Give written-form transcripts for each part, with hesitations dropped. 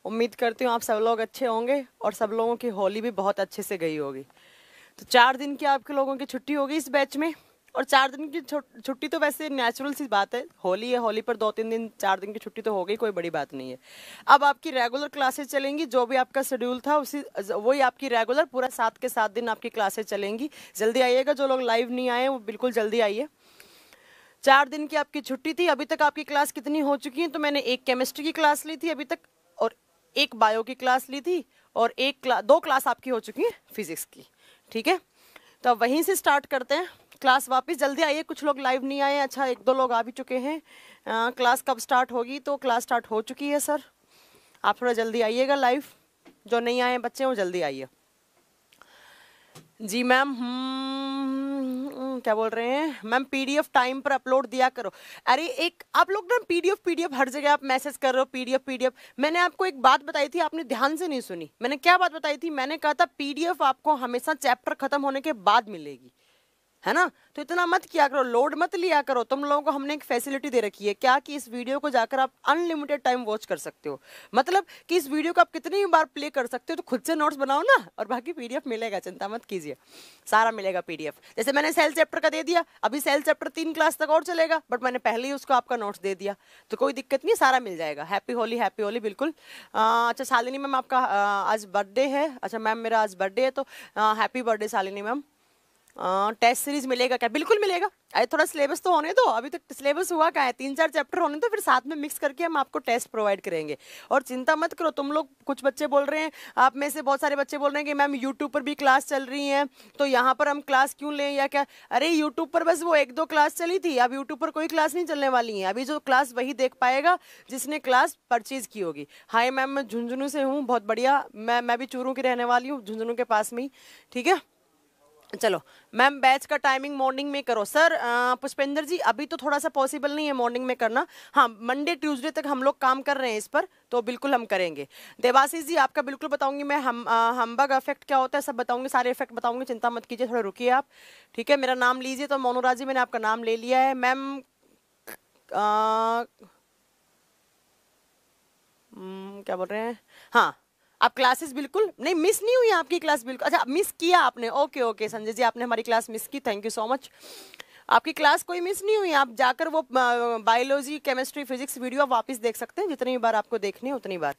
उम्मीद करती हूँ आप सब लोग अच्छे होंगे और सब लोगों की होली भी बहुत अच्छे से गई होगी। तो 4 दिन की आपके लोगों की छुट्टी होगी इस बैच में। और 4 दिन की छुट्टी तो वैसे नेचुरल सी बात है, होली है, होली पर 2-3 दिन 4 दिन की छुट्टी तो हो गई, कोई बड़ी बात नहीं है। अब आपकी रेगुलर क्लासेस चलेंगी, जो भी आपका शेड्यूल था उसी वही आपकी रेगुलर पूरा 7 के 7 दिन आपकी क्लासेस चलेंगी। जल्दी आइएगा, जो लोग लाइव नहीं आए वो बिल्कुल जल्दी आइए। 4 दिन की आपकी छुट्टी थी। अभी तक आपकी क्लास कितनी हो चुकी है? तो मैंने एक केमिस्ट्री की क्लास ली थी अभी तक, और एक बायो की क्लास ली थी, और दो क्लास आपकी हो चुकी है फिजिक्स की। ठीक है, तो अब वहीं से स्टार्ट करते हैं क्लास। वापस जल्दी आइए, कुछ लोग लाइव नहीं आए। अच्छा, 1-2 लोग आ भी चुके हैं। क्लास कब स्टार्ट होगी? तो क्लास स्टार्ट हो चुकी है सर, आप थोड़ा जल्दी आइएगा लाइव। जो नहीं आए बच्चे वो जल्दी आइए। जी मैम, क्या बोल रहे हैं मैम? पीडीएफ टाइम पर अपलोड दिया करो। अरे एक आप लोग ना पीडीएफ हर जगह आप मैसेज कर रहे हो, पीडीएफ। मैंने आपको एक बात बताई थी, आपने ध्यान से नहीं सुनी। मैंने क्या बात बताई थी? मैंने कहा था पीडीएफ आपको हमेशा चैप्टर खत्म होने के बाद मिलेगी, है ना? तो इतना मत किया करो, लोड मत लिया करो। तुम लोगों को हमने एक फैसिलिटी दे रखी है क्या, कि इस वीडियो को जाकर आप अनलिमिटेड टाइम वॉच कर सकते हो। मतलब कि इस वीडियो को आप कितनी बार प्ले कर सकते हो। तो खुद से नोट्स बनाओ ना, और बाकी पीडीएफ मिलेगा, चिंता मत कीजिए, सारा मिलेगा पीडीएफ। जैसे मैंने सेल चैप्टर का दे दिया, अभी सेल चैप्टर 3 क्लास तक और चलेगा, बट मैंने पहले ही उसको आपका नोट्स दे दिया, तो कोई दिक्कत नहीं, सारा मिल जाएगा। हैप्पी होली बिल्कुल। अच्छा शालिनी मैम, आपका आज बर्थडे है? अच्छा मैम, मेरा आज बर्थडे है, तो happy birthday Shalini ma'am. Test series मिलेगा क्या? बिल्कुल मिलेगा। अरे थोड़ा सिलेबस तो होने दो, अभी तक सिलेबस हुआ क्या है? 3-4 चैप्टर होने दो, फिर साथ में मिक्स करके हम आपको टेस्ट प्रोवाइड करेंगे। और चिंता मत करो, तुम लोग, कुछ बच्चे बोल रहे हैं, आप में से बहुत सारे बच्चे बोल रहे हैं कि मैम यूट्यूब पर भी क्लास चल रही है, तो यहाँ पर हम क्लास क्यों लें या क्या? अरे यूट्यूब पर बस वो 1-2 क्लास चली थी, अब यूट्यूब पर कोई क्लास नहीं चलने वाली है। अभी जो क्लास वही देख पाएगा जिसने क्लास परचेज की होगी। हाय मैम, मैं झुंझुनू से हूँ, बहुत बढ़िया। मैं भी चूरू की रहने वाली हूँ, झुंझुनू के पास में ही। ठीक है, चलो मैम, बैच का टाइमिंग मॉर्निंग में करो। सर पुष्पेंद्र जी, अभी तो थोड़ा सा पॉसिबल नहीं है मॉर्निंग में करना। हाँ, मंडे ट्यूसडे तक हम लोग काम कर रहे हैं इस पर, तो बिल्कुल हम करेंगे। देवाशीष जी, आपका बिल्कुल बताऊंगी मैं। हमबग इफेक्ट क्या होता है सब बताऊंगी, सारे इफेक्ट बताऊंगी, चिंता मत कीजिए, थोड़ा रुकिए आप। ठीक है, मेरा नाम लीजिए। तो मोनोराज जी, मैंने आपका नाम ले लिया है। मैम क्या बोल रहे हैं? हाँ, आप क्लासेस बिल्कुल नहीं मिस नहीं हुई आपकी क्लास, बिल्कुल। अच्छा, मिस किया आपने? ओके ओके संजय जी, आपने हमारी क्लास मिस की, थैंक यू सो मच। आपकी क्लास कोई मिस नहीं हुई, आप जाकर वो बायोलॉजी केमिस्ट्री फिजिक्स वीडियो आप वापस देख सकते हैं, जितनी बार आपको देखनी है उतनी बार।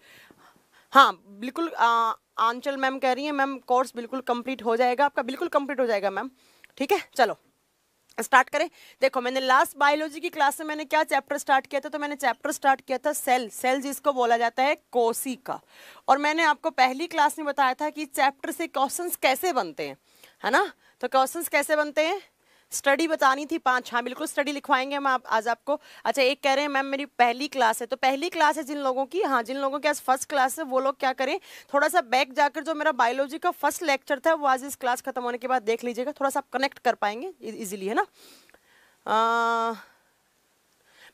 हाँ बिल्कुल, आंचल मैम कह रही है मैम कोर्स बिल्कुल कंप्लीट हो जाएगा आपका, बिल्कुल कंप्लीट हो जाएगा मैम। ठीक है, चलो स्टार्ट करें। देखो, मैंने लास्ट बायोलॉजी की क्लास में मैंने क्या चैप्टर स्टार्ट किया था? तो मैंने चैप्टर स्टार्ट किया था सेल जिसको बोला जाता है कोशिका। और मैंने आपको पहली क्लास में बताया था कि चैप्टर से क्वेश्चंस कैसे बनते हैं, है ना? तो क्वेश्चंस कैसे बनते हैं, स्टडी बतानी थी 5। हाँ बिल्कुल, स्टडी लिखवाएंगे हम आज आपको। अच्छा, एक कह रहे हैं मैम मेरी पहली क्लास है, तो पहली क्लास है जिन लोगों की, हाँ जिन लोगों की आज फर्स्ट क्लास है, वो लोग क्या करें, थोड़ा सा बैक जाकर जो मेरा बायोलॉजी का फर्स्ट लेक्चर था वो आज इस क्लास खत्म होने के बाद देख लीजिएगा, थोड़ा सा आप कनेक्ट कर पाएंगे इजीली, है ना?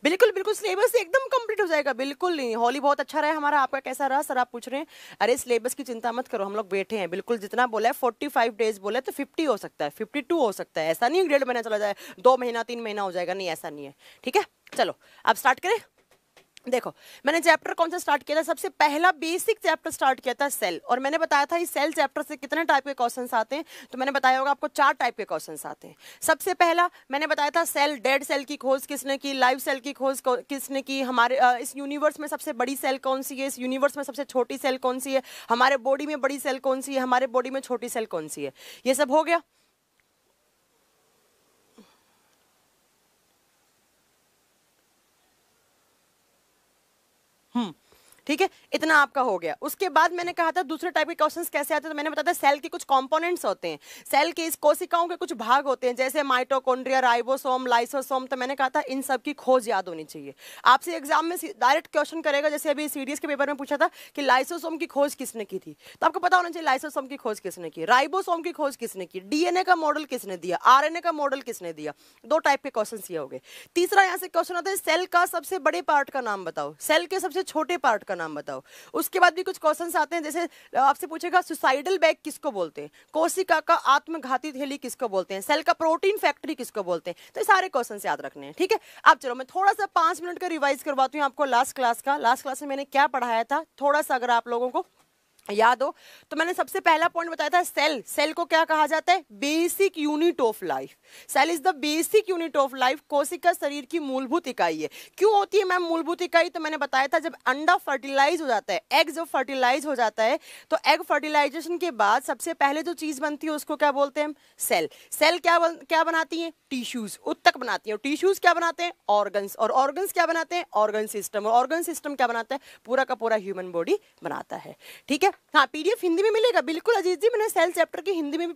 बिल्कुल बिल्कुल, सिलेबस एकदम कंप्लीट हो जाएगा। बिल्कुल नहीं, होली बहुत अच्छा रहा हमारा, आपका कैसा रहा सर? आप पूछ रहे हैं। अरे सिलेबस की चिंता मत करो, हम लोग बैठे हैं बिल्कुल। जितना बोला है 45 डेज बोला है, तो 50 हो सकता है, 52 हो सकता है। ऐसा नहीं 1.5 महीना चला जाए, 2 महीना 3 महीना हो जाएगा, नहीं ऐसा नहीं है। ठीक है, चलो अब स्टार्ट करें। देखो, मैंने चैप्टर कौन सा स्टार्ट किया था? सबसे पहला बेसिक चैप्टर स्टार्ट किया था सेल। और मैंने बताया था इस सेल चैप्टर से कितने टाइप के क्वेश्चंस आते हैं, तो मैंने बताया होगा आपको 4 टाइप के क्वेश्चंस आते हैं। सबसे पहला मैंने बताया था सेल, डेड सेल की खोज किसने की, लाइव सेल की खोज किसने की, हमारे इस यूनिवर्स में सबसे बड़ी सेल कौन सी है, इस यूनिवर्स में सबसे छोटी सेल कौन सी है, हमारे बॉडी में बड़ी सेल कौन सी है, हमारे बॉडी में छोटी सेल कौन सी है, ये सब हो गया। ठीक है, इतना आपका हो गया। उसके बाद मैंने कहा था दूसरे टाइप के क्वेश्चंस कैसे आते हैं, तो मैंने बताया था सेल के कुछ कंपोनेंट्स होते हैं, सेल के इस कोशिकाओं के कुछ भाग होते हैं, जैसे माइटोकॉन्ड्रिया, राइबोसोम, लाइसोसोम। तो मैंने कहा था इन सब की खोज याद होनी चाहिए। आपसे एग्जाम में डायरेक्ट क्वेश्चन करेगा, जैसे अभी सीडीएस के पेपर में पूछा था कि लाइसोसोम की खोज किसने की थी, तो आपको पता होना चाहिए लाइसोसोम की खोज किसने की, राइबोसोम की खोज किसने की, डीएनए का मॉडल किसने दिया, आरएनए का मॉडल किसने दिया। 2 टाइप के क्वेश्चन ये हो गए। तीसरा यहाँ से क्वेश्चन आता है सेल का सबसे बड़े पार्ट का नाम बताओ, सेल के सबसे छोटे पार्ट का नाम बताओ। उसके बाद भी कुछ क्वेश्चंस आते हैं, जैसे आपसे पूछेगा सुसाइडल बैग किसको बोलते हैं, कोशिका का आत्मघाती थैली किसको बोलते हैं, सेल का प्रोटीन फैक्ट्री किसको बोलते हैं। तो ये सारे क्वेश्चन याद रखने हैं, ठीक है। अब चलो मैं थोड़ा सा 5 मिनट का रिवाइज करवाती हूँ आपको लास्ट क्लास का। लास्ट क्लास में मैंने क्या पढ़ाया था, थोड़ा सा अगर आप लोगों को याद हो तो मैंने सबसे पहला पॉइंट बताया था, सेल। सेल को क्या कहा जाता है, basic unit of life. Cell is the basic unit of life. कोशिका शरीर की मूलभूत इकाई है। क्यों होती है मैम मूलभूत इकाई, तो मैंने बताया था जब अंडा फर्टिलाइज हो जाता है, एग जब फर्टिलाइज हो जाता है, तो एग फर्टिलाइजेशन के बाद सबसे पहले जो चीज बनती है उसको क्या बोलते हैं, सेल। सेल क्या बनाती है, टिश्यूज, उत्तक बनाती है। और टिश्यूज क्या बनाते हैं, ऑर्गन्स। और ऑर्गन्स क्या बनाते हैं, ऑर्गन सिस्टम। और ऑर्गन सिस्टम क्या बनाता है, पूरा का पूरा ह्यूमन बॉडी बनाता है, ठीक है। हाँ, पीडीएफ हिंदी में मिलेगा, बिल्कुल अजीत जी, मैंने सेल चैप्टर की हिंदी में भी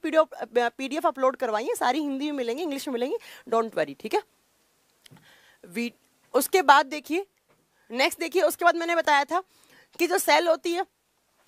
पीडीएफ अपलोड करवाई है, सारी हिंदी में मिलेंगी, इंग्लिश में मिलेंगी, डोंट वरी, ठीक है। उसके बाद देखिए, नेक्स्ट देखिए, उसके बाद मैंने बताया था कि जो सेल होती है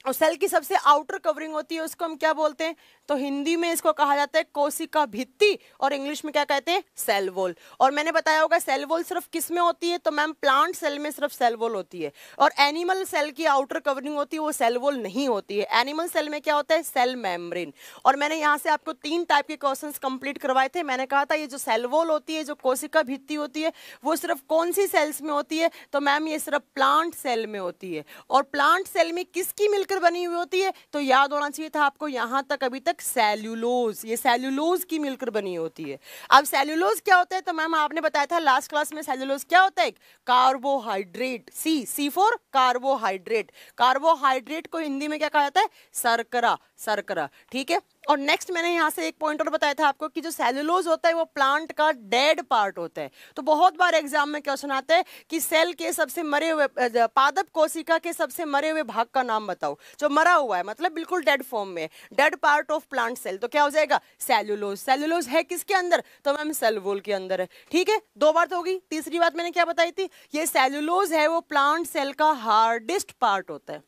और सेल की सबसे आउटर कवरिंग होती है उसको हम क्या बोलते हैं, तो हिंदी में इसको कहा जाता है कोशिका भित्ति, और इंग्लिश में क्या कहते हैं, सेल वॉल। और मैंने बताया होगा सेल वॉल सिर्फ किस में होती है, तो मैम प्लांट सेल में सिर्फ सेल वॉल होती है। और एनिमल सेल की आउटर कवरिंग होती है वो सेल वॉल नहीं होती है। एनिमल सेल में क्या होता है, सेल मेम्ब्रेन। और मैंने यहाँ से आपको 3 टाइप के क्वेश्चंस कंप्लीट करवाए थे। मैंने कहा था ये जो सेल वॉल होती है, जो कोशिका भित्ति होती है, वो सिर्फ कौन सी सेल्स में होती है, तो मैम ये सिर्फ प्लांट सेल में होती है। और प्लांट सेल में किसकी मिलकर बनी हुई होती है, तो याद होना चाहिए था आपको यहाँ तक अभी तक, सेल्यूलोज। ये सेल्यूलोज की मिलकर बनी होती है। अब सेल्यूलोज क्या होता है, तो मैम आपने बताया था लास्ट क्लास में, सेल्यूलोज क्या होता है, carbohydrate. C for carbohydrate. Carbohydrate को हिंदी में क्या कहा जाता है, शर्करा, शर्करा, ठीक है। और नेक्स्ट मैंने यहाँ से एक पॉइंट और बताया था आपको कि जो सेल्यूलोज होता है वो प्लांट का डेड पार्ट होता है। तो बहुत बार एग्जाम में क्वेश्चन आता है कि सेल के सबसे मरे हुए, पादप कोशिका के सबसे मरे हुए भाग का नाम बताओ, जो मरा हुआ है, मतलब बिल्कुल डेड फॉर्म में, dead part of plant cell, तो क्या हो जाएगा, सेल्यूलोज। सेल्यूलोज है किसके अंदर, तो मैम सेल वॉल के अंदर है, ठीक है। 2 बात होगी। तीसरी बात मैंने क्या बताई थी, ये सेल्यूलोज है वो प्लांट सेल का हार्डेस्ट पार्ट होता है।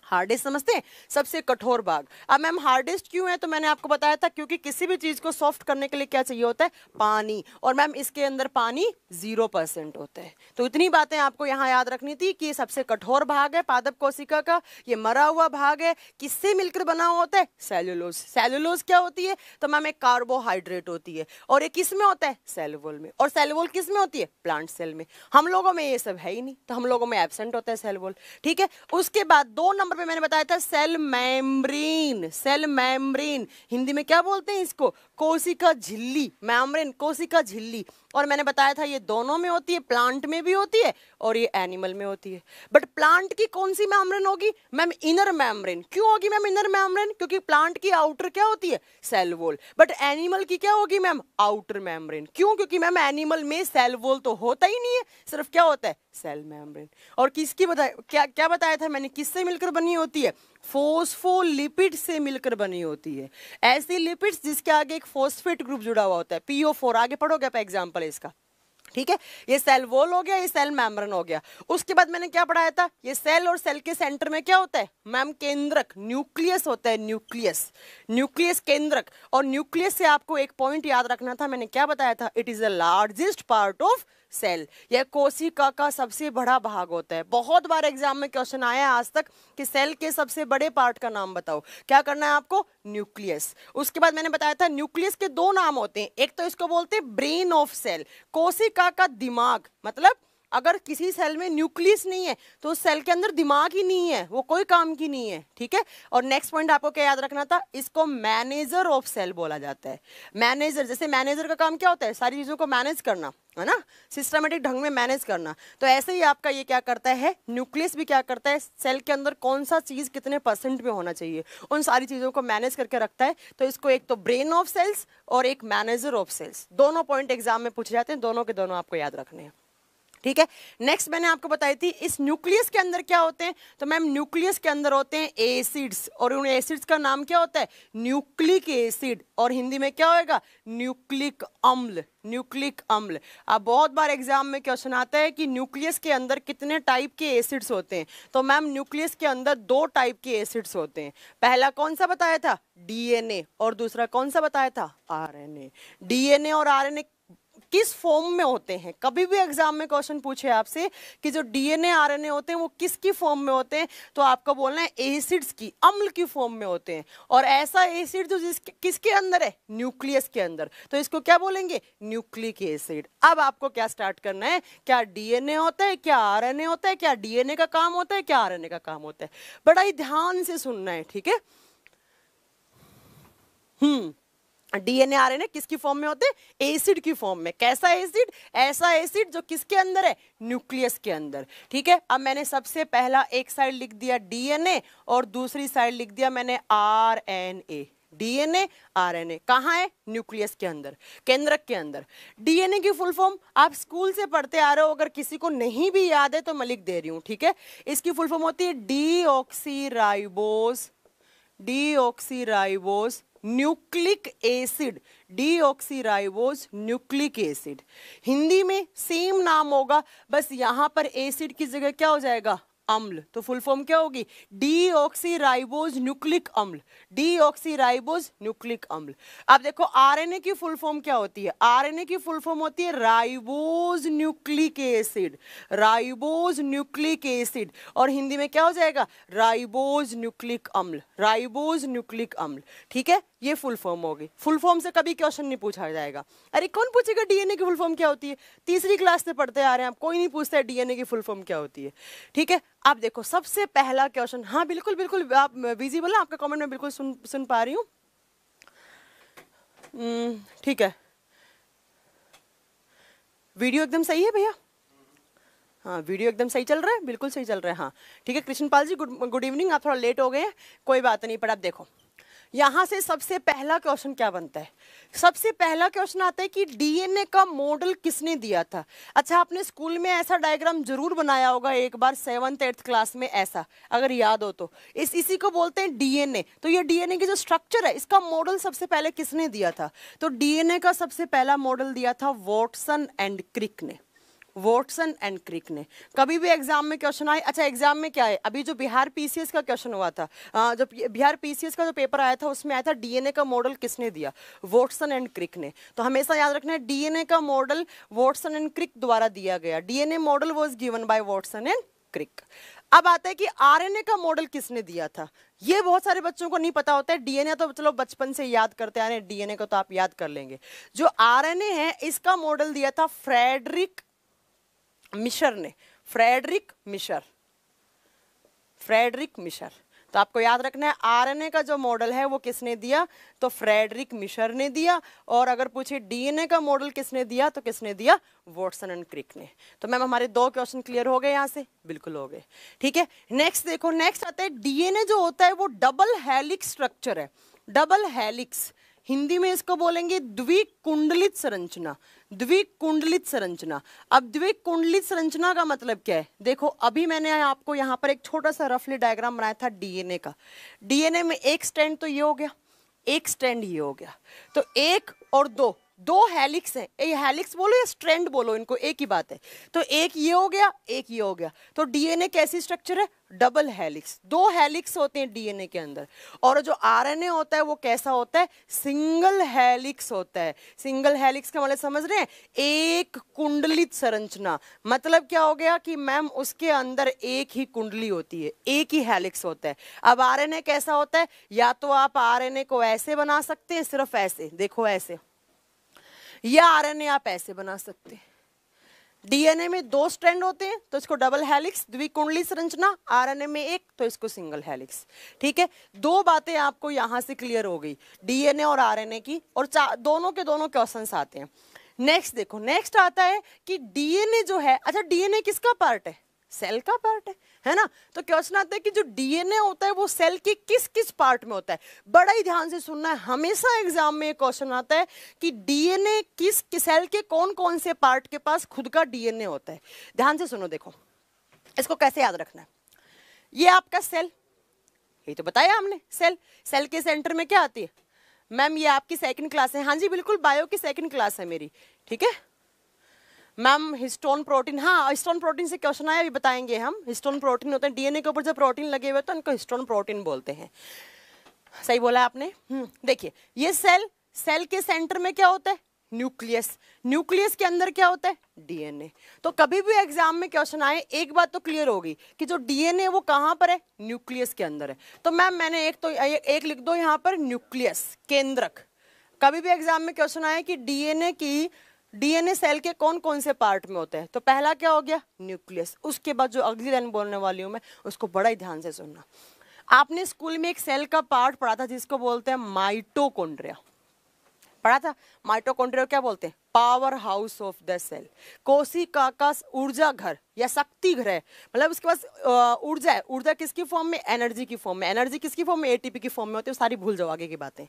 हार्डेस्ट समझते हैं, सबसे कठोर भाग। अब मैम हार्डेस्ट क्यों है, तो मैंने आपको बताया था क्योंकि किसी भी चीज को सॉफ्ट करने के लिए क्या चाहिए होता है, पानी। और मैम इसके अंदर पानी 0% होता है। तो इतनी बातें आपको यहाँ याद रखनी थी कि ये सबसे कठोर भाग है पादप कोशिका का, ये मरा हुआ भाग है, किससे मिलकर बना होता है, सेल्यूलोज। सेल्यूलोज क्या होती है, तो मैम एक कार्बोहाइड्रेट होती है। और ये किस में होता है, सेल वॉल में। और सेल वॉल किस में होती है, प्लांट सेल में। हम लोगों में ये सब है ही नहीं, तो हम लोगों में एब्सेंट होता है सेल वॉल, ठीक है। उसके बाद 2 नंबर पे मैंने बताया था cell membrane. Cell membrane Hindi में क्या बोलते हैं इसको, कोशिका झिल्ली। मेम्ब्रेन कोशिका झिल्ली। और मैंने बताया था ये दोनों में होती है, प्लांट में भी होती है और ये एनिमल में होती है। बट प्लांट की कौन सी मेम्ब्रेन होगी, मैम इनर मेम्ब्रेन। क्यों होगी मैम इनर मेम्ब्रेन, क्योंकि प्लांट की आउटर क्या होती है, सेल वॉल। बट एनिमल की क्या होगी मैम, आउटर मेम्ब्रेन। क्यों, क्योंकि मैम एनिमल में सेल वॉल तो होता ही नहीं है, सिर्फ क्या होता है, सेल मेम्ब्रेन। और किसकी बताया, क्या बताया था मैंने, किससे मिलकर बनी होती है, फोस्फोलिपिड से मिलकर बनी होती है। ऐसी लिपिड्स जिसके आगे एक फोस्फेट ग्रुप जुड़ा हुआ होता है, PO4। आगे पढ़ोगे आप एग्जांपल इसका, ठीक है। ये सेल वॉल हो गया, ये सेल मेम्ब्रेन हो गया। उसके बाद मैंने क्या पढ़ाया था, ये सेल और सेल के सेंटर में क्या होता है, मैम केंद्रक, न्यूक्लियस होता है, न्यूक्लियस। न्यूक्लियस केंद्रक। और न्यूक्लियस से आपको एक पॉइंट याद रखना था, मैंने क्या बताया था, it is the largest part of cell. यह कोशिका का सबसे बड़ा भाग होता है। बहुत बार एग्जाम में क्वेश्चन आया है आज तक कि सेल के सबसे बड़े पार्ट का नाम बताओ। क्या करना है आपको, न्यूक्लियस। उसके बाद मैंने बताया था न्यूक्लियस के 2 नाम होते हैं, एक तो इसको बोलते हैं ब्रेन ऑफ सेल, कोशिका का दिमाग। मतलब अगर किसी सेल में न्यूक्लियस नहीं है तो उस सेल के अंदर दिमाग ही नहीं है, वो कोई काम की नहीं है, ठीक है। और नेक्स्ट पॉइंट आपको क्या याद रखना था, इसको मैनेजर ऑफ सेल बोला जाता है। मैनेजर, जैसे मैनेजर का काम क्या होता है, सारी चीजों को मैनेज करना, है ना, सिस्टमेटिक ढंग में मैनेज करना। तो ऐसे ही आपका ये क्या करता है, न्यूक्लियस भी क्या करता है, सेल के अंदर कौन सा चीज कितने % में होना चाहिए, उन सारी चीजों को मैनेज करके रखता है। तो इसको एक तो ब्रेन ऑफ सेल्स और एक मैनेजर ऑफ सेल्स, दोनों पॉइंट एग्जाम में पूछे जाते हैं, दोनों के दोनों आपको याद रखने हैं, ठीक है। नेक्स्ट मैंने आपको बताई थी इस न्यूक्लियस के अंदर क्या होते हैं, तो मैम न्यूक्लियस के अंदर होते हैं एसिड्स। और उन एसिड्स का नाम क्या होता है, न्यूक्लिक एसिड। और हिंदी में क्या होएगा, न्यूक्लिक अम्ल। न्यूक्लिक अम्ल। अब बहुत बार एग्जाम में क्वेश्चन आता है कि न्यूक्लियस के अंदर कितने टाइप के एसिड्स होते हैं, तो मैम न्यूक्लियस के अंदर 2 टाइप के एसिड्स होते हैं। पहला कौन सा बताया था, DNA। और दूसरा कौन सा बताया था, RNA। DNA और RNA किस फॉर्म में होते हैं। कभी भी एग्जाम में क्वेश्चन पूछे आपसे कि जो डीएनए आरएनए होते हैं वो किसकी फॉर्म में होते हैं, तो आपको बोलना है एसिड्स की, अम्ल की फॉर्म में होते हैं। और ऐसा एसिड जो किसके अंदर है, न्यूक्लियस के अंदर, तो इसको क्या बोलेंगे, न्यूक्लिक एसिड। अब आपको क्या स्टार्ट करना है, क्या डीएनए होता है, क्या आरएनए होता है, क्या डीएनए का काम होता है, क्या आरएनए का काम होता है। बड़ा ही ध्यान से सुनना है, ठीक है। डीएनए आरएनए किसकी फॉर्म में होते हैं, एसिड की फॉर्म में। कैसा एसिड, ऐसा एसिड जो किसके अंदर है, न्यूक्लियस के अंदर, ठीक है। अब मैंने सबसे पहला एक साइड लिख दिया डीएनए और दूसरी साइड लिख दिया मैंने आरएनए। डीएनए आरएनए कहाँ है, न्यूक्लियस के अंदर, केंद्रक के अंदर। डीएनए की फुल फॉर्म आप स्कूल से पढ़ते आ रहे हो, अगर किसी को नहीं भी याद है तो मैं लिख दे रही हूं, ठीक है। इसकी फुल फॉर्म होती है deoxyribose, deoxyribose nucleic acid, deoxyribose nucleic acid. Hindi में सेम नाम होगा, बस यहां पर एसिड की जगह क्या हो जाएगा, अम्ल। तो फुल फॉर्म क्या होगी, डीऑक्सीराइबोस न्यूक्लिक अम्ल, डीऑक्सीराइबोस न्यूक्लिक अम्ल। अब देखो आरएनए की फुल फॉर्म क्या होती है, आरएनए की फुल फॉर्म होती है ribose nucleic acid, ribose nucleic acid. और हिंदी में क्या हो जाएगा, राइबोस न्यूक्लिक अम्ल, राइबोस न्यूक्लिक अम्ल, ठीक है। ये फुल फॉर्म होगी। फुल फॉर्म से कभी क्वेश्चन नहीं पूछा जाएगा। अरे कौन पूछेगा डीएनए की फुल फॉर्म क्या होती है, तीसरी क्लास से पढ़ते आ रहे हैं आप, कोई नहीं पूछता है डीएनए की फुल फॉर्म क्या होती है, ठीक है। आप देखो सबसे पहला क्वेश्चन, हाँ बिल्कुल बिल्कुल आप विजिबल है, आपका कमेंट मैं बिल्कुल सुन पा रही हूँ, ठीक है। वीडियो एकदम सही है भैया, हाँ वीडियो एकदम सही चल रहा है, बिल्कुल सही चल रहा है, हाँ ठीक है। कृष्णपाल जी गुड इवनिंग, आप थोड़ा लेट हो गए हैं, कोई बात नहीं। पर आप देखो यहां से सबसे पहला क्वेश्चन क्या बनता है, सबसे पहला क्वेश्चन आता है कि डीएनए का मॉडल किसने दिया था। अच्छा आपने स्कूल में ऐसा डायग्राम जरूर बनाया होगा एक बार 7th 8th क्लास में, ऐसा अगर याद हो तो। इसी को बोलते हैं डीएनए। तो ये डीएनए की जो स्ट्रक्चर है इसका मॉडल सबसे पहले किसने दिया था, तो डीएनए का सबसे पहला मॉडल दिया था वॉटसन एंड क्रिक ने, वॉटसन एंड क्रिक ने। कभी भी एग्जाम में क्वेश्चन आए, अच्छा एग्जाम में क्या है, अभी जो बिहार पीसीएस का क्वेश्चन हुआ था, जो बिहार पीसीएस का जो पेपर आया था उसमें आया था डीएनए का मॉडल किसने दिया, वॉटसन एंड क्रिक ने। तो हमेशा याद रखना है डीएनए का मॉडल वॉटसन एंड क्रिक द्वारा दिया गया, DNA model was given by Watson and Crick. अब आता है कि आरएनए का मॉडल किसने दिया था। ये बहुत सारे बच्चों को नहीं पता होता है। डीएनए तो चलो बचपन से याद करते आ रहे हैं, डीएनए को तो आप याद कर लेंगे। जो आरएनए है इसका मॉडल दिया था फ्रेडरिक मिशर ने, फ्रेडरिक मिशर, फ्रेडरिक मिशर। तो आपको याद रखना है आरएनए का जो मॉडल है वो किसने दिया, तो फ्रेडरिक मिशर ने दिया। और अगर पूछे डीएनए का मॉडल किसने दिया, तो किसने दिया, वॉटसन एंड क्रिक ने। तो मैम हमारे 2 क्वेश्चन क्लियर हो गए यहाँ से, बिल्कुल हो गए, ठीक है। नेक्स्ट देखो, नेक्स्ट आता है डीएनए जो होता है वो डबल हेलिक्स स्ट्रक्चर है, डबल हेलिक्स। हिंदी में इसको बोलेंगे द्विकुंडलित संरचना, द्विकुंडलित संरचना। अब द्विकुंडलित संरचना का मतलब क्या है, देखो अभी मैंने आपको यहाँ पर एक छोटा सा रफली डायग्राम बनाया था डीएनए का। डीएनए में एक स्ट्रैंड तो ये हो गया, एक स्ट्रैंड ये हो गया, तो 1 और 2 दो हेलिक्स है, ये हेलिक्स बोलो या स्ट्रैंड बोलो, इनको एक ही बात है। तो एक ये हो गया, एक ये हो गया। तो डीएनए कैसी स्ट्रक्चर है, डबल हेलिक्स, 2 हेलिक्स होते हैं डीएनए के अंदर। और जो आरएनए होता है वो कैसा होता है, सिंगल हेलिक्स होता है। सिंगल हेलिक्स का मतलब समझ रहे हैं, एक कुंडलित संरचना। मतलब क्या हो गया कि मैम उसके अंदर एक ही कुंडली होती है, एक ही हेलिक्स होता है। अब आरएनए कैसा होता है, या तो आप आरएनए को ऐसे बना सकते हैं, सिर्फ ऐसे, देखो ऐसे, या आरएनए आप ऐसे बना सकते हैं। डीएनए में 2 स्ट्रैंड होते हैं तो इसको डबल हेलिक्स, द्विकुंडली संरचना। आरएनए में 1 तो इसको सिंगल हेलिक्स, ठीक है। 2 बातें आपको यहां से क्लियर हो गई, डीएनए और आरएनए की, और दोनों के दोनों क्वेश्चंस आते हैं। नेक्स्ट देखो, नेक्स्ट आता है कि डीएनए जो है, अच्छा डीएनए किसका पार्ट है, सेल का पार्ट है ना। तो क्वेश्चन आता है कि जो डीएनए होता है वो सेल के किस किस पार्ट में होता है। बड़ा ही ध्यान से सुनना है, हमेशा एग्जाम में क्वेश्चन आता है कि डीएनए किस सेल के कौन कौन से पार्ट के पास खुद का डीएनए होता है। ध्यान से सुनो, देखो इसको कैसे याद रखना है। ये आपका सेल, ये तो बताया हमने, सेल, सेल के सेंटर में क्या आती है मैम, ये आपकी 2nd क्लास है, हाँ जी बिल्कुल, बायो की 2nd क्लास है मेरी, ठीक है मैम। हिस्टोन प्रोटीन, हाँ हिस्टोन प्रोटीन से क्वेश्चन आया, अभी बताएंगे हम। हिस्टोन प्रोटीन होते हैं, डीएनए के ऊपर जब प्रोटीन लगे हुए तो उनको हिस्टोन प्रोटीन बोलते हैं। सही बोला आपने। देखिए ये सेल, सेल के सेंटर में क्या होता है, न्यूक्लियस। न्यूक्लियस के अंदर क्या होता है? डीएनए। तो कभी भी एग्जाम में क्वेश्चन आए, एक बात तो क्लियर होगी कि जो डीएनए वो कहां पर है? न्यूक्लियस के अंदर है। तो मैम मैंने एक लिख दो यहां पर, न्यूक्लियस, केंद्रक। कभी भी एग्जाम में क्वेश्चन आए कि डीएनए सेल के कौन कौन से पार्ट में होते हैं, तो पहला क्या हो गया? न्यूक्लियस। उसके बाद जो अगली लाइन बोलने वाली हूं मैं, उसको बड़ा ही ध्यान से सुनना। आपने स्कूल में एक सेल का पार्ट पढ़ा था जिसको बोलते हैं माइटोकॉन्ड्रिया, पढ़ा था। माइटोकॉन्ड्रिया क्या बोलते हैं? Power house of the cell. कोशिका का ऊर्जा घर या शक्ति घर है, मतलब उसके पास ऊर्जा है। ऊर्जा किसकी फॉर्म में? एनर्जी की फॉर्म में। एनर्जी किसकी फॉर्म में? एटीपी की फॉर्म में होती है। सारी भूल जाओ आगे की बातें।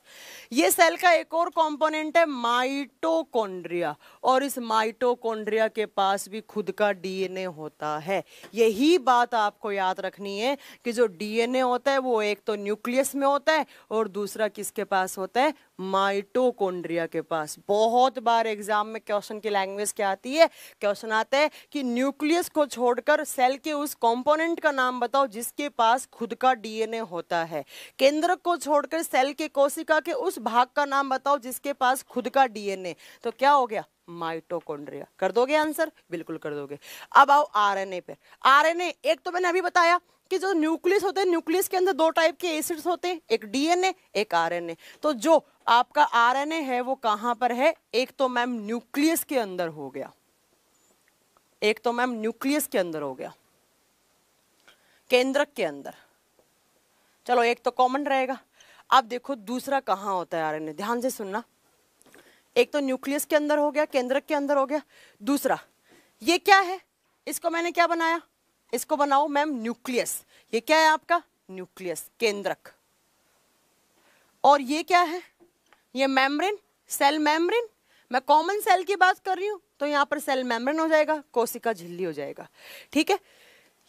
ये सेल का एक और कंपोनेंट है माइटोकॉन्ड्रिया, और इस माइटोकॉन्ड्रिया के पास भी खुद का डीएनए होता है। यही बात आपको याद रखनी है कि जो डीएनए होता है वो एक तो न्यूक्लियस में होता है और दूसरा किसके पास होता है? माइटोकॉन्ड्रिया के पास। बहुत बार एग्जाम में क्वेश्चन की लैंग्वेज क्या आती है? क्वेश्चन आता है कि न्यूक्लियस को छोड़कर सेल के उस कंपोनेंट का नाम बताओ जिसके पास खुद का डीएनए होता है। केंद्रक को छोड़कर सेल के कोशिका के उस भाग का नाम बताओ जिसके पास खुद का डीएनए। तो क्या हो गया? माइटोकॉन्ड्रिया। कर दोगे आंसर? बिल्कुल कर दोगे। अब आओ आरएनए पे। आरएनए, एक तो मैंने अभी बताया कि जो न्यूक्लियस होते हैं, न्यूक्लियस के अंदर दो टाइप के एसिड्स होते हैं, एक डीएनए एक आरएनए। तो जो आपका आरएनए है वो कहां पर है? एक तो मैम न्यूक्लियस के अंदर हो गया, एक तो मैम न्यूक्लियस के अंदर हो गया, केंद्रक के अंदर। चलो एक तो कॉमन रहेगा। अब देखो दूसरा कहां होता है आरएनए, ध्यान से सुनना। एक तो न्यूक्लियस के अंदर हो गया, केंद्रक के अंदर हो गया। दूसरा ये क्या है? इसको मैंने क्या बनाया? इसको बनाओ मैम न्यूक्लियस। ये क्या है आपका? न्यूक्लियस, केंद्रक। और ये क्या है? ये मेम्ब्रेन, सेल मेम्ब्रेन। मैं कॉमन सेल की बात कर रही हूं तो यहां पर सेल मेम्ब्रेन हो जाएगा, कोशिका झिल्ली हो जाएगा। ठीक है।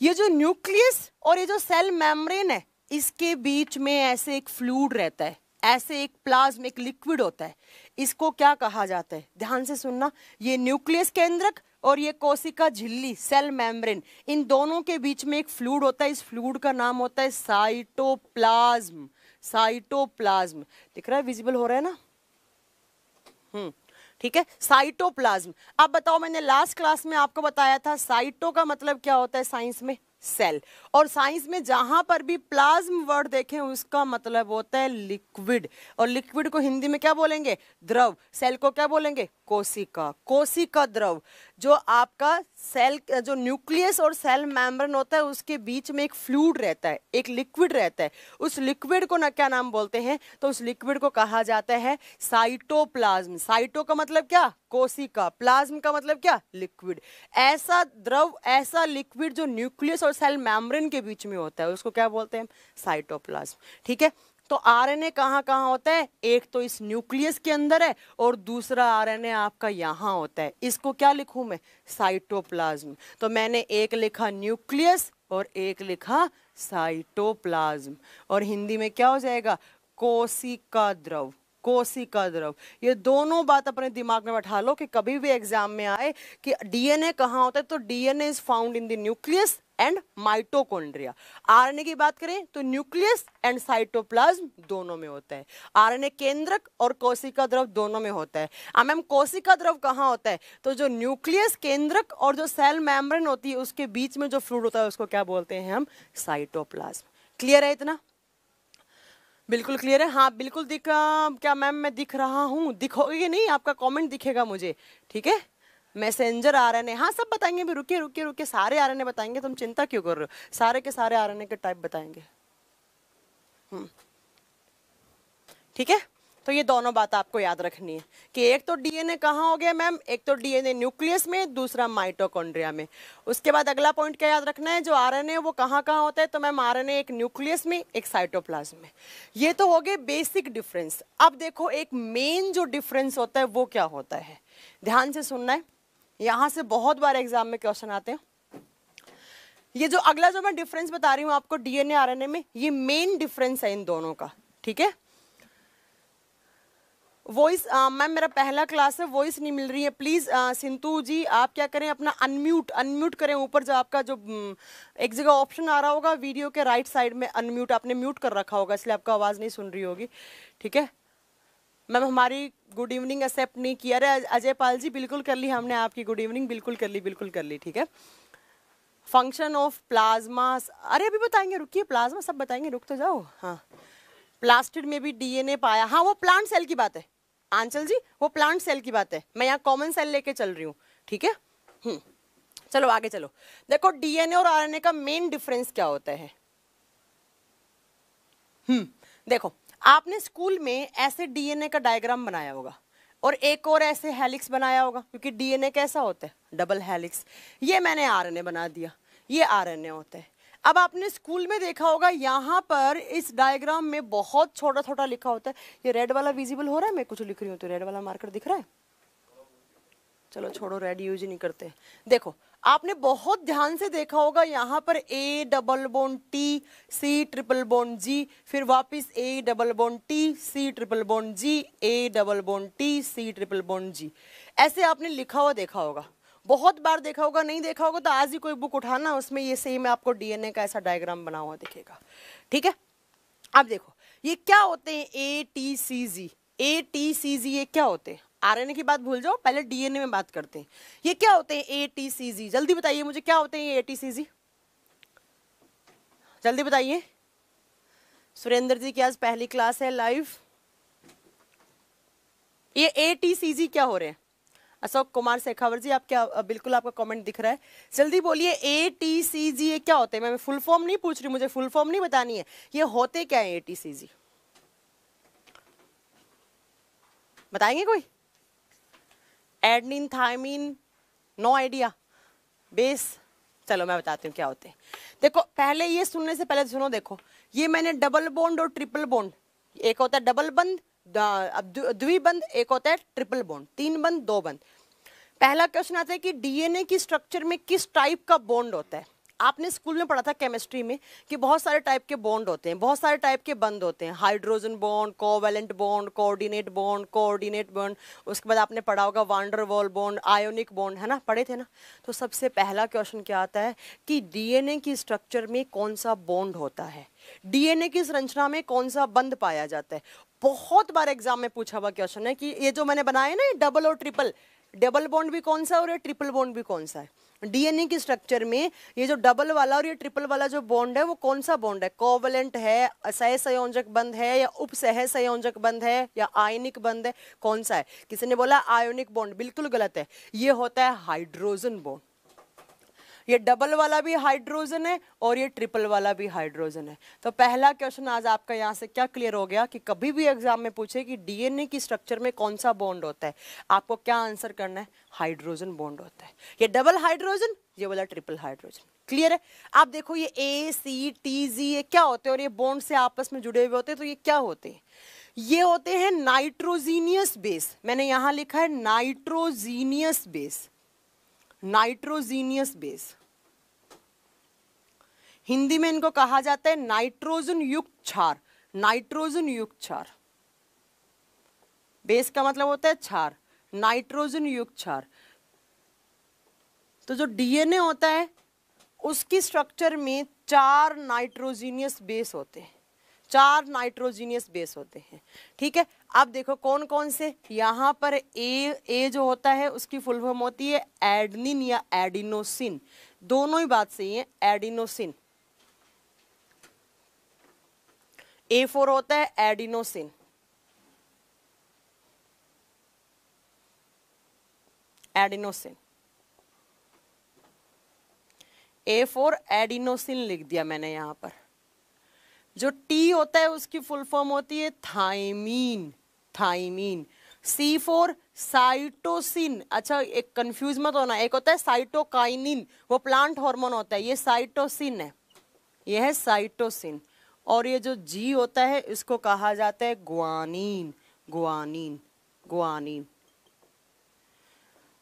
ये जो न्यूक्लियस और ये जो सेल मेम्ब्रेन है, इसके बीच में ऐसे एक फ्लूइड रहता है, ऐसे एक प्लाज्म, एक लिक्विड होता है। इसको क्या कहा जाता है? ध्यान से सुनना। ये न्यूक्लियस केंद्रक और ये कोशिका झिल्ली, सेल मेम्ब्रेन, इन दोनों के बीच में एक फ्लूइड होता है। इस फ्लूइड का नाम होता है साइटोप्लाज्म। साइटोप्लाज्म दिख रहा है? विजिबल हो रहा है ना? ठीक है, साइटोप्लाज्म। अब बताओ, मैंने लास्ट क्लास में आपको बताया था साइटो का मतलब क्या होता है साइंस में? सेल। और साइंस में जहां पर भी प्लाज्म वर्ड देखें उसका मतलब होता है लिक्विड। और लिक्विड को हिंदी में क्या बोलेंगे? द्रव। सेल को क्या बोलेंगे? कोशिका। कोशिका द्रव। जो आपका सेल, जो न्यूक्लियस और सेल मेम्ब्रेन होता है उसके बीच में एक फ्लूइड रहता है, एक लिक्विड रहता है। उस लिक्विड को ना क्या नाम बोलते हैं? तो उस लिक्विड को कहा जाता है साइटोप्लाज्म। साइटो का मतलब क्या? कोशिका। प्लाज्म का मतलब क्या? लिक्विड। ऐसा द्रव, ऐसा लिक्विड जो न्यूक्लियस और सेल मेम्ब्रेन के बीच में होता है उसको क्या बोलते हैं? साइटोप्लाज्म। ठीक है। तो आरएनए कहाँ कहाँ होता है? एक तो इस न्यूक्लियस के अंदर है और दूसरा आरएनए आपका यहाँ होता है। इसको क्या लिखूं मैं? साइटोप्लाज्म। तो मैंने एक लिखा न्यूक्लियस और एक लिखा साइटोप्लाज्म। और हिंदी में क्या हो जाएगा? कोशिका द्रव। कोशिका द्रव। ये दोनों बात अपने दिमाग में बैठा लो कि कभी भी एग्जाम में आए कि डीएनए कहाँ होता है, तो DNA is found in the nucleus and mitochondria. RNA की बात करें तो न्यूक्लियस एंड साइटोप्लाज्म दोनों में होता है। आरएनए केंद्रक और कोशिका द्रव दोनों में होता है। अब मैम कोशिका द्रव कहाँ होता है? तो जो न्यूक्लियस, केंद्रक और जो सेल मेम्ब्रेन होती है उसके बीच में जो फ्लूइड होता है उसको क्या बोलते हैं हम? साइटोप्लाज्म। क्लियर है इतना? बिल्कुल क्लियर है। हाँ बिल्कुल क्या मैम मैं दिख रहा हूँ? दिखोगे नहीं, आपका कमेंट दिखेगा मुझे। ठीक है। मैसेंजर आरएनए, हाँ सब बताएंगे भी। रुकिए रुकिए रुकिए, सारे आरएनए बताएंगे, तुम चिंता क्यों कर रहे हो? सारे के सारे आरएनए के टाइप बताएंगे। ठीक है। तो ये दोनों बात आपको याद रखनी है कि एक तो डीएनए कहाँ हो गया मैम? एक तो डीएनए न्यूक्लियस में, दूसरा माइटोकॉन्ड्रिया में। उसके बाद अगला पॉइंट क्या याद रखना है? जो आरएनए वो कहाँ कहाँ होता है? तो मैम आरएनए एक न्यूक्लियस में, एक साइटोप्लाज्म में। ये तो हो गए बेसिक डिफरेंस। अब देखो एक मेन जो डिफरेंस होता है वो क्या होता है, ध्यान से सुनना है। यहां से बहुत बार एग्जाम में क्वेश्चन आते हैं। ये जो अगला जो मैं डिफरेंस बता रही हूं आपको डीएनए आरएनए में, ये मेन डिफरेंस है इन दोनों का। ठीक है। वॉइस मैम मेरा पहला क्लास है, वॉइस नहीं मिल रही है। प्लीज सिंतु जी आप क्या करें, अपना अनम्यूट करें। ऊपर जो आपका जो एक जगह ऑप्शन आ रहा होगा वीडियो के राइट साइड में, अनम्यूट, आपने म्यूट कर रखा होगा इसलिए आपको आवाज नहीं सुन रही होगी। ठीक है। मैम हमारी गुड इवनिंग एक्सेप्ट नहीं किया। अरे अजय पाल जी बिल्कुल कर ली हमने आपकी गुड इवनिंग, बिल्कुल कर ली, बिल्कुल कर ली, ठीक है। फंक्शन ऑफ प्लाज्मा, अरे अभी बताएंगे, रुकिए, प्लाज्मा सब बताएंगे, रुक तो जाओ। हाँ, प्लास्टिड में भी डीएनए पाया, हाँ वो प्लांट सेल की बात है आंचल जी, वो प्लांट सेल की बात है, मैं यहाँ कॉमन सेल लेके चल रही हूँ, ठीक है। चलो आगे चलो, देखो डीएनए और आरएनए का मेन डिफरेंस क्या होता है। देखो आपने स्कूल में ऐसे डीएनए का डायग्राम बनाया होगा और एक और ऐसे हेलिक्स बनाया होगा, क्योंकि डीएनए कैसा होता है, डबल हेलिक्स। ये मैंने आरएनए बना दिया, ये आरएनए होता है। अब आपने स्कूल में देखा होगा यहाँ पर इस डायग्राम में बहुत छोटा छोटा लिखा होता है। ये रेड वाला विजिबल हो रहा है, मैं कुछ लिख रही हूँ तो रेड वाला मार्कर दिख रहा है, चलो छोड़ो, रेड यूज ही नहीं करते। देखो आपने बहुत ध्यान से देखा होगा यहाँ पर A double bond T C triple bond G, फिर वापस A double bond T C triple bond G, A double bond T C triple bond G, ऐसे आपने लिखा हुआ देखा होगा, बहुत बार देखा होगा। नहीं देखा होगा तो आज ही कोई बुक उठाना, उसमें ये सेम आपको डीएनए का ऐसा डायग्राम बना हुआ दिखेगा, ठीक है। अब देखो ये क्या होते हैं, A T C ji, A T C जी ये क्या होते हैं। आरएनए की बात भूल जाओ, पहले डीएनए में बात करते हैं। ये क्या होते हैं ए टी सी जी, जल्दी बताइए मुझे क्या होते हैं ये ए टी सी जी, जल्दी बताइए। सुरेंद्र जी की आज पहली क्लास है लाइव। ये ए टी सी जी क्या हो रहे हैं, अशोक कुमार शेखावर जी आप क्या, बिल्कुल आपका कमेंट दिख रहा है, जल्दी बोलिए ए टी सी जी ये क्या होते हैं। मैं फुल फॉर्म नहीं पूछ रही, मुझे फुल फॉर्म नहीं बतानी है, ये होते क्या है ए टी सी जी, बताएंगे कोई। Adenine, thymine, no idea, base, चलो मैं बताती हूँ क्या होते हैं। देखो पहले ये सुनने से पहले सुनो, देखो ये मैंने डबल बॉन्ड और ट्रिपल बॉन्ड, एक होता है डबल बंद, द्विबंध, एक होता है ट्रिपल बॉन्ड, तीन बंद, दो बंद। पहला क्वेश्चन आता है कि डीएनए की स्ट्रक्चर में किस टाइप का बॉन्ड होता है। आपने स्कूल में पढ़ा था केमिस्ट्री में कि बहुत सारे टाइप के बॉन्ड होते हैं, बहुत सारे टाइप के बंद होते हैं, hydrogen bond, covalent bond, coordinate bond, उसके बाद आपने पढ़ा होगा wander wall bond, ionic bond, है ना, पढ़े थे ना। तो सबसे पहला क्वेश्चन क्या आता है कि डीएनए की स्ट्रक्चर में कौन सा बॉन्ड होता है, डीएनए की संरचना में कौन सा बंध पाया जाता है। बहुत बार एग्जाम में पूछा हुआ क्वेश्चन है कि ये जो मैंने बनाए ना डबल और ट्रिपल, डबल बॉन्ड भी कौन सा और ये ट्रिपल बॉन्ड भी कौन सा है। डीएनए की स्ट्रक्चर में ये जो डबल वाला और ये ट्रिपल वाला जो बॉन्ड है वो कौन सा बॉन्ड है, कोवैलेंट है, सहसंयोजक बंध है, या उपसहसंयोजक बंध है, या आयनिक बंध है, कौन सा है। किसी ने बोला आयोनिक बॉन्ड, बिल्कुल गलत है, ये होता है हाइड्रोजन बॉन्ड। ये डबल वाला भी हाइड्रोजन है और ये ट्रिपल वाला भी हाइड्रोजन है। तो पहला क्वेश्चन आज आपका यहाँ से क्या क्लियर हो गया कि कभी भी एग्जाम में पूछे कि डीएनए की स्ट्रक्चर में कौन सा बॉन्ड होता है, आपको क्या आंसर करना है, हाइड्रोजन बॉन्ड होता है। ये डबल हाइड्रोजन, ये वाला ट्रिपल हाइड्रोजन, क्लियर है। आप देखो ये ए सी टी जी ये क्या होते हैं और ये बॉन्ड से आपस में जुड़े हुए होते हैं, तो ये क्या होते हैं, ये होते हैं नाइट्रोजीनियस बेस। मैंने यहां लिखा है nitrogenous base, nitrogenous base, Hindi में इनको कहा जाता है नाइट्रोजन युक्त क्षार, नाइट्रोजन युक्त क्षार। बेस का मतलब होता है क्षार, नाइट्रोजन युक्त क्षार। तो जो डीएनए होता है उसकी स्ट्रक्चर में 4 नाइट्रोजीनियस बेस होते हैं, 4 नाइट्रोजीनियस बेस होते हैं, ठीक है। अब देखो कौन कौन से, यहाँ पर ए जो होता है उसकी फुल फॉर्म होती है एडनिन या एडिनोसिन, दोनों ही बात सही है, एडिनोसिन। A4 होता है एडिनोसिन, एडिनोसिन, A4 एडिनोसिन लिख दिया मैंने यहां पर। जो टी होता है उसकी फुल फॉर्म होती है थाइमीन, थाइमीन। C4 साइटोसिन, अच्छा एक कंफ्यूज मत होना, एक होता है साइटोकाइनिन, वो प्लांट हार्मोन होता है, ये साइटोसिन है, ये है साइटोसिन। और ये जो जी होता है इसको कहा जाता है ग्वानिन, ग्वानिन, ग्वानिन।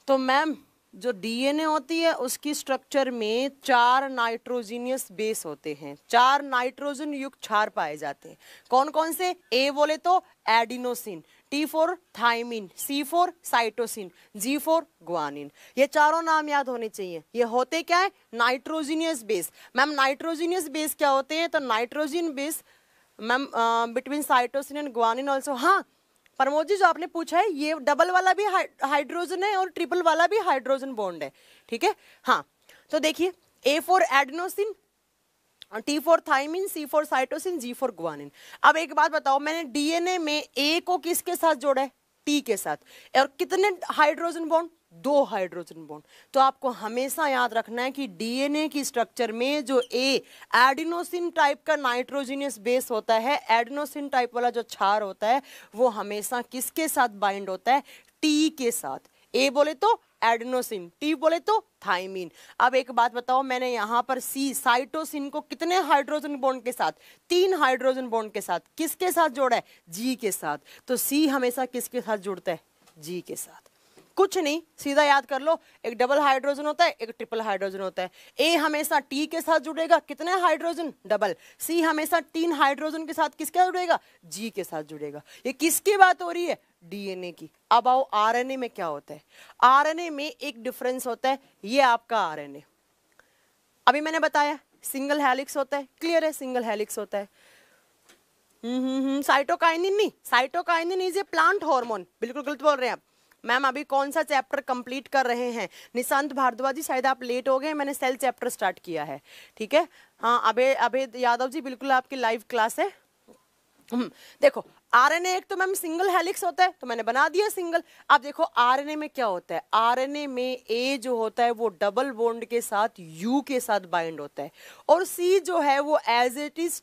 तो मैम जो डीएनए होती है उसकी स्ट्रक्चर में 4 नाइट्रोजीनियस बेस होते हैं, 4 नाइट्रोजन युक्त क्षार पाए जाते हैं। कौन कौन से, ए बोले तो adenosine, T4 thymine, C4 cytosine, G4 guanine. ये चारों नाम याद होने चाहिए। ये होते क्या है, nitrogenous base. Ma'am nitrogenous base क्या होते हैं, तो nitrogen base ma'am between cytosine and guanine also, हाँ प्रमोद जी जो आपने पूछा है ये डबल वाला भी हाइड्रोजन है और ट्रिपल वाला भी हाइड्रोजन बॉन्ड है, ठीक है। हाँ तो देखिए A for adenosine, T for thymine, C for cytosine, G for guanine. अब एक बात बताओ, मैंने डीएनए में A को किसके साथ जोड़ा है? T के साथ। और कितने हाइड्रोजन बॉन्ड? 2 hydrogen bond. तो आपको हमेशा याद रखना है कि डीएनए की स्ट्रक्चर में जो A एडिनोसिन टाइप का नाइट्रोजिनियस बेस होता है, एडिनोसिन टाइप वाला जो क्षार होता है वो हमेशा किसके साथ बाइंड होता है? T के साथ। A बोले तो एडेनोसिन, T बोले तो थाइमिन। अब एक बात बताओ, मैंने यहाँ पर C साइटोसिन को कितने हाइड्रोजन बॉन्ड के साथ? 3 हाइड्रोजन बॉन्ड के साथ। किसके साथ जोड़ा है? G के साथ। तो C हमेशा किसके साथ जुड़ता है? G के साथ। कुछ नहीं, सीधा याद कर लो, एक डबल हाइड्रोजन होता है, एक ट्रिपल हाइड्रोजन होता है। A हमेशा T के साथ जुड़ेगा, कितने हाइड्रोजन? डबल। C हमेशा 3 हाइड्रोजन के साथ किसके साथ जुड़ेगा? G के साथ जुड़ेगा। ये किसकी बात हो रही है? डीएनए की। अब आओ आरएनए में क्या होता है? आरएनए में एक डिफरेंस होता है, ये आपका आरएनए अभी मैंने बताया सिंगल हेलिक्स होता है, क्लियर है, सिंगल हेलिक्स होता है। साइटोकाइनिन नहीं, cytokinin is a plant hormone. बिल्कुल गलत बोल रहे हैं आप मैम। अभी कौन सा चैप्टर कंप्लीट कर रहे हैं? निशांत भारद्वाज जी शायद आप लेट हो गए, मैंने सेल चैप्टर स्टार्ट किया है, ठीक है। हाँ अभेद यादव जी बिल्कुल आपकी लाइव क्लास है। देखो आरएनए एक तो मैम सिंगल हेलिक्स होता है, तो मैंने बना दिया सिंगल। अब देखो आरएनए में क्या होता है? आरएनए में ए जो होता है वो डबल बॉन्ड के साथ यू के साथ बाइंड होता है, और सी जो है वो as it is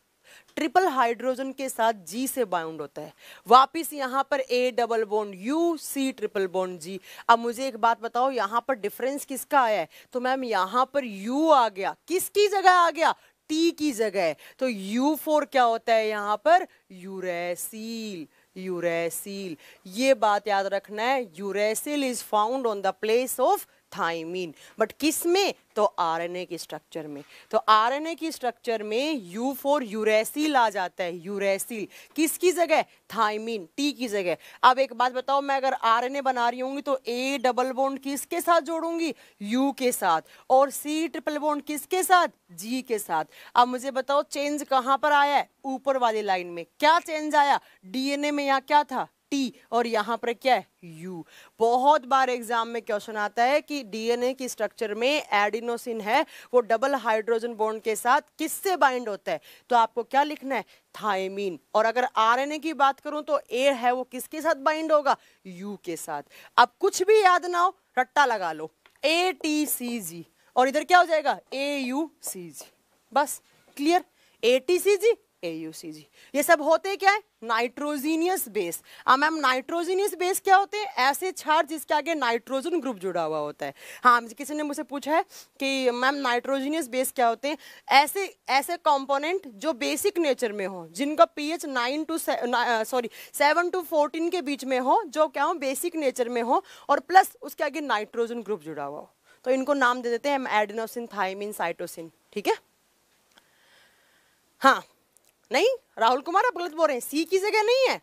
triple hydrogen के साथ जी से बाउंड होता है। वापिस यहाँ पर A double bond U, C triple bond G. अब मुझे एक बात बताओ, यहाँ पर डिफरेंस किसका आया है? तो मैम यहाँ पर यू आ गया, किसकी जगह आ गया? टी की जगह। तो U4 क्या होता है यहाँ पर? Uracil, uracil. ये बात याद रखना है, uracil is found on the place of thymine. But किस में? तो आरएनए की स्ट्रक्चर में। तो आरएनए की स्ट्रक्चर में U4 यूरेसिल आ जाता है, यूरेसिल। किसकी जगह? थाइमिन, टी की जगह। अब एक बात बताओ, मैं अगर आरएनए बना रही होंगी तो ए डबल बॉन्ड किसके साथ जोड़ूंगी? यू के साथ। और सी ट्रिपल बॉन्ड किसके साथ? जी के साथ। अब मुझे बताओ चेंज कहां पर आया है? ऊपर वाली लाइन में। क्या चेंज आया? डीएनए में यहाँ क्या था? टी, और यहाँ पर क्या है? यू। बहुत बार एग्जाम में क्वेश्चन आता है कि डीएनए की स्ट्रक्चर में एडिनोसिन है, वो डबल हाइड्रोजन बॉन्ड के साथ किससे बाइंड होता है? तो आपको क्या लिखना है? थाइमिन। और अगर आरएनए की बात करूं तो ए है वो किसके साथ बाइंड होगा? यू के साथ। अब कुछ भी याद ना हो, रट्टा लगा लो, ATCG, और इधर क्या हो जाएगा? AUCG। बस क्लियर, ATCG AUCG। ये सब होते क्या है? Nitrogenous base. Ma'am nitrogenous base क्या होते हैं? ऐसे क्षार जिसके आगे नाइट्रोजन ग्रुप जुड़ा हुआ होता है। हाँ किसी ने मुझे पूछा है कि मैम नाइट्रोजीनियस बेस क्या होते हैं? ऐसे ऐसे कंपोनेंट जो बेसिक नेचर में हो, जिनका पीएच 7 to 14 के बीच में हो, जो क्या हो? बेसिक नेचर में हो, और प्लस उसके आगे नाइट्रोजन ग्रुप जुड़ा हुआ हो। तो इनको नाम दे देते हैं हम एडेनोसिन, थाइमिन, साइटोसिन, ठीक है। हाँ नहीं राहुल कुमार आप गलत बोल रहे हैं, सी की जगह नहीं है।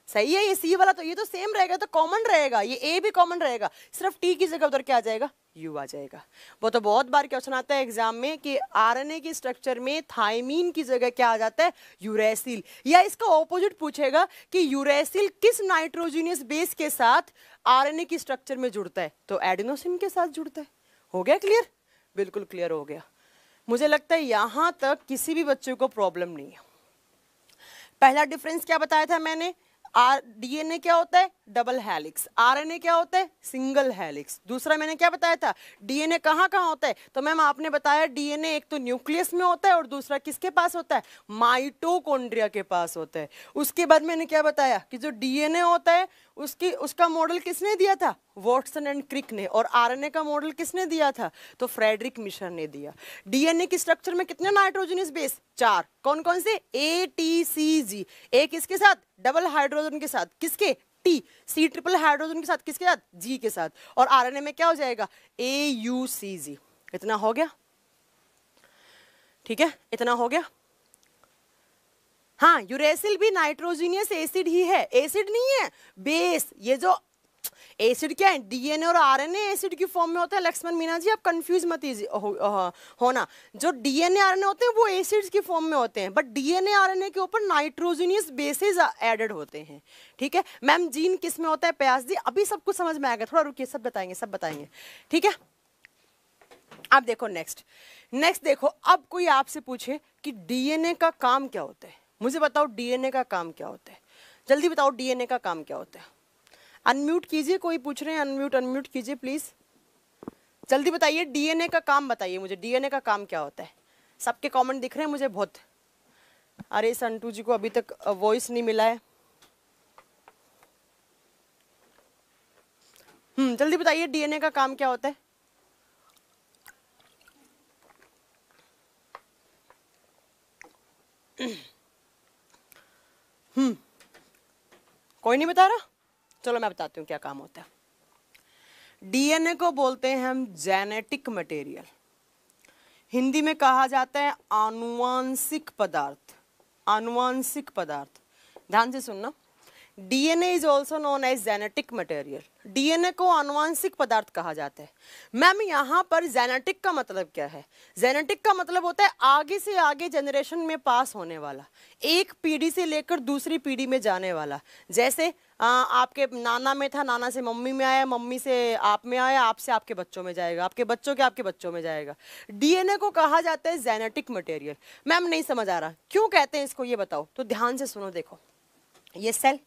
सही है, ये सी वाला तो ये तो सेम रहेगा, तो कॉमन रहेगा, ये ए भी कॉमन रहेगा, सिर्फ टी की जगह उधर क्या आ जाएगा? यू आ जाएगा। वो तो बहुत बार क्वेश्चन आता है एग्जाम में कि आरएनए की स्ट्रक्चर में थाइमीन की जगह क्या आ जाता है? यूरेसिल। या इसका ऑपोजिट पूछेगा कि यूरेसिल किस नाइट्रोजीनियस बेस के साथ आरएनए की स्ट्रक्चर में जुड़ता है? तो एडेनोसिन के साथ जुड़ता है। हो गया क्लियर? बिल्कुल क्लियर हो गया। मुझे लगता है यहां तक किसी भी बच्चे को प्रॉब्लम नहीं है। पहला डिफरेंस क्या बताया था मैंने? डीएनए क्या होता है? Double helix. आरएनए क्या होता है? Single helix. दूसरा मैंने क्या बताया था? डीएनए कहाँ कहाँ होता है? तो मैम आपने बताया डीएनए एक तो न्यूक्लियस में होता है और दूसरा किसके पास होता है? माइटोकॉन्ड्रिया के पास होता है। उसके बाद मैंने क्या बताया कि जो डीएनए होता है उसका मॉडल किसने दिया था? वॉटसन एंड क्रिक ने। और आरएनए का मॉडल किसने दिया था? तो फ्रेडरिक मिशर ने दिया। डीएनए की स्ट्रक्चर में कितने नाइट्रोजनस बेस? 4। कौन कौन से? ATCG। ए किसके साथ? डबल हाइड्रोजन के साथ। किसके? टी। सी ट्रिपल हाइड्रोजन के साथ। किसके साथ? जी के साथ। और आरएनए में क्या हो जाएगा? AUCG। इतना हो गया? ठीक है, इतना हो गया। हाँ यूरेसिल भी नाइट्रोजीनियस एसिड ही है, एसिड नहीं है, बेस। ये जो एसिड क्या है, डीएनए और आरएनए एसिड की फॉर्म में होता है। लक्ष्मण मीना जी आप कंफ्यूज मत होना, जो डीएनए आरएनए होते हैं वो एसिड्स की फॉर्म में होते हैं, बट डीएनए आरएनए के ऊपर नाइट्रोजनियस बेसेस एडेड होते हैं। ठीक है मैम, जीन किस में होता है, प्यास जी अभी सब कुछ समझ में आएगा, थोड़ा रुकिए, सब बताएंगे सब बताएंगे। ठीक है अब देखो नेक्स्ट देखो, अब कोई आपसे पूछे कि डीएनए का काम क्या होता है, मुझे बताओ डीएनए का काम क्या होता है, जल्दी बताओ डीएनए का काम क्या होता है। अनम्यूट कीजिए, कोई पूछ रहे हैं, अनम्यूट कीजिए प्लीज, जल्दी बताइए डीएनए का काम बताइए मुझे, डीएनए का काम क्या होता है। सबके कमेंट दिख रहे हैं मुझे बहुत। अरे संटू जी को अभी तक वॉइस नहीं मिला है। जल्दी बताइए डीएनए का काम क्या होता है। कोई नहीं बता रहा, चलो मैं बताती हूँ क्या काम होता है। डीएनए को बोलते हैं हम जेनेटिक मटेरियल, हिंदी में कहा जाता है आनुवांशिक पदार्थ, आनुवांशिक पदार्थ। ध्यान से सुनना, DNA is also known as genetic material, DNA को आनुवांशिक पदार्थ कहा जाता है। मैम यहाँ पर जेनेटिक का मतलब क्या है, जेनेटिक का मतलब होता है आगे से आगे जनरेशन में पास होने वाला, एक पीढ़ी से लेकर दूसरी पीढ़ी में जाने वाला। जैसे आपके नाना में था, नाना से मम्मी में आया, मम्मी से आप में आया, आपसे आपके बच्चों में जाएगा, आपके बच्चों के आपके बच्चों में जाएगा। डीएनए को कहा जाता है जेनेटिक मटेरियल। मैम नहीं समझ आ रहा, क्यों कहते हैं इसको ये बताओ, तो ध्यान से सुनो। देखो ये सेल,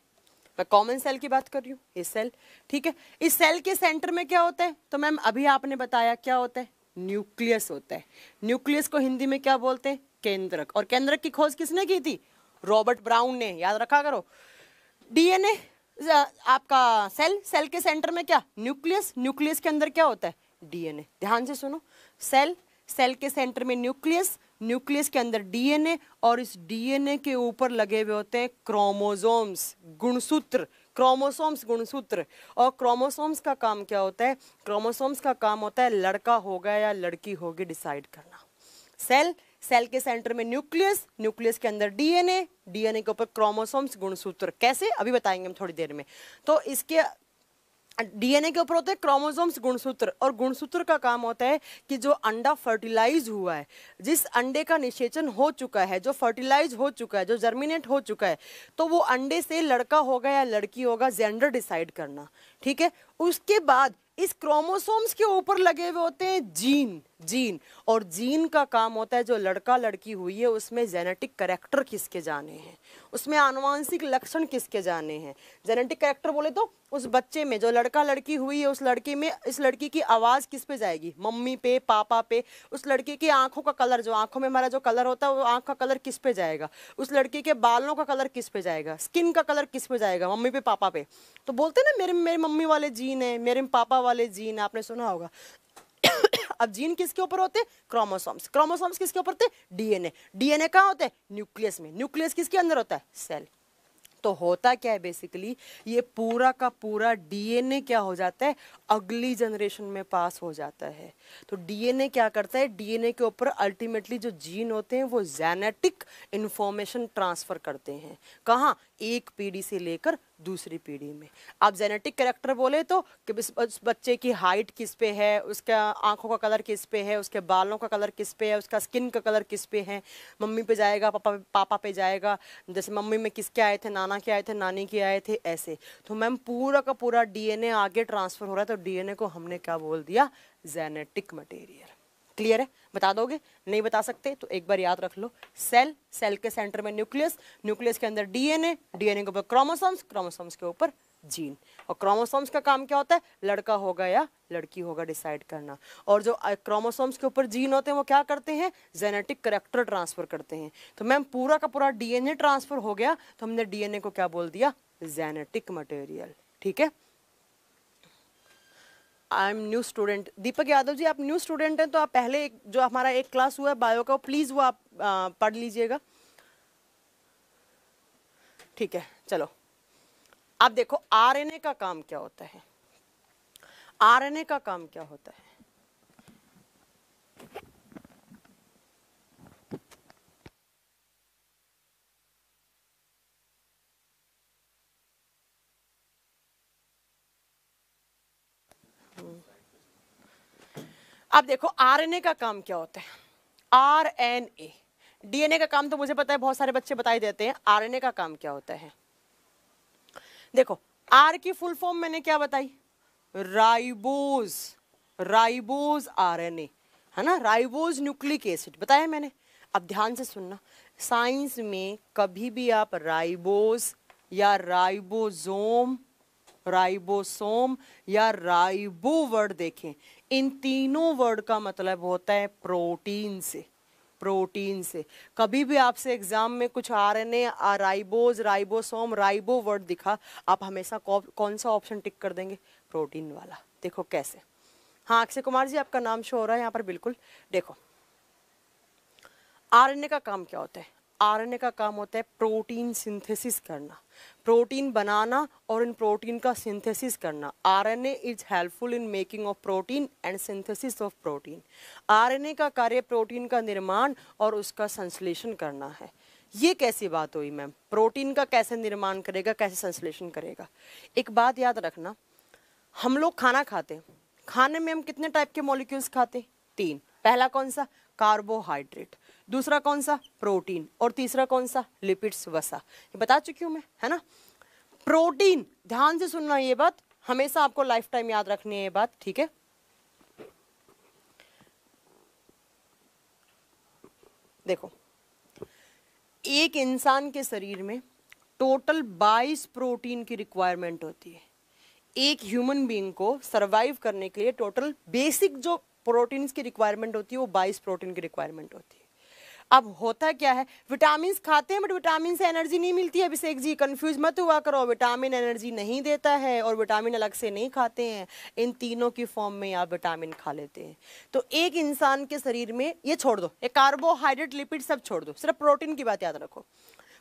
मैं कॉमन सेल की बात कर रही हूँ, ये सेल, ठीक है, इस सेल के सेंटर में क्या होता है, तो मैम अभी आपने बताया क्या होता है, न्यूक्लियस होता है। न्यूक्लियस को हिंदी में क्या बोलते हैं, केंद्रक। और केंद्रक की खोज किसने की थी, रॉबर्ट ब्राउन ने, याद रखा करो। डीएनए आपका सेल के सेंटर में क्या, न्यूक्लियस, न्यूक्लियस के अंदर क्या होता है, डीएनए। ध्यान से सुनो, सेल के सेंटर में न्यूक्लियस, न्यूक्लियस के अंदर डीएनए, और इस डीएनए के ऊपर लगे हुए होते हैं क्रोमोसोम्स, गुणसूत्र, क्रोमोसोम्स गुणसूत्र। और क्रोमोसोम्स का काम क्या होता है, क्रोमोसोम्स का काम होता है लड़का होगा या लड़की होगी डिसाइड करना। सेल के सेंटर में न्यूक्लियस, न्यूक्लियस के अंदर डीएनए, डीएनए के ऊपर क्रोमोसोम्स गुणसूत्र। कैसे, अभी बताएंगे हम थोड़ी देर में। तो इसके डीएनए के ऊपर होते हैं क्रोमोसोम्स गुणसूत्र, और गुणसूत्र का काम होता है कि जो अंडा फर्टिलाइज हुआ है, जिस अंडे का निषेचन हो चुका है, जो फर्टिलाइज हो चुका है, जो जर्मिनेट हो चुका है, तो वो अंडे से लड़का होगा या लड़की होगा, जेंडर डिसाइड करना। ठीक है, उसके बाद इस क्रोमोसोम्स के ऊपर लगे हुए होते हैं जीन, और जीन का काम होता है जो लड़का लड़की हुई है उसमें जेनेटिक कैरेक्टर किसके जाने हैं, उसमें आनुवांशिक लक्षण किसके जाने हैं। जेनेटिक कैरेक्टर बोले तो उस बच्चे में जो लड़का लड़की हुई है, उस लड़की में, इस लड़की की आवाज किस पे जाएगी, मम्मी पे, पापा पे। उस लड़की की आंखों का कलर, जो आंखों में हमारा जो कलर होता है, वो आंख का कलर किस पे जाएगा। उस लड़की के बालों का कलर किस पे जाएगा, स्किन का कलर किस पे जाएगा, मम्मी पे, पापा पे। तो बोलते हैं ना मेरे मम्मी वाले जीन है, मेरे पापा वाले जीन, आपने सुना होगा। अब जीन किसके ऊपर होते हैं, क्रोमोसोम्स। क्रोमोसोम्स किसके ऊपर होते हैं, डीएनए। डीएनए कहाँ होता है, न्यूक्लियस में। न्यूक्लियस किसके अंदर होता है, सेल। तो होता क्या है बेसिकली, ये पूरा का पूरा डीएनए क्या हो जाता है, अगली जनरेशन में पास हो जाता है। तो डीएनए क्या करता है, डीएनए के ऊपर अल्टीमेटली जो जीन होते हैं वो जेनेटिक इंफॉर्मेशन ट्रांसफर करते हैं। कहाँ, एक पीढ़ी से लेकर दूसरी पीढ़ी में। आप जेनेटिक कैरेक्टर बोले तो कि उस बच्चे की हाइट किस पे है, उसका आंखों का कलर किस पे है, उसके बालों का कलर किस पे है, उसका स्किन का कलर किस पे है, मम्मी पे जाएगा, पापा पे जाएगा। जैसे मम्मी में किसके आए थे, नाना के आए थे, नानी के आए थे, ऐसे। तो मैम पूरा का पूरा डीएनए आगे ट्रांसफर हो रहा है। तो डीएनए को हमने क्या बोल दिया, जेनेटिक मटेरियल। क्लियर है, बता दोगे, नहीं बता सकते तो एक बार याद रख लो। सेल के सेंटर में न्यूक्लियस, न्यूक्लियस के अंदर डीएनए, डीएनए के ऊपर क्रोमोसोम्स, क्रोमोसोम्स के ऊपर जीन। और क्रोमोसोम्स का काम क्या होता है, लड़का होगा या लड़की होगा डिसाइड करना। और जो क्रोमोसोम्स के ऊपर जीन होते हैं वो क्या करते हैं, जेनेटिक कैरेक्टर ट्रांसफर करते हैं। तो मैम पूरा का पूरा डीएनए ट्रांसफर हो गया, तो हमने डीएनए को क्या बोल दिया, जेनेटिक मटेरियल। ठीक है, I am new student. Deepak Yadav ji आप न्यू स्टूडेंट हैं, तो आप पहले जो हमारा एक क्लास हुआ है बायो का, प्लीज वो आप पढ़ लीजिएगा। ठीक है, चलो अब देखो आरएनए का काम क्या होता है। आरएनए का काम क्या होता है, अब देखो आरएनए का काम क्या होता है, आरएनए, डीएनए का काम तो मुझे पता है, बहुत सारे बच्चे बताई देते हैं, आरएनए का काम क्या होता है। देखो आर की फुल फॉर्म मैंने क्या बताई, राइबोज, राइबोज आरएनए, है ना, राइबोज न्यूक्लिक एसिड बताया मैंने। अब ध्यान से सुनना, साइंस में कभी भी आप राइबोज या राइबोसोम, राइबोसोम या राइबो वर्ड देखें, इन तीनों वर्ड का मतलब होता है प्रोटीन से, प्रोटीन से। कभी भी आपसे एग्जाम में कुछ RNA, ribose, ribosome, ribo word दिखा, आप हमेशा कौन सा ऑप्शन टिक कर देंगे, प्रोटीन वाला। देखो कैसे। हाँ अक्षय कुमार जी आपका नाम शो हो रहा है यहाँ पर, बिल्कुल। देखो आरएनए का काम क्या होता है, आरएनए का काम होता है प्रोटीन सिंथेसिस करना, प्रोटीन बनाना और इन प्रोटीन का सिंथेसिस करना। RNA is helpful in making of protein and synthesis of protein. RNA का कार्य प्रोटीन का निर्माण और उसका संश्लेषण करना है। ये कैसी बात हुई मैम, प्रोटीन का कैसे निर्माण करेगा, कैसे संश्लेषण करेगा। एक बात याद रखना, हम लोग खाना खाते हैं, खाने में हम कितने टाइप के मॉलिक्यूल्स खाते हैं, 3। पहला कौन सा, कार्बोहाइड्रेट, दूसरा कौन सा, प्रोटीन, और तीसरा कौन सा, लिपिड्स, वसा। ये बता चुकी हूं मैं, है ना। प्रोटीन, ध्यान से सुनना, ये बात हमेशा आपको लाइफ टाइम याद रखनी है, ये बात, ठीक है। देखो एक इंसान के शरीर में टोटल 22 प्रोटीन की रिक्वायरमेंट होती है। एक ह्यूमन बीइंग को सरवाइव करने के लिए टोटल बेसिक जो प्रोटीन्स की रिक्वायरमेंट होती है वो 22 प्रोटीन की रिक्वायरमेंट होती है। अब होता क्या है, विटामिन खाते हैं बट विटामिन से एनर्जी नहीं मिलती है। अभिषेक जी कंफ्यूज मत हुआ करो, विटामिन एनर्जी नहीं देता है और विटामिन अलग से नहीं खाते हैं, इन तीनों की फॉर्म में आप विटामिन खा लेते हैं। तो एक इंसान के शरीर में, ये छोड़ दो, ये कार्बोहाइड्रेट लिपिड सब छोड़ दो, सिर्फ प्रोटीन की बात याद रखो।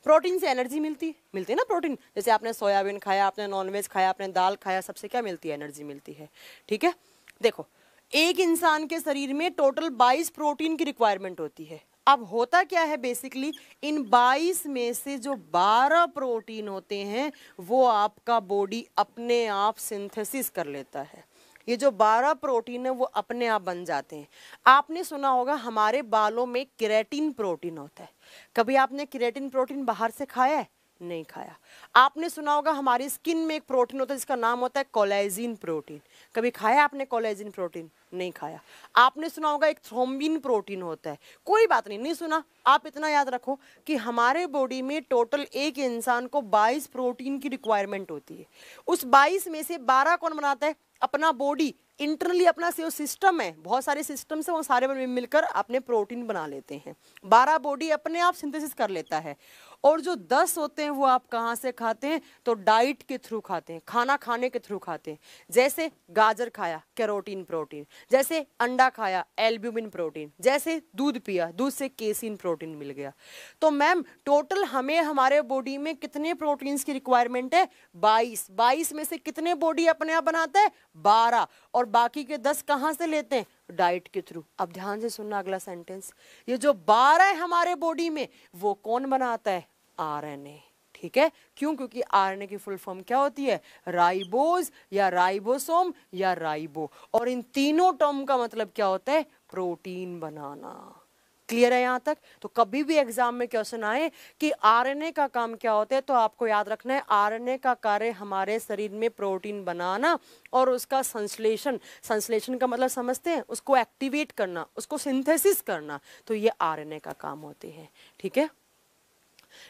प्रोटीन से एनर्जी मिलती है ना प्रोटीन, जैसे आपने सोयाबीन खाया, आपने नॉनवेज खाया, आपने दाल खाया, सबसे क्या मिलती है, एनर्जी मिलती है, ठीक है। देखो एक इंसान के शरीर में टोटल 22 प्रोटीन की रिक्वायरमेंट होती है। अब होता क्या है, बेसिकली इन 22 में से जो 12 प्रोटीन होते हैं वो आपका बॉडी अपने आप सिंथेसिस कर लेता है। ये जो 12 प्रोटीन है वो अपने आप बन जाते हैं। आपने सुना होगा हमारे बालों में केराटिन प्रोटीन होता है, कभी आपने केराटिन प्रोटीन बाहर से खाया है, नहीं खाया। आपने सुना होगा हमारी स्किन में एक प्रोटीन होता है जिसका नाम होता है कोलेजिन प्रोटीन, कभी खाया आपने कोलेजिन प्रोटीन, नहीं खाया। आपने सुना होगा एक थ्रोम्बिन प्रोटीन होता है, कोई बात नहीं, नहीं सुना, आप इतना याद रखो कि हमारे बॉडी में टोटल एक इंसान को 22 प्रोटीन की रिक्वायरमेंट होती है। उस 22 में से 12 कौन बनाता है, अपना बॉडी इंटरनली अपना जो सिस्टम है, बहुत सारे सिस्टम से वो सारे मिलकर अपने प्रोटीन बना लेते हैं। 12 बॉडी अपने आप सिंथेसिस कर लेता है। और जो 10 होते हैं वो आप कहाँ से खाते हैं, तो डाइट के थ्रू खाते हैं, खाना खाने के थ्रू खाते हैं। जैसे गाजर खाया, कैरोटीन प्रोटीन, जैसे अंडा खाया, एल्ब्यूमिन प्रोटीन, जैसे दूध पिया, दूध से केसिन प्रोटीन मिल गया। तो मैम टोटल हमें हमारे बॉडी में कितने प्रोटीन्स की रिक्वायरमेंट है, 22। 22 में से कितने बॉडी अपने आप बनाता है, 12, और बाकी के 10 कहाँ से लेते हैं, डाइट के थ्रू। अब ध्यान से सुनना अगला सेंटेंस, ये जो 12 है हमारे बॉडी में वो कौन बनाता है, आरएनए, ठीक है। क्यों, क्योंकि आरएनए की फुल फॉर्म क्या होती है, राइबोज या राइबोसोम या राइबो, और इन तीनों टर्म का मतलब क्या होता है, प्रोटीन बनाना। क्लियर है यहाँ तक। तो कभी भी एग्जाम में क्वेश्चन आए कि आरएनए का काम क्या होता है, तो आपको याद रखना है आरएनए का कार्य हमारे शरीर में प्रोटीन बनाना और उसका संश्लेषण, संश्लेषण का मतलब समझते हैं, उसको एक्टिवेट करना, उसको सिंथेसिस करना, तो ये आरएनए का काम होते हैं, ठीक है।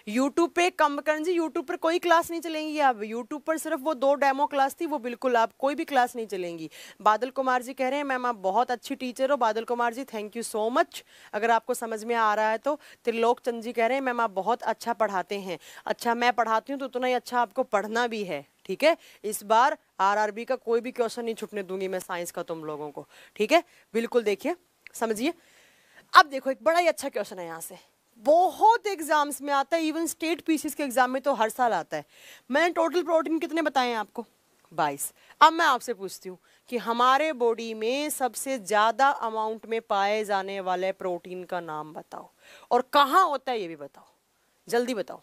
यूट्यूब पे करण जी, यूट्यूब पर कोई क्लास नहीं चलेंगी। अब यूट्यूब पर सिर्फ वो 2 डेमो क्लास थी, वो बिल्कुल आप कोई भी क्लास नहीं चलेंगी। बादल कुमार जी कह रहे हैं मैम आप बहुत अच्छी टीचर हो। Badal Kumar ji thank you so much, अगर आपको समझ में आ रहा है तो। त्रिलोक चंद जी कह रहे हैं मैम आप बहुत अच्छा पढ़ाते हैं। अच्छा मैं पढ़ाती हूँ तो उतना ही अच्छा आपको पढ़ना भी है, ठीक है। इस बार आरआरबी का कोई भी क्वेश्चन नहीं छूटने दूंगी मैं साइंस का तुम लोगों को, ठीक है। बिल्कुल देखिए समझिए। अब देखो एक बड़ा ही अच्छा क्वेश्चन है यहाँ से, बहुत एग्जाम्स में आता है, इवन स्टेट पीसीएस के एग्जाम में तो हर साल आता है। मैंने टोटल प्रोटीन कितने बताए हैं आपको, 22। अब मैं आपसे पूछती हूँ कि हमारे बॉडी में सबसे ज्यादा अमाउंट में पाए जाने वाले प्रोटीन का नाम बताओ, और कहाँ होता है ये भी बताओ, जल्दी बताओ।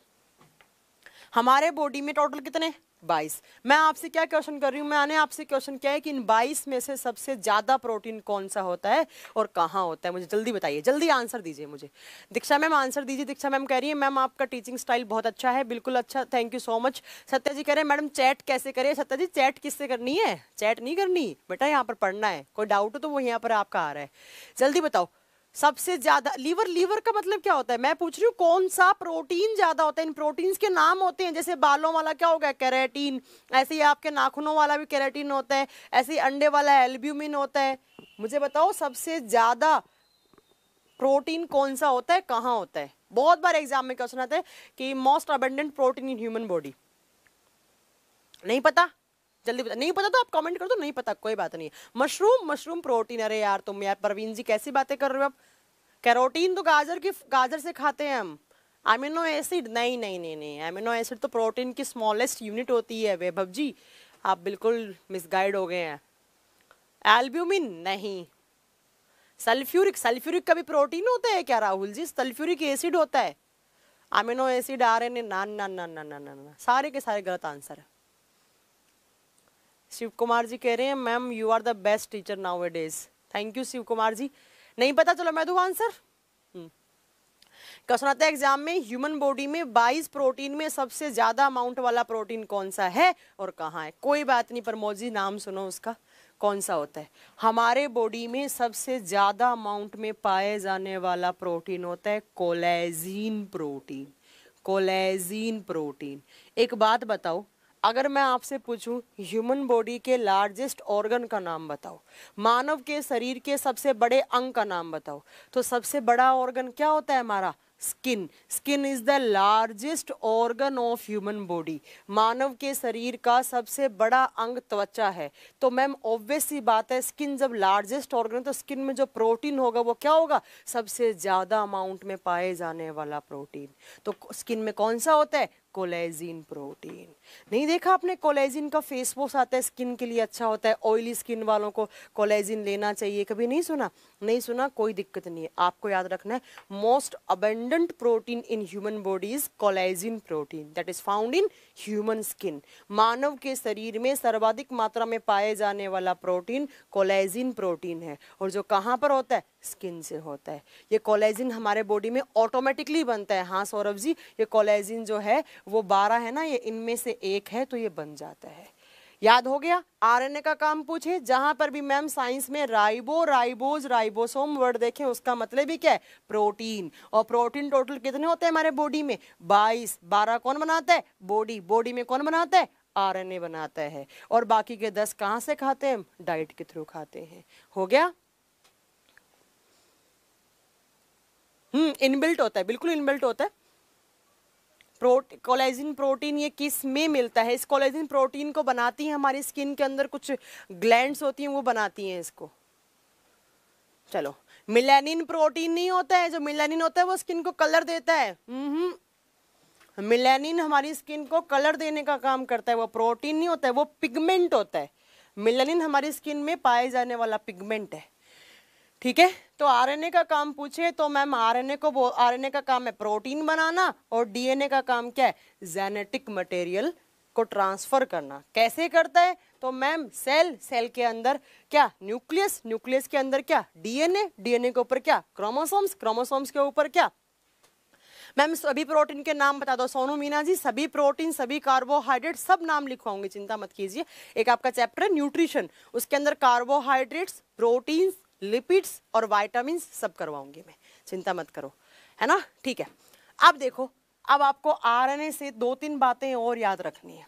हमारे बॉडी में टोटल कितने, 22। मैं आपसे क्या क्वेश्चन कर रही हूँ, मैंने आपसे क्वेश्चन किया है कि इन 22 में से सबसे ज्यादा प्रोटीन कौन सा होता है और कहाँ होता है, मुझे जल्दी बताइए, जल्दी आंसर दीजिए मुझे। दीक्षा मैम आंसर दीजिए। दीक्षा मैम कह रही है मैम आपका टीचिंग स्टाइल बहुत अच्छा है, बिल्कुल अच्छा, thank you so much. Satya ji कह रहे हैं मैडम चैट कैसे करें। सत्या जी चैट किससे करनी है, चैट नहीं करनी बेटा, यहाँ पर पढ़ना है, कोई डाउट हो तो वो यहाँ पर आपका आ रहा है। जल्दी बताओ सबसे ज्यादा, लीवर, लीवर का मतलब क्या होता है, मैं पूछ रही हूँ कौन सा प्रोटीन ज्यादा होता है। इन प्रोटीन्स के नाम होते हैं, जैसे बालों वाला क्या होगा, केराटिन, ऐसे ही आपके नाखूनों वाला भी केराटिन होता है, ऐसे ही अंडे वाला एल्ब्यूमिन होता है। मुझे बताओ सबसे ज्यादा प्रोटीन कौन सा होता है, कहाँ होता है। बहुत बार एग्जाम में क्वेश्चन आता है कि most abundant protein in human body. नहीं पता, जल्दी बता, नहीं पता तो आप कमेंट कर दो, नहीं पता कोई बात नहीं। मशरूम, मशरूम प्रोटीन, अरे यार तुम यार परवीन जी कैसी बातें कर रहे हो आप। कैरोटीन तो गाजर से खाते हैं हम। अमीनो एसिड नहीं नहीं नहीं नहीं, अमीनो एसिड तो प्रोटीन की स्मॉलेस्ट यूनिट होती है वैभव जी, आप बिल्कुल मिसगाइड हो गए हैं। एल्ब्यूमिन नहीं। सल्फ्यूरिक, सल्फ्यूरिक का भी प्रोटीन होता है क्या राहुल जी, सल्फ्यूरिक एसिड होता है। अमीनो एसिड आरएनए, ना ना ना ना ना ना, सारे के सारे गलत आंसर है। शिव कुमार जी कह रहे हैं ma'am you are the best teacher nowadays, thank you Shiv Kumar ji. नहीं पता, चलो मैं दूं आंसर। क्वेश्चन आता है एग्जाम में, ह्यूमन बॉडी में 22 प्रोटीन में सबसे ज्यादा अमाउंट वाला प्रोटीन कौन सा है और कहाँ है। कोई बात नहीं प्रमोद जी, नाम सुनो उसका, कौन सा होता है। हमारे बॉडी में सबसे ज्यादा अमाउंट में पाए जाने वाला प्रोटीन होता है कोलेजिन प्रोटीन, कोलेजिन प्रोटीन। एक बात बताओ, अगर मैं आपसे पूछूं ह्यूमन बॉडी के लार्जेस्ट ऑर्गन का नाम बताओ, मानव के शरीर के सबसे बड़े अंग का नाम बताओ, तो सबसे बड़ा ऑर्गन क्या होता है हमारा, skin. Skin is the largest organ of human body. मानव के शरीर का सबसे बड़ा अंग त्वचा है। तो मैम ऑब्वियस सी बात है, स्किन जब लार्जेस्ट ऑर्गन तो स्किन में जो प्रोटीन होगा वो क्या होगा, सबसे ज्यादा अमाउंट में पाए जाने वाला प्रोटीन। तो स्किन में कौन सा होता है, कोलेजिन प्रोटीन। नहीं देखा आपने, कोलेजिन का फेस वॉश आता है, स्किन के लिए अच्छा होता है, ऑयली स्किन वालों को कोलेजिन लेना चाहिए, कभी नहीं सुना, नहीं सुना, कोई दिक्कत नहीं है, आपको याद रखना है most abundant protein in human body is collagen protein that is found in human skin. मानव के शरीर में सर्वाधिक मात्रा में पाए जाने वाला प्रोटीन कोलेजिन प्रोटीन है, और जो कहाँ पर होता है, स्किन से होता है। ये कोलेजिन हमारे बॉडी में ऑटोमेटिकली बनता है। हाँ सौरभ जी, ये कोलेजिन जो है वो 12 है ना, ये इनमें से एक है तो ये बन जाता है। याद हो गया। आरएनए का काम पूछे, जहां पर भी मैम साइंस में राइबो, राइबोज, राइबोसोम वर्ड देखें उसका मतलब ही क्या है, प्रोटीन। और प्रोटीन टोटल कितने होते हैं हमारे बॉडी में, 22। 12 कौन बनाता है, बॉडी। बॉडी में कौन बनाता है, आरएनए बनाता है। और बाकी के 10 कहां से खाते हैं हम, डाइट के थ्रू खाते हैं। हो गया। इनबिल्ट होता है, बिल्कुल इनबिल्ट होता है। कोलेजिन प्रोटीन ये किस में मिलता है, इस कोलेजिन प्रोटीन को बनाती है हमारी स्किन के अंदर कुछ ग्लैंड्स होती हैं, वो बनाती हैं इसको। चलो, मिलेनिन प्रोटीन नहीं होता है, जो मिलेनिन होता है वो स्किन को कलर देता है। मिलेनिन हमारी स्किन को कलर देने का काम करता है, वो प्रोटीन नहीं होता है, वो पिगमेंट होता है। मिलेनिन हमारी स्किन में पाए जाने वाला पिगमेंट है, ठीक है। तो आरएनए का काम पूछे तो मैम आरएनए का काम है प्रोटीन बनाना, और डीएनए का काम क्या है, जेनेटिक मटेरियल को ट्रांसफर करना। कैसे करता है, तो मैम सेल के अंदर क्या, न्यूक्लियस, न्यूक्लियस के अंदर क्या, डीएनए, डीएनए के ऊपर क्या, क्रोमोसोम्स, क्रोमोसोम्स के ऊपर क्या। मैम सभी प्रोटीन के नाम बता दो सोनू मीना जी, सभी प्रोटीन, सभी कार्बोहाइड्रेट, सब नाम लिखवाऊंगी, चिंता मत कीजिए। एक आपका चैप्टर है न्यूट्रिशन, उसके अंदर कार्बोहाइड्रेट्स, प्रोटीन्स, लिपिड्स और विटामिन सब करवाऊंगी मैं, चिंता मत करो, है ना, ठीक है। अब देखो, अब आपको आरएनए से 2-3 बातें और याद रखनी है।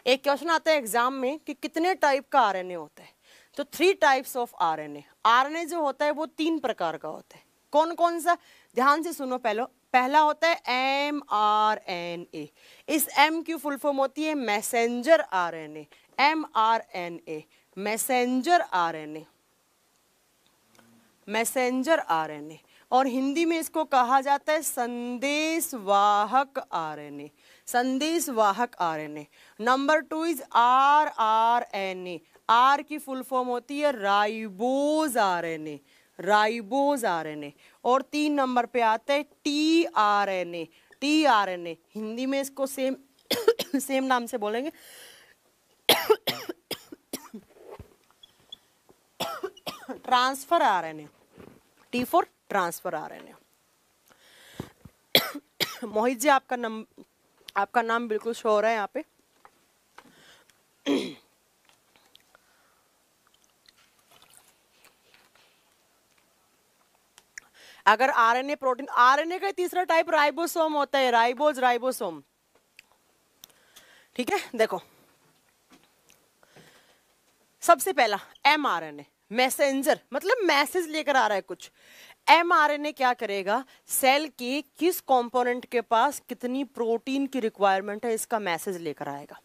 एक क्वेश्चन आता है एग्जाम में कि कितने टाइप का आरएनए होता है, तो 3 टाइप्स ऑफ आरएनए। आरएनए जो होता है वो 3 प्रकार का होता है। कौन कौन सा, ध्यान से सुनो। पहला होता है mRNA। इस M की फुल फॉर्म होती है messenger RNA, mRNA, messenger RNA, messenger RNA. और हिंदी में इसको कहा जाता है संदेशवाहक आरएनए, संदेशवाहक RNA. Number 2 is rRNA। R की फुल फॉर्म होती है राइबोज आरएनए, राइबोज आरएनए। और 3 नंबर पे आता है टीआरएनए, टीआरएनए। हिंदी में इसको सेम सेम नाम से बोलेंगे। Transfer RNA, T for transfer RNA. Mohit ji आपका नाम बिल्कुल शो हो रहा है यहाँ पे। अगर आरएनए प्रोटीन, आरएनए का तीसरा टाइप राइबोसोम होता है, राइबोसोम। ठीक है, देखो सबसे पहला एमआरएनए, मैसेंजर, मतलब मैसेज लेकर आ रहा है कुछ। एमआरएनए क्या करेगा, सेल के किस कंपोनेंट के पास कितनी प्रोटीन की रिक्वायरमेंट है इसका मैसेज लेकर आएगा।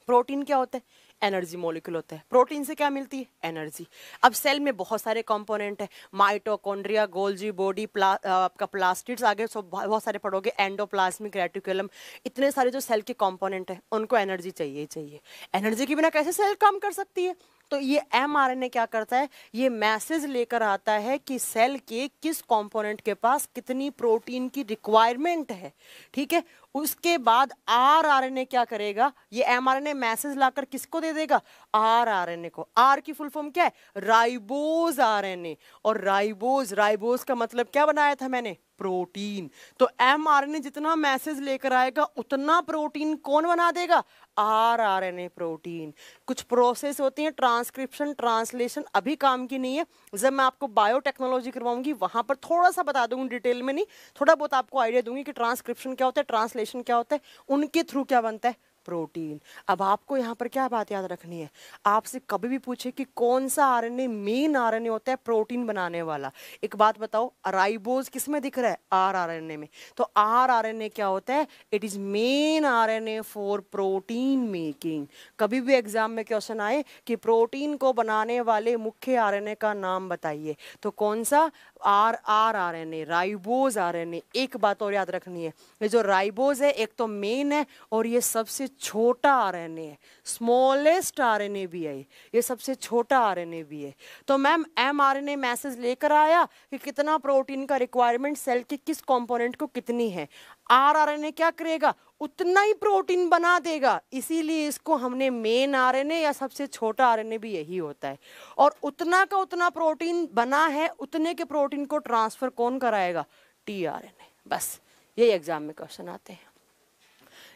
प्रोटीन क्या होता है, एनर्जी मॉलिक्यूल होता है। प्रोटीन से क्या मिलती है, एनर्जी। अब सेल में बहुत सारे कंपोनेंट है, माइटोकॉन्ड्रिया, गोल्जी बॉडी, आपका प्लास्टिड्स, आगे सब बहुत सारे पढ़ोगे, एंडोप्लाज्मिक रेटिकुलम, इतने सारे जो सेल के कंपोनेंट है उनको एनर्जी चाहिए चाहिए। एनर्जी के बिना कैसे सेल काम कर सकती है। तो ये एमआरएनए क्या करता है, ये मैसेज लेकर आता है कि सेल के किस कंपोनेंट के पास कितनी प्रोटीन की रिक्वायरमेंट है। ठीक है, उसके बाद आरआरएनए क्या करेगा, ये एमआरएनए मैसेज लाकर किसको दे देगा, आरआरएनए को। आर की फुल फॉर्म क्या है, राइबोज आरएनए। और राइबोज का मतलब क्या बनाया था मैंने, प्रोटीन। तो एमआरएनए जितना मैसेज लेकर आएगा उतना प्रोटीन कौन बना देगा, आरआरएनए प्रोटीन। कुछ प्रोसेस होती है, ट्रांसक्रिप्शन, ट्रांसलेशन, अभी काम की नहीं है। जब मैं आपको बायोटेक्नोलॉजी करवाऊंगी वहां पर थोड़ा सा बता दूंगी, डिटेल में नहीं, थोड़ा बहुत आपको आइडिया दूंगी कि ट्रांसक्रिप्शन क्या होता है, ट्रांसलेशन क्या होता है, उनके थ्रू क्या बनता है, प्रोटीन। अब आपको यहाँ पर क्या बात याद रखनी है, आपसे कभी भी पूछे कि कौन सा आरएनए मेन आरएनए होता है प्रोटीन बनाने वाला, एक बात बताओ, राइबोज किस में दिख रहा है, आरआरएनए में। तो आरआरएनए क्या होता है, it is main RNA for protein making. कभी भी एग्जाम में क्वेश्चन आए कि प्रोटीन को बनाने वाले मुख्य आरएनए का नाम बताइए, तो कौन सा, आरआरएनए, राइबोज आरएनए। एक बात और याद रखनी है, ये जो राइबोज है एक तो मेन है और ये सबसे छोटा आरएनए है, स्मॉलेस्ट आरएनए भी है, ये सबसे छोटा आरएनए भी है। तो मैम एमआरएनए मैसेज लेकर आया कि कितना प्रोटीन का रिक्वायरमेंट सेल के किस कंपोनेंट को कितनी है, आरआरएनए क्या करेगा, उतना ही प्रोटीन बना देगा। इसीलिए इसको हमने मेन आरएनए या सबसे छोटा आरएनए भी यही होता है। और उतना का उतना प्रोटीन बना है, उतने के प्रोटीन को ट्रांसफर कौन कराएगा, टीआरएनए। बस यही एग्जाम में क्वेश्चन आते हैं,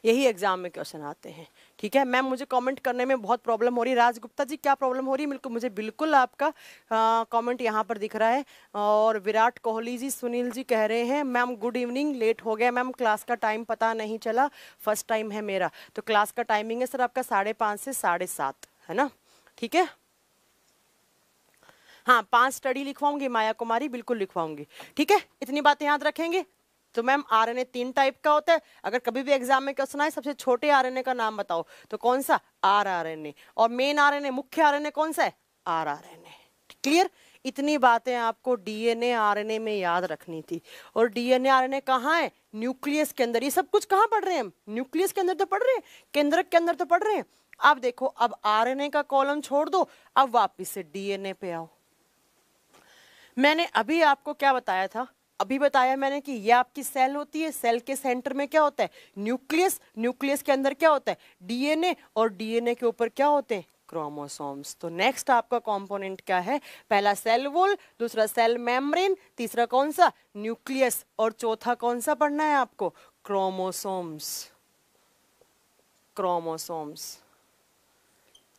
यही एग्जाम में क्वेश्चन आते हैं। ठीक है मैम, मुझे कमेंट करने में बहुत प्रॉब्लम हो रही है। राजगुप्ता जी क्या प्रॉब्लम हो रही है, मुझे बिल्कुल आपका कमेंट यहाँ पर दिख रहा है। और विराट कोहली जी, सुनील जी कह रहे हैं मैम गुड इवनिंग, लेट हो गया मैम, क्लास का टाइम पता नहीं चला, फर्स्ट टाइम है मेरा। तो क्लास का टाइमिंग है सर आपका 5:30 से 7:30, है ना। ठीक है, हाँ 5 स्टडी लिखवाऊंगी माया कुमारी, बिल्कुल लिखवाऊंगी। ठीक है, इतनी बातें याद रखेंगे। तो मैम आरएनए 3 टाइप का होता है, अगर कभी भी एग्जाम में क्वेश्चन आए सबसे छोटे आरएनए का नाम बताओ, तो कौन सा, आरआरएनए। और मेन आरएनए, मुख्य आरएनए कौन सा है, आरआरएनए। क्लियर, इतनी बातें आपको डीएनए आरएनए में याद रखनी थी। और डीएनए आरएनए कहाँ है, न्यूक्लियस के अंदर। ये सब कुछ कहाँ पढ़ रहे हैं हम, न्यूक्लियस के अंदर तो पढ़ रहे हैं, केंद्रक के अंदर तो पढ़ रहे हैं। अब देखो, अब आरएनए का कॉलम छोड़ दो, अब वापिस से डीएनए पे आओ। मैंने अभी आपको क्या बताया था, अभी बताया मैंने कि ये आपकी सेल होती है, सेल के सेंटर में क्या होता है, न्यूक्लियस, न्यूक्लियस के अंदर क्या होता है, डीएनए, और डीएनए के ऊपर क्या होते हैं, क्रोमोसोम्स। तो नेक्स्ट आपका कंपोनेंट क्या है, पहला सेल वॉल, दूसरा सेल मेम्ब्रेन, तीसरा कौन सा, न्यूक्लियस, और चौथा कौन सा पढ़ना है आपको, क्रोमोसोम्स। क्रोमोसोम्स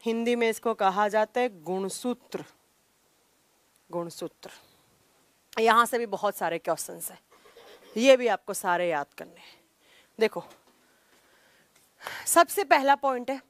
हिंदी में इसको कहा जाता है गुणसूत्र, गुणसूत्र। यहां से भी बहुत सारे क्वेश्चंस हैं, ये भी आपको सारे याद करने हैं। देखो सबसे पहला पॉइंट है,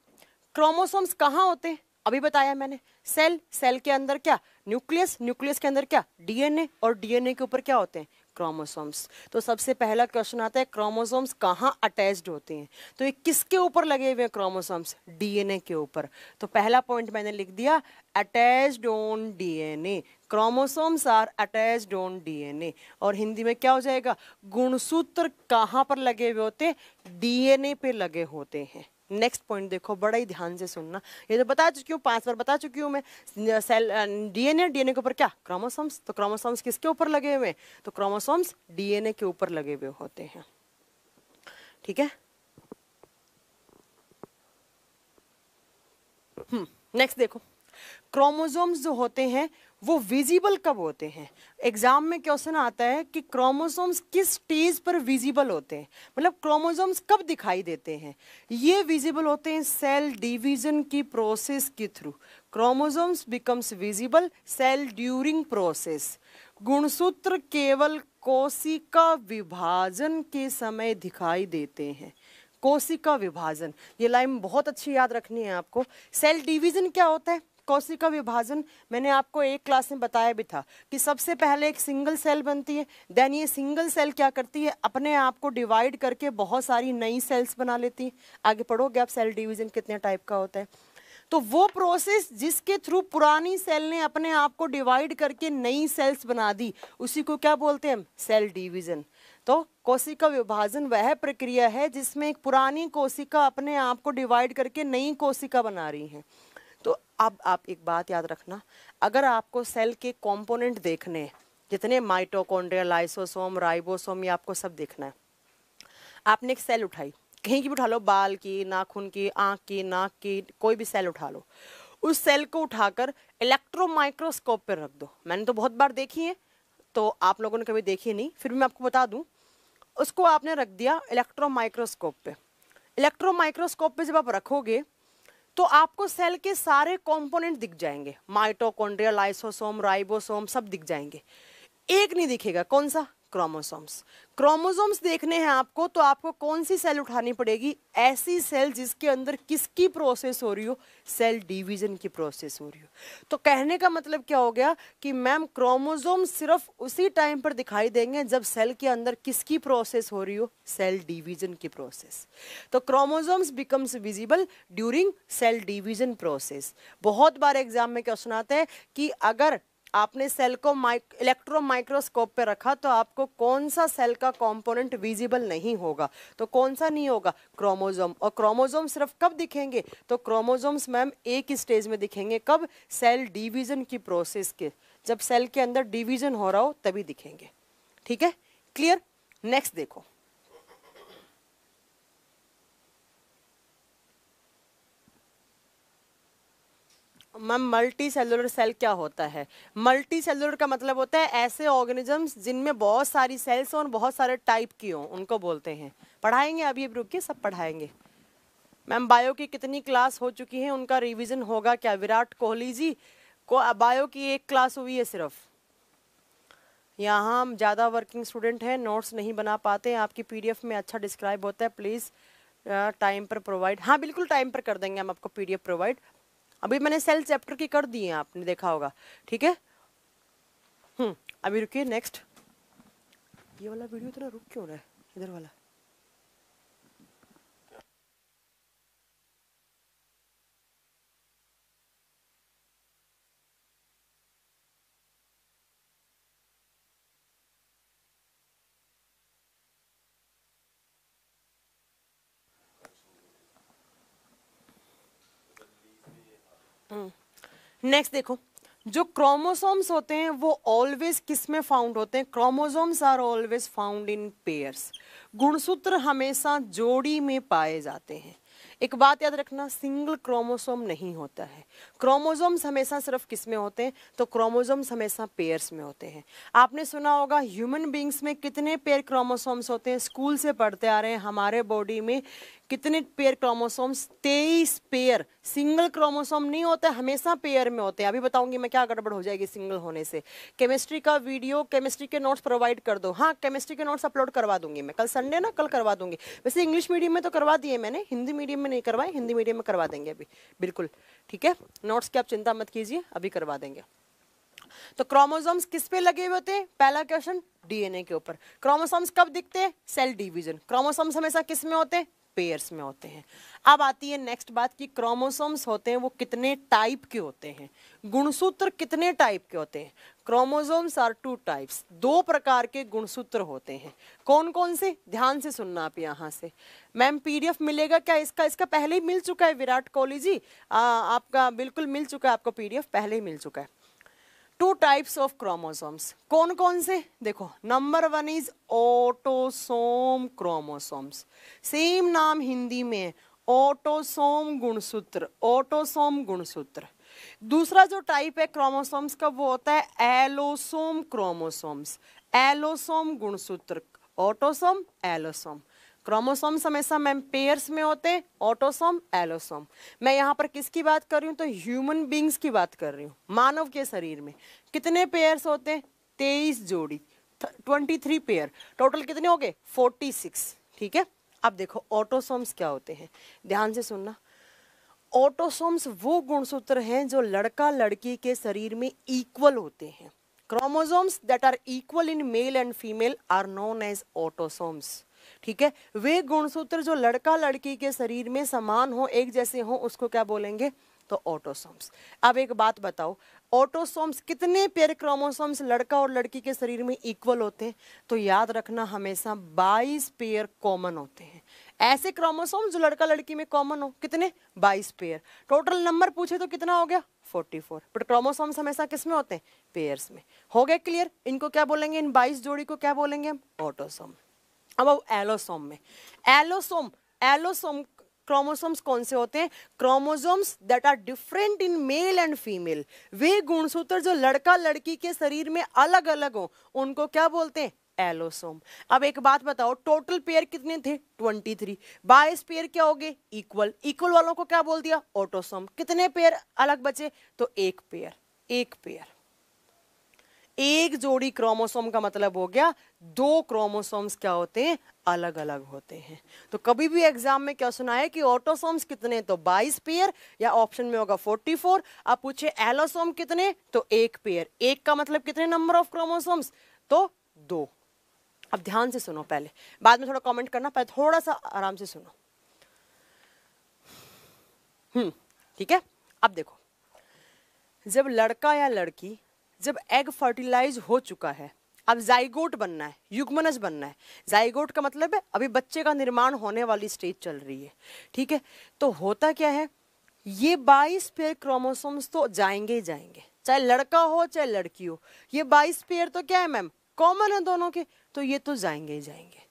क्रोमोसोम्स कहाँ होते हैं, अभी बताया मैंने, सेल, सेल के अंदर क्या, न्यूक्लियस, न्यूक्लियस के अंदर क्या, डीएनए, और डीएनए के ऊपर क्या होते हैं, क्रोमोसोम्स। तो सबसे पहला क्वेश्चन आता है क्रोमोसोम्स कहाँ अटैच्ड होते हैं, तो ये किसके ऊपर लगे हुए हैं क्रोमोसोम्स, डीएनए के ऊपर। तो पहला पॉइंट मैंने लिख दिया, attached on DNA, chromosomes are attached on DNA. और हिंदी में क्या हो जाएगा, गुणसूत्र कहाँ पर लगे हुए होते हैं, डीएनए पे लगे होते हैं। नेक्स्ट पॉइंट देखो, बड़ा ही ध्यान से सुनना, ये तो बता चुकी हूँ, 5 बार बता चुकी हूँ मैं। सेल, डीएनए, डीएनए के ऊपर क्या, क्रोमोसोम्स। तो क्रोमोसोम्स किसके ऊपर लगे हुए हैं, तो क्रोमोसोम्स डीएनए के ऊपर लगे हुए होते हैं। ठीक है, नेक्स्ट देखो, क्रोमोसोम्स जो होते हैं वो विजिबल कब होते हैं? एग्जाम में क्वेश्चन आता है कि क्रोमोसोम्स किस स्टेज पर विजिबल होते हैं, मतलब क्रोमोसोम्स कब दिखाई देते हैं? ये विजिबल होते हैं सेल डिवीजन की प्रोसेस के through. Chromosomes becomes visible cell during process. गुणसूत्र केवल कोशिका विभाजन के समय दिखाई देते हैं। कोशिका विभाजन, ये लाइन बहुत अच्छी याद रखनी है आपको। सेल डिवीजन क्या होता है? कोशिका विभाजन। मैंने आपको एक क्लास में बताया भी था कि सबसे पहले एक सिंगल सेल बनती है, देन ये सिंगल सेल क्या करती है, अपने आप को डिवाइड करके बहुत सारी नई सेल्स बना लेती है। आगे पढ़ोगे आप सेल डिवीजन कितने टाइप का होता है। तो वो प्रोसेस जिसके थ्रू पुरानी सेल ने अपने आप को डिवाइड करके नई सेल्स बना दी, उसी को क्या बोलते हैं? Cell division. तो कोशिका विभाजन वह प्रक्रिया है जिसमें एक पुरानी कोशिका अपने आप को डिवाइड करके नई कोशिका बना रही है। तो अब आप एक बात याद रखना, अगर आपको सेल के कंपोनेंट देखने हैं, जितने माइटोकॉन्ड्रिया, लाइसोसोम, राइबोसोम, ये आपको सब देखना है। आपने एक सेल उठाई, कहीं की भी उठा लो, बाल की, नाखून की, आंख की, नाक की, कोई भी सेल उठा लो। उस सेल को उठाकर इलेक्ट्रो माइक्रोस्कोप पर रख दो। मैंने तो बहुत बार देखी है, तो आप लोगों ने कभी देखी नहीं, फिर भी मैं आपको बता दूं। उसको आपने रख दिया इलेक्ट्रो माइक्रोस्कोप पे। इलेक्ट्रो माइक्रोस्कोप पे जब आप रखोगे तो आपको सेल के सारे कंपोनेंट दिख जाएंगे, माइटोकॉन्ड्रिया, लाइसोसोम, राइबोसोम, सब दिख जाएंगे। एक नहीं दिखेगा, कौन सा? क्रोमोसोम्स। क्रोमोसोम्स देखने हैं आपको, तो आपको कौन सी सेल उठानी पड़ेगी? ऐसी सेल जिसके अंदर किसकी प्रोसेस हो रही हो? सेल डिवीजन की प्रोसेस हो रही हो। तो कहने का मतलब क्या हो गया कि मैम क्रोमोसोम सिर्फ उसी टाइम पर दिखाई देंगे जब सेल के अंदर किसकी प्रोसेस हो रही हो? सेल डिवीजन की प्रोसेस। तो chromosomes becomes visible during cell division process. बहुत बार एग्जाम में क्वेश्चन आता है कि अगर आपने सेल को इलेक्ट्रो माइक्रोस्कोप पे रखा तो आपको कौन सा सेल का कंपोनेंट विजिबल नहीं होगा? तो कौन सा नहीं होगा? क्रोमोसोम। और क्रोमोसोम सिर्फ कब दिखेंगे? तो क्रोमोसोम्स मैम एक ही स्टेज में दिखेंगे, कब? सेल डिवीजन की प्रोसेस के, जब सेल के अंदर डिवीजन हो रहा हो तभी दिखेंगे। ठीक है, क्लियर? नेक्स्ट देखो, मैम मल्टी सेलुलर सेल क्या होता है? मल्टी सेलुलर का मतलब होता है ऐसे ऑर्गेनिजम्स जिनमें बहुत सारी सेल्स और बहुत सारे टाइप की हों, उनको बोलते हैं। पढ़ाएंगे, अभी रुकिए, सब पढ़ाएंगे। मैम बायो की कितनी क्लास हो चुकी है, उनका रिवीजन होगा क्या? विराट कोहली जी को बायो की एक क्लास हुई है सिर्फ। यहाँ हम ज़्यादा वर्किंग स्टूडेंट हैं, नोट्स नहीं बना पाते, आपकी पीडीएफ में अच्छा डिस्क्राइब होता है, प्लीज़ टाइम पर प्रोवाइड। हाँ बिल्कुल टाइम पर कर देंगे हम आपको पीडीएफ प्रोवाइड। अभी मैंने सेल चैप्टर की कर दी है, आपने देखा होगा। ठीक है, अभी रुकिए, नेक्स्ट। ये वाला वीडियो इतना रुक क्यों रहा है? इधर वाला। नेक्स्ट देखो, जो क्रोमोसोम्स होते हैं वो ऑलवेज किस में फाउंड होते हैं? Chromosomes are always found in pairs. गुणसूत्र हमेशा जोड़ी में पाए जाते हैं। एक बात याद रखना, सिंगल क्रोमोसोम नहीं होता है। क्रोमोसोम्स हमेशा सिर्फ किस में होते हैं? तो क्रोमोसोम्स हमेशा पेयर्स में होते हैं। आपने सुना होगा ह्यूमन बींग्स में कितने पेयर क्रोमोसोम्स होते हैं? स्कूल से पढ़ते आ रहे हैं, हमारे बॉडी में कितने pair chromosomes? 23 pair. Single chromosome नहीं होता, हमेशा पेयर में होते हैं। अभी बताऊंगी मैं क्या गड़बड़ हो जाएगी सिंगल होने से। केमिस्ट्री का वीडियो, केमिस्ट्री के नोट्स प्रोवाइड कर दो। हाँ, केमिस्ट्री के नोट्स अपलोड करवा दूंगी मैं, कल संडे ना, कल करवा दूंगी। वैसे इंग्लिश मीडियम में तो करवा दिए मैंने, हिंदी मीडियम में नहीं करवाए, हिंदी मीडियम में करवा देंगे अभी, बिल्कुल। ठीक है, नोट्स की आप चिंता मत कीजिए, अभी करवा देंगे। तो क्रोमोसोम्स किस पे लगे हुए होते हैं? पहला क्वेश्चन डीएनए के ऊपर। क्रोमोसोम्स कब दिखते हैं? Cell division. क्रोमोसोम्स हमेशा किस में होते हैं? पेयर्स में होते हैं। अब आती है नेक्स्ट बात कि क्रोमोसोम्स होते हैं वो कितने टाइप के होते हैं? गुणसूत्र कितने टाइप के होते हैं? Chromosomes are 2 types. 2 प्रकार के गुणसूत्र होते हैं। कौन कौन से? ध्यान से सुनना आप यहाँ से। मैम पीडीएफ मिलेगा क्या इसका? इसका पहले ही मिल चुका है विराट कोहली जी, आपका बिल्कुल मिल चुका है, आपको पीडीएफ पहले ही मिल चुका है। 2 टाइप्स ऑफ क्रोमोसोम्स। कौन कौन से? देखो, number 1 is autosome chromosomes. Same नाम हिंदी में है, ऑटोसोम गुणसूत्र, ऑटोसोम गुणसूत्र। दूसरा जो टाइप है क्रोमोसोम्स का वो होता है एलोसोम क्रोमोसोम्स, एलोसोम गुणसूत्र। Autosome, allosome. क्रोमोसोम्स हमेशा मैम पेयर्स में होते हैं, ऑटोसोम, एलोसोम। मैं यहाँ पर किसकी बात कर रही हूँ, तो ह्यूमन बींग्स की बात कर रही हूँ। मानव के शरीर में कितने पेयर्स होते हैं, 23 जोड़ी, 23 पेयर। टोटल कितने हो गए, 46। ठीक है, अब देखो ऑटोसोम्स क्या होते हैं, ध्यान से सुनना। ऑटोसोम्स वो गुणसूत्र हैं जो लड़का लड़की के शरीर में इक्वल होते हैं। Chromosomes that are equal in male and female are known as autosomes. ठीक है, वे गुणसूत्र जो लड़का लड़की के शरीर में समान हो, एक जैसे हो, उसको क्या बोलेंगे, तो ऑटोसोम्स। अब एक बात बताओ, ऑटोसोम्स कितने पेयर क्रोमोसोम्स लड़का और लड़की के शरीर में इक्वल होते हैं, तो याद रखना हमेशा 22 पेयर कॉमन होते हैं। ऐसे क्रोमोसोम्स जो लड़का लड़की में कॉमन हो, कितने, 22 पेयर। टोटल नंबर पूछे तो कितना हो गया, 44। बट क्रोमोसोम्स हमेशा किस में होते हैं, पेयर्स में। हो गया क्लियर, इनको क्या बोलेंगे, इन 22 जोड़ी को क्या बोलेंगे हम, ऑटोसोम। अब एलोसोम में, एलोसोम, एलोसोम क्रोमोसोम्स कौन से होते हैं, chromosomes that are different in male and female. वे गुणसूत्र जो लड़का लड़की के शरीर में अलग अलग हो, उनको क्या बोलते हैं, एलोसोम। अब एक बात बताओ, टोटल पेयर कितने थे, 23। 22 पेयर क्या हो गए, इक्वल। इक्वल वालों को क्या बोल दिया, ऑटोसोम। कितने पेयर अलग बचे, तो एक पेयर, एक पेयर। एक जोड़ी क्रोमोसोम का मतलब हो गया 2 क्रोमोसोम्स क्या होते हैं, अलग अलग होते हैं। तो कभी भी एग्जाम में क्या सुना है कि ऑटोसोम्स कितने, तो 22 पेयर, या ऑप्शन में होगा 44। आप पूछे एलोसोम कितने, तो एक पेयर। एक का मतलब कितने नंबर ऑफ क्रोमोसोम्स, तो 2। अब ध्यान से सुनो, पहले बाद में थोड़ा कमेंट करना, पहले थोड़ा सा आराम से सुनो। ठीक है, अब देखो, जब लड़का या लड़की, जब एग फर्टिलाइज हो चुका है, अब जाइगोट बनना है, युग्मनज बनना है। जाइगोट का मतलब है अभी बच्चे का निर्माण होने वाली स्टेज चल रही है। ठीक है, तो होता क्या है, ये 22 पेयर क्रोमोसोम्स तो जाएंगे ही जाएंगे, चाहे लड़का हो चाहे लड़की हो। ये 22 पेयर तो क्या है मैम, कॉमन है दोनों के, तो ये तो जाएंगे ही जाएंगे।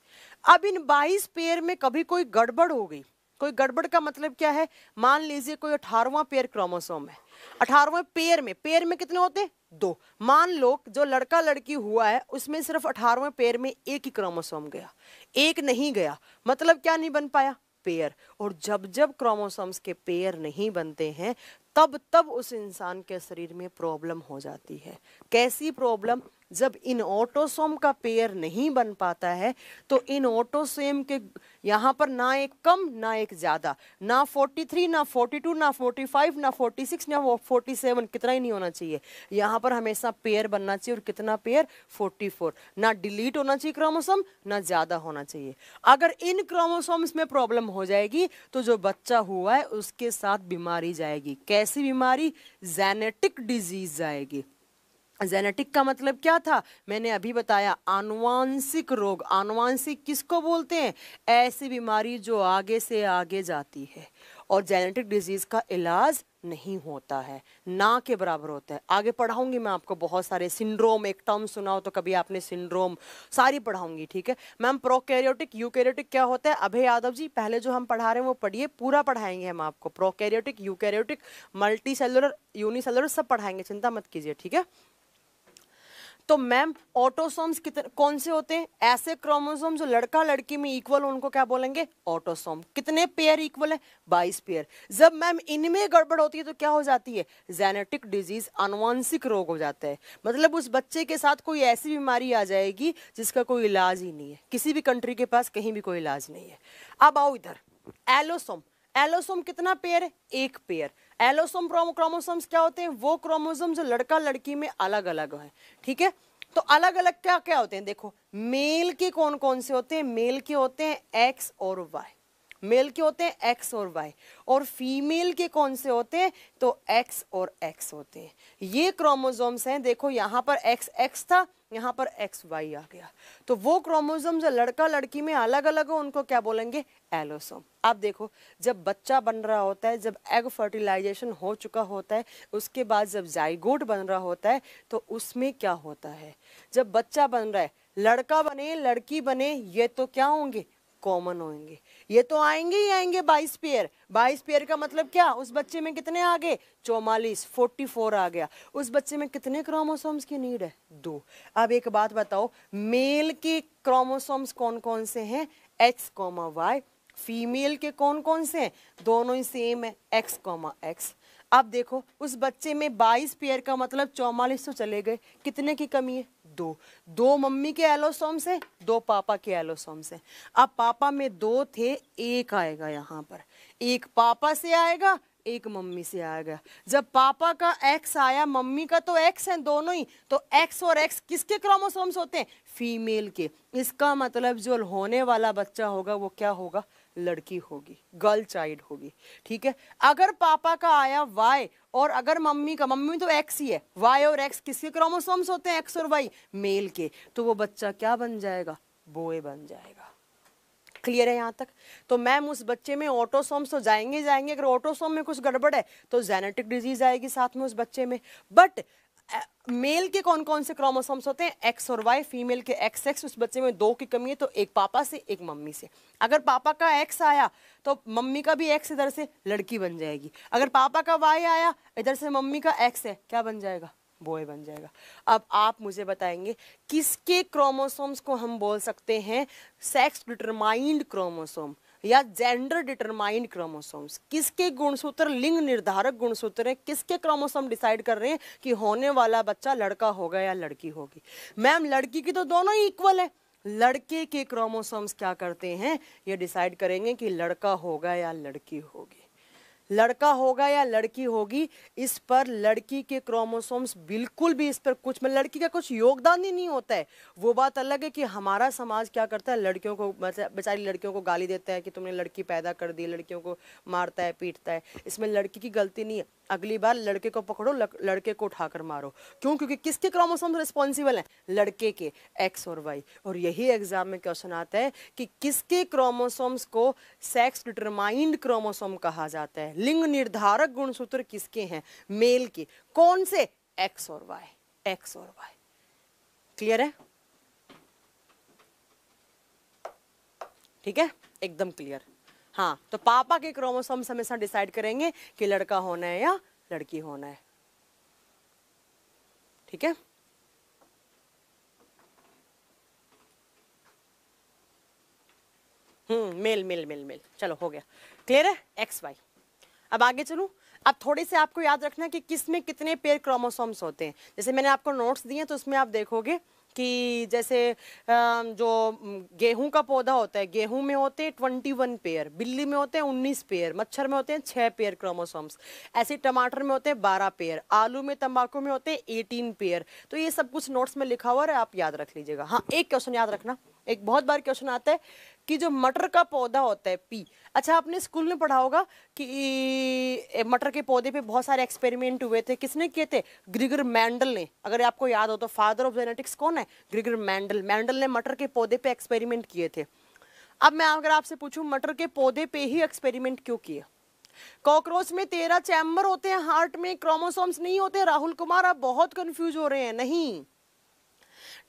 अब इन 22 पेयर में कभी कोई गड़बड़ हो गई, कोई गड़बड़ का मतलब क्या है, मान लीजिए कोई 18वां पेयर क्रोमोसोम है। 18वें पेयर में कितने होते हैं, 2। मान लो जो लड़का लड़की हुआ है उसमें सिर्फ 18वें पेयर में एक ही क्रोमोसोम गया, एक नहीं गया, मतलब क्या नहीं बन पाया, पेयर। और जब जब क्रोमोसोम्स के पेयर नहीं बनते हैं, तब तब उस इंसान के शरीर में प्रॉब्लम हो जाती है। कैसी प्रॉब्लम, जब इन ऑटोसोम का पेयर नहीं बन पाता है, तो इन ऑटोसोम के यहाँ पर ना एक कम ना एक ज्यादा, ना 43 ना 42 ना 45 ना 46 ना 47, कितना ही नहीं होना चाहिए, यहाँ पर हमेशा पेयर बनना चाहिए। और कितना पेयर, 44। ना डिलीट होना चाहिए क्रोमोसोम, ना ज्यादा होना चाहिए। अगर इन क्रोमोसोम्स में प्रॉब्लम हो जाएगी तो जो बच्चा हुआ है उसके साथ बीमारी जाएगी। कैसी बीमारी, जेनेटिक डिजीज जाएगी। जेनेटिक का मतलब क्या था, मैंने अभी बताया, आनुवांशिक रोग। आनुवांशिक किसको बोलते हैं, ऐसी बीमारी जो आगे से आगे जाती है। और जेनेटिक डिजीज का इलाज नहीं होता है, ना के बराबर होता है। आगे पढ़ाऊंगी मैं आपको बहुत सारे सिंड्रोम, एक टर्म सुनाओ तो कभी आपने सिंड्रोम, सारी पढ़ाऊंगी। ठीक है मैम, प्रोकैरियोटिक यूकैरियोटिक क्या होता है, अभय यादव जी पहले जो हम पढ़ा रहे हैं वो पढ़िए, पूरा पढ़ाएंगे हम आपको। Prokaryotic, eukaryotic, multi cellular, unicellular सब पढ़ाएंगे, चिंता मत कीजिए। ठीक है, तो मैम ऑटोसोम्स कितने कौन से होते हैं, ऐसे क्रोमोसोम जो लड़का लड़की में इक्वल हो, उनको क्या बोलेंगे, ऑटोसोम। कितने पेयर इक्वल है, 22 पेयर। जब मैम इनमें गड़बड़ होती है तो क्या हो जाती है, जेनेटिक डिजीज, आनुवंशिक रोग हो जाता है। मतलब उस बच्चे के साथ कोई ऐसी बीमारी आ जाएगी जिसका कोई इलाज ही नहीं है, किसी भी कंट्री के पास कहीं भी कोई इलाज नहीं है। अब आओ इधर, एलोसोम। एलोसोम कितना पेयर है, एक पेयर। एलोसोम क्रोमोसोम्स क्या होते हैं, वो क्रोमोसोम जो लड़का लड़की में अलग अलग है। ठीक है, तो अलग अलग क्या क्या होते हैं, देखो मेल के कौन कौन से होते हैं, मेल के होते हैं एक्स और वाई, मेल के होते हैं एक्स और वाई। और फीमेल के कौन से होते हैं, तो एक्स और एक्स होते हैं। ये क्रोमोसोम्स हैं, देखो यहाँ पर एक्स एक्स था, यहाँ पर एक्स वाई आ गया। तो वो क्रोमोसोम जो लड़का लड़की में अलग अलग हो, उनको क्या बोलेंगे, एलोसोम। आप देखो, जब बच्चा बन रहा होता है, जब एग फर्टिलाइजेशन हो चुका होता है, उसके बाद जब जाइगोट बन रहा होता है, तो उसमें क्या होता है, जब बच्चा बन रहा है, लड़का बने लड़की बने, ये तो क्या होंगे, कॉमन होंगे, ये तो आएंगे ही आएंगे 22 पेयर। 22 पेयर का मतलब क्या, उस बच्चे में कितने आ गए, 44, 44 आ गया। उस बच्चे में कितने क्रोमोसोम्स की नीड है, 2। अब एक बात बताओ, मेल के क्रोमोसोम्स कौन कौन से हैं, X, Y। फीमेल के कौन कौन से हैं, दोनों ही सेम है, X, X। अब देखो उस बच्चे में 22 पेयर का मतलब 44 तो चले गए, कितने की कमी है, 2। 2 मम्मी के एलोसोम्स है, 2 पापा के एलोसोम्स है। अब पापा में 2 थे, 1 आएगा यहाँ पर, 1 पापा से आएगा, 1 मम्मी से आएगा। जब पापा का X आया, मम्मी का तो X है दोनों ही, तो X और X किसके क्रोमोसोम्स होते हैं, फीमेल के। इसका मतलब जो होने वाला बच्चा होगा वो क्या होगा, लड़की होगी, गर्ल चाइल्ड होगी। ठीक है, अगर पापा का आया Y और अगर मम्मी का, मम्मी तो X ही है, Y और X किसके क्रोमोसोम्स होते हैं, X और Y, मेल के, तो वो बच्चा क्या बन जाएगा, बॉय बन जाएगा। क्लियर है यहाँ तक। तो मैम उस बच्चे में ऑटोसोम्स तो जाएंगे जाएंगे, अगर ऑटोसोम में कुछ गड़बड़ है तो जेनेटिक डिजीज आएगी साथ में उस बच्चे में। बट मेल के कौन कौन से क्रोमोसोम्स होते हैं, X और Y, फीमेल के XX। उस बच्चे में 2 की कमी है, तो 1 पापा से 1 मम्मी से। अगर पापा का X आया तो मम्मी का भी X इधर से लड़की बन जाएगी, अगर पापा का Y आया इधर से मम्मी का X है, क्या बन जाएगा, बॉय बन जाएगा। अब आप मुझे बताएंगे किसके क्रोमोसोम्स को हम बोल सकते हैं सेक्स डिटरमाइंड क्रोमोसोम या जेंडर डिटरमाइंड क्रोमोसोम्स, किसके गुणसूत्र लिंग निर्धारक गुणसूत्र हैं, किसके क्रोमोसोम डिसाइड कर रहे हैं कि होने वाला बच्चा लड़का होगा या लड़की होगी। मैम लड़की की तो दोनों ही इक्वल है, लड़के के क्रोमोसोम्स क्या करते हैं, ये डिसाइड करेंगे कि लड़का होगा या लड़की होगी, लड़का होगा या लड़की होगी। इस पर लड़की के क्रोमोसोम्स बिल्कुल भी इस पर कुछ में लड़की का कुछ योगदान ही नहीं होता है। वो बात अलग है कि हमारा समाज क्या करता है, लड़कियों को, बेचारी लड़कियों को गाली देता है कि तुमने लड़की पैदा कर दी, लड़कियों को मारता है पीटता है। इसमें लड़की की गलती नहीं है, अगली बार लड़के को पकड़ो, लड़के को उठाकर मारो। क्यों, क्योंकि किसके क्रोमोसोम रिस्पॉन्सिबल हैं, लड़के के, X और Y। और यही एग्जाम में क्वेश्चन आता है कि किसके क्रोमोसोम्स को सेक्स डिटरमाइंड क्रोमोसोम कहा जाता है, लिंग निर्धारक गुणसूत्र किसके हैं, मेल के, कौन से, X और Y, X और Y। क्लियर है, ठीक है, एकदम क्लियर। हाँ, तो पापा के क्रोमोसोम्स हमेशा डिसाइड करेंगे कि लड़का होना है या लड़की होना है। ठीक है, मेल मेल मेल मेल, चलो हो गया, क्लियर है, X Y। अब आगे चलूं, अब थोड़े से आपको याद रखना है कि किस में कितने पेयर क्रोमोसोम्स होते हैं। जैसे मैंने आपको नोट्स दिए तो उसमें आप देखोगे कि जैसे जो गेहूं का पौधा होता है, गेहूं में होते हैं 21 पेयर, बिल्ली में होते हैं 19 पेयर, मच्छर में होते हैं 6 पेयर क्रोमोसोम्स, ऐसे टमाटर में होते हैं 12 पेयर, आलू में, तंबाकू में होते हैं 18 पेयर। तो ये सब कुछ नोट्स में लिखा हुआ है, आप याद रख लीजिएगा। हाँ, एक क्वेश्चन याद रखना, एक बहुत बार क्वेश्चन आता है कि जो मटर का पौधा होता है पी, अच्छा आपने स्कूल में पढ़ा होगा कि मटर के पौधे पे बहुत सारे एक्सपेरिमेंट हुए थे, किसने किए थे, ग्रिगर मेंडल ने। अगर आपको याद हो तो फादर ऑफ जेनेटिक्स कौन है, ग्रिगर मेंडल। मेंडल ने मटर के पौधे पे एक्सपेरिमेंट किए थे। अब मैं अगर आपसे पूछूं मटर के पौधे पे ही एक्सपेरिमेंट क्यों किए, कॉकरोच में 13 चैम्बर होते हैं, हार्ट में क्रोमोसोम्स नहीं होते। राहुल कुमार आप बहुत कंफ्यूज हो रहे हैं, नहीं।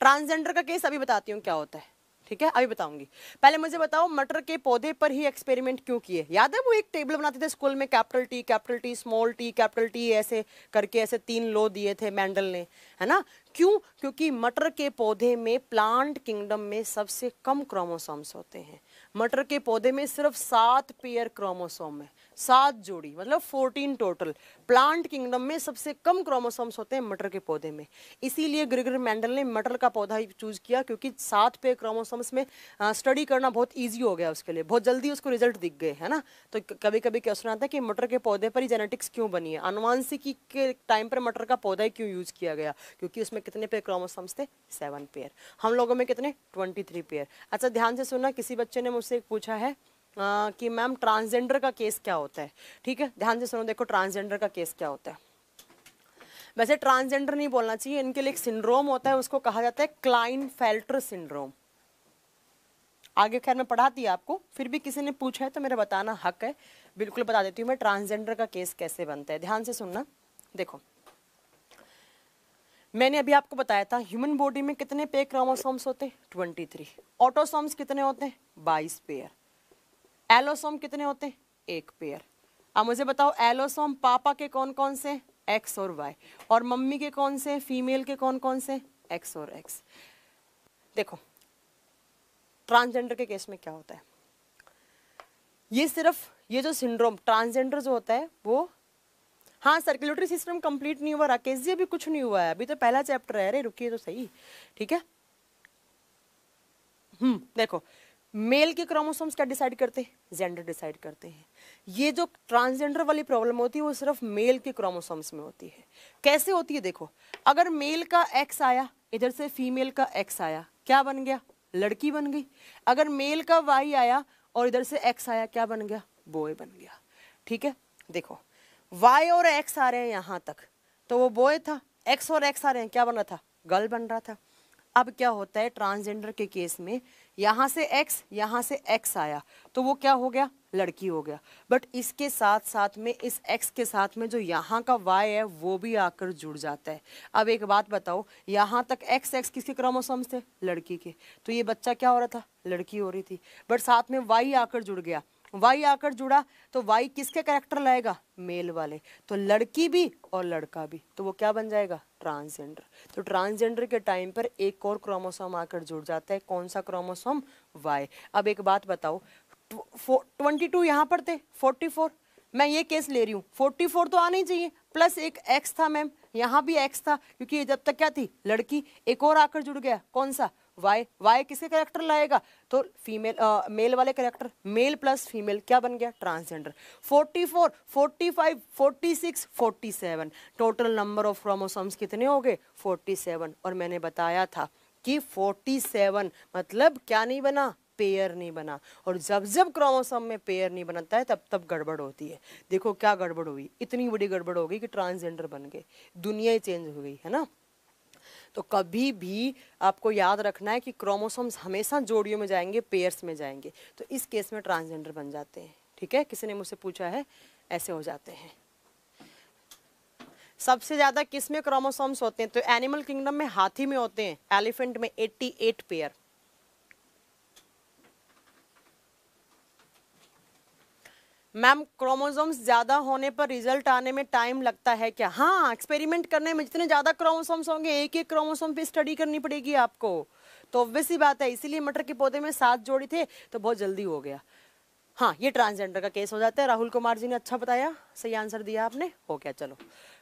ट्रांसजेंडर का केस अभी बताती हूँ क्या होता है, ठीक है, अभी बताऊंगी। पहले मुझे बताओ मटर के पौधे पर ही एक्सपेरिमेंट क्यों किए। याद है वो एक टेबल बनाते थे स्कूल में, capital T, small T, capital T, ऐसे करके ऐसे 3 लो दिए थे मेंडल ने, है ना। क्यों, क्योंकि मटर के पौधे में, प्लांट किंगडम में सबसे कम क्रोमोसोम्स होते हैं। मटर के पौधे में सिर्फ 7 पेयर क्रोमोसोम है, 7 जोड़ी, मतलब 14 टोटल। प्लांट किंगडम में सबसे कम क्रोमोसोम्स होते हैं मटर के पौधे में। इसीलिए ग्रिगर मेंडल ने मटर का पौधा ही चूज किया, क्योंकि 7 पेयर क्रोमोसोम्स में स्टडी करना बहुत ईजी हो गया उसके लिए, बहुत जल्दी उसको रिजल्ट दिख गए, है ना। तो कभी कभी क्वेश्चन आता है कि मटर के पौधे पर ही जेनेटिक्स क्यों बनी है, अनुवांशिकी के टाइम पर मटर का पौधा ही क्यों यूज किया गया, क्योंकि उसमें कितने पेयर क्रोमोसोम्स थे, 7 पेयर। हम लोगों में कितने, 23 पेयर। अच्छा ध्यान से सुनना, किसी बच्चे ने मुझसे पूछा है कि मैम ट्रांसजेंडर का केस क्या होता है। ठीक है, ध्यान से सुनो, देखो ट्रांसजेंडर का केस क्या होता है। वैसे ट्रांसजेंडर नहीं बोलना चाहिए, इनके लिए एक सिंड्रोम होता है, उसको कहा जाता है क्लाइनफेल्टर सिंड्रोम। आगे खैर मैं पढ़ाती आपको, फिर भी किसी ने पूछा है तो मेरा बताना हक है, बिल्कुल बता देती हूँ मैं ट्रांसजेंडर का केस कैसे बनता है। ध्यान से सुनना, देखो मैंने अभी आपको बताया था ह्यूमन बॉडी में कितने पेयर क्रोमोसोम्स होते हैं, 23। ऑटोसोम्स कितने होते हैं, 22 पेयर। एलोसोम कितने होते हैं, 1 पेयर। अब मुझे बताओ एलोसोम पापा के कौन कौन से, एक्स और वाई, और मम्मी के कौन से, फीमेल के कौन कौन से, एक्स और एक्स। देखो ट्रांसजेंडर के केस में क्या होता है, ये सिर्फ ये जो सिंड्रोम ट्रांसजेंडर जो होता है वो, हाँ सर्कुलेटरी सिस्टम कंप्लीट नहीं हुआ राकेश जी, अभी कुछ नहीं हुआ है, अभी तो पहला चैप्टर है, अरे रुकिए तो सही, ठीक है। देखो मेल के क्रोमोसोम्स क्या डिसाइड करते हैं, जेंडर डिसाइड करते हैं। ये जो ट्रांसजेंडर वाली प्रॉब्लम होती है वो सिर्फ मेल के क्रोमोसोम्स में होती है। कैसे होती है, देखो अगर मेल का एक्स आया, इधर से फीमेल का एक्स आया, क्या बन गया, लड़की बन गई। अगर मेल का वाई आया और इधर से एक्स आया, क्या बन गया, बॉय बन गया। ठीक है, देखो वाई और एक्स आ रहे हैं यहाँ तक तो वो बॉय था, एक्स और एक्स आ रहे हैं, क्या बन रहा था, गर्ल बन रहा था। अब क्या होता है ट्रांसजेंडर के केस में, यहाँ से एक्स यहाँ से एक्स आया तो वो क्या हो गया, लड़की हो गया। बट इसके साथ साथ में इस एक्स के साथ में जो यहाँ का वाई है वो भी आकर जुड़ जाता है। अब एक बात बताओ, यहाँ तक एक्स एक्स किसके क्रोमोसोम्स थे, लड़की के, तो ये बच्चा क्या हो रहा था, लड़की हो रही थी। बट साथ में वाई आकर जुड़ गया, वाई आकर जुड़ा तो वाई किसके कैरेक्टर लाएगा, मेल वाले, तो लड़की भी और लड़का भी, तो वो क्या बन जाएगा, ट्रांसजेंडर। तो ट्रांसजेंडर के टाइम पर एक और क्रोमोसोम आकर जुड़ जाता है, कौन सा क्रोमोसोम, वाई। अब एक बात बताओ 22 यहाँ पर थे, 44 मैं ये केस ले रही हूँ, 44 तो आना ही चाहिए, प्लस एक एक्स था मैम, यहाँ भी एक्स था क्योंकि जब तक क्या थी, लड़की, एक और आकर जुड़ गया, कौन सा, वाई। वाई किसके कैरेक्टर लाएगा, तो फीमेल मेल वाले कैरेक्टर, मेल प्लस फीमेल क्या बन गया, transgender. 44 45 46 47 total number of chromosomes कितने हो गए, 47। और मैंने बताया था कि 47 मतलब क्या नहीं बना, पेयर नहीं बना। और जब जब क्रोमोसोम में पेयर नहीं बनता है तब तब गड़बड़ होती है। देखो क्या गड़बड़ हुई, इतनी बड़ी गड़बड़ हो गई कि ट्रांसजेंडर बन गए, दुनिया ही चेंज हो गई है ना। तो कभी भी आपको याद रखना है कि क्रोमोसोम्स हमेशा जोड़ियों में जाएंगे, पेयर्स में जाएंगे, तो इस केस में ट्रांसजेंडर बन जाते हैं। ठीक है, किसी ने मुझसे पूछा है, ऐसे हो जाते हैं। सबसे ज्यादा किस में क्रोमोसोम्स होते हैं, तो एनिमल किंगडम में हाथी में होते हैं, एलिफेंट में 88 पेयर। मैम क्रोमोसोम्स ज्यादा होने पर रिजल्ट आने में टाइम लगता है क्या, हाँ एक्सपेरिमेंट करने में जितने ज्यादा क्रोमोसोम्स होंगे एक एक क्रोमोसोम पे स्टडी करनी पड़ेगी आपको, तो ऑब्वियस सी बात है, इसीलिए मटर के पौधे में 7 जोड़ी थे तो बहुत जल्दी हो गया। हाँ ये ट्रांसजेंडर का केस हो जाता है। राहुल कुमार जी ने अच्छा बताया, सही आंसर दिया आपने, हो गया, चलो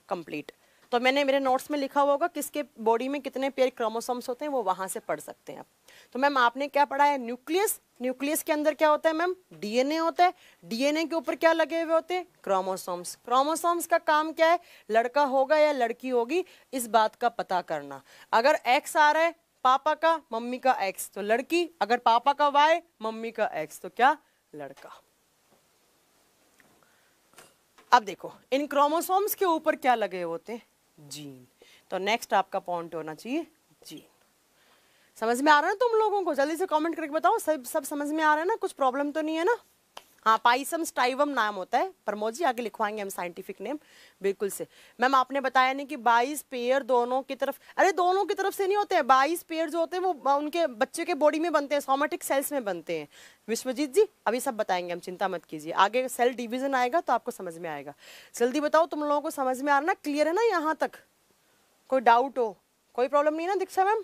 कंप्लीट। तो मैंने मेरे नोट्स में लिखा हुआ होगा किसके बॉडी में कितने पेयर क्रोमोसोम्स होते हैं, वो वहां से पढ़ सकते हैं आप। तो मैम आपने क्या पढ़ा है, न्यूक्लियस, न्यूक्लियस के अंदर क्या होता है मैम, डीएनए होता है, डीएनए के ऊपर क्या लगे हुए होते हैं, क्रोमोसोम्स। क्रोमोसोम्स का काम क्या है, लड़का होगा या लड़की होगी इस बात का पता करना। अगर एक्स आ रहा है पापा का, मम्मी का एक्स तो लड़की, अगर पापा का वाई, मम्मी का एक्स तो क्या, लड़का। अब देखो इन क्रोमोसोम्स के ऊपर क्या लगे होते हैं, जीन। तो नेक्स्ट आपका पॉइंट होना चाहिए जीन। समझ में आ रहा है तुम लोगों को, जल्दी से कमेंट करके बताओ, सब समझ में आ रहा है ना, कुछ प्रॉब्लम तो नहीं है ना। हाँ पाइसम स्टाइवम नाम होता है, प्रमोद जी आगे लिखवाएंगे हम साइंटिफिक नेम, बिल्कुल से। मैम आपने बताया नहीं कि 22 पेयर दोनों की तरफ, अरे दोनों की तरफ से नहीं होते हैं, 22 पेयर जो होते हैं वो उनके बच्चे के बॉडी में बनते हैं, सोमेटिक सेल्स में बनते हैं। विश्वजीत जी अभी सब बताएंगे हम, चिंता मत कीजिए, आगे सेल डिवीजन आएगा तो आपको समझ में आएगा। जल्दी बताओ तुम लोगों को समझ में आ रहा ना, क्लियर है ना यहाँ तक, कोई डाउट हो, कोई प्रॉब्लम नहीं ना दीक्षा मैम,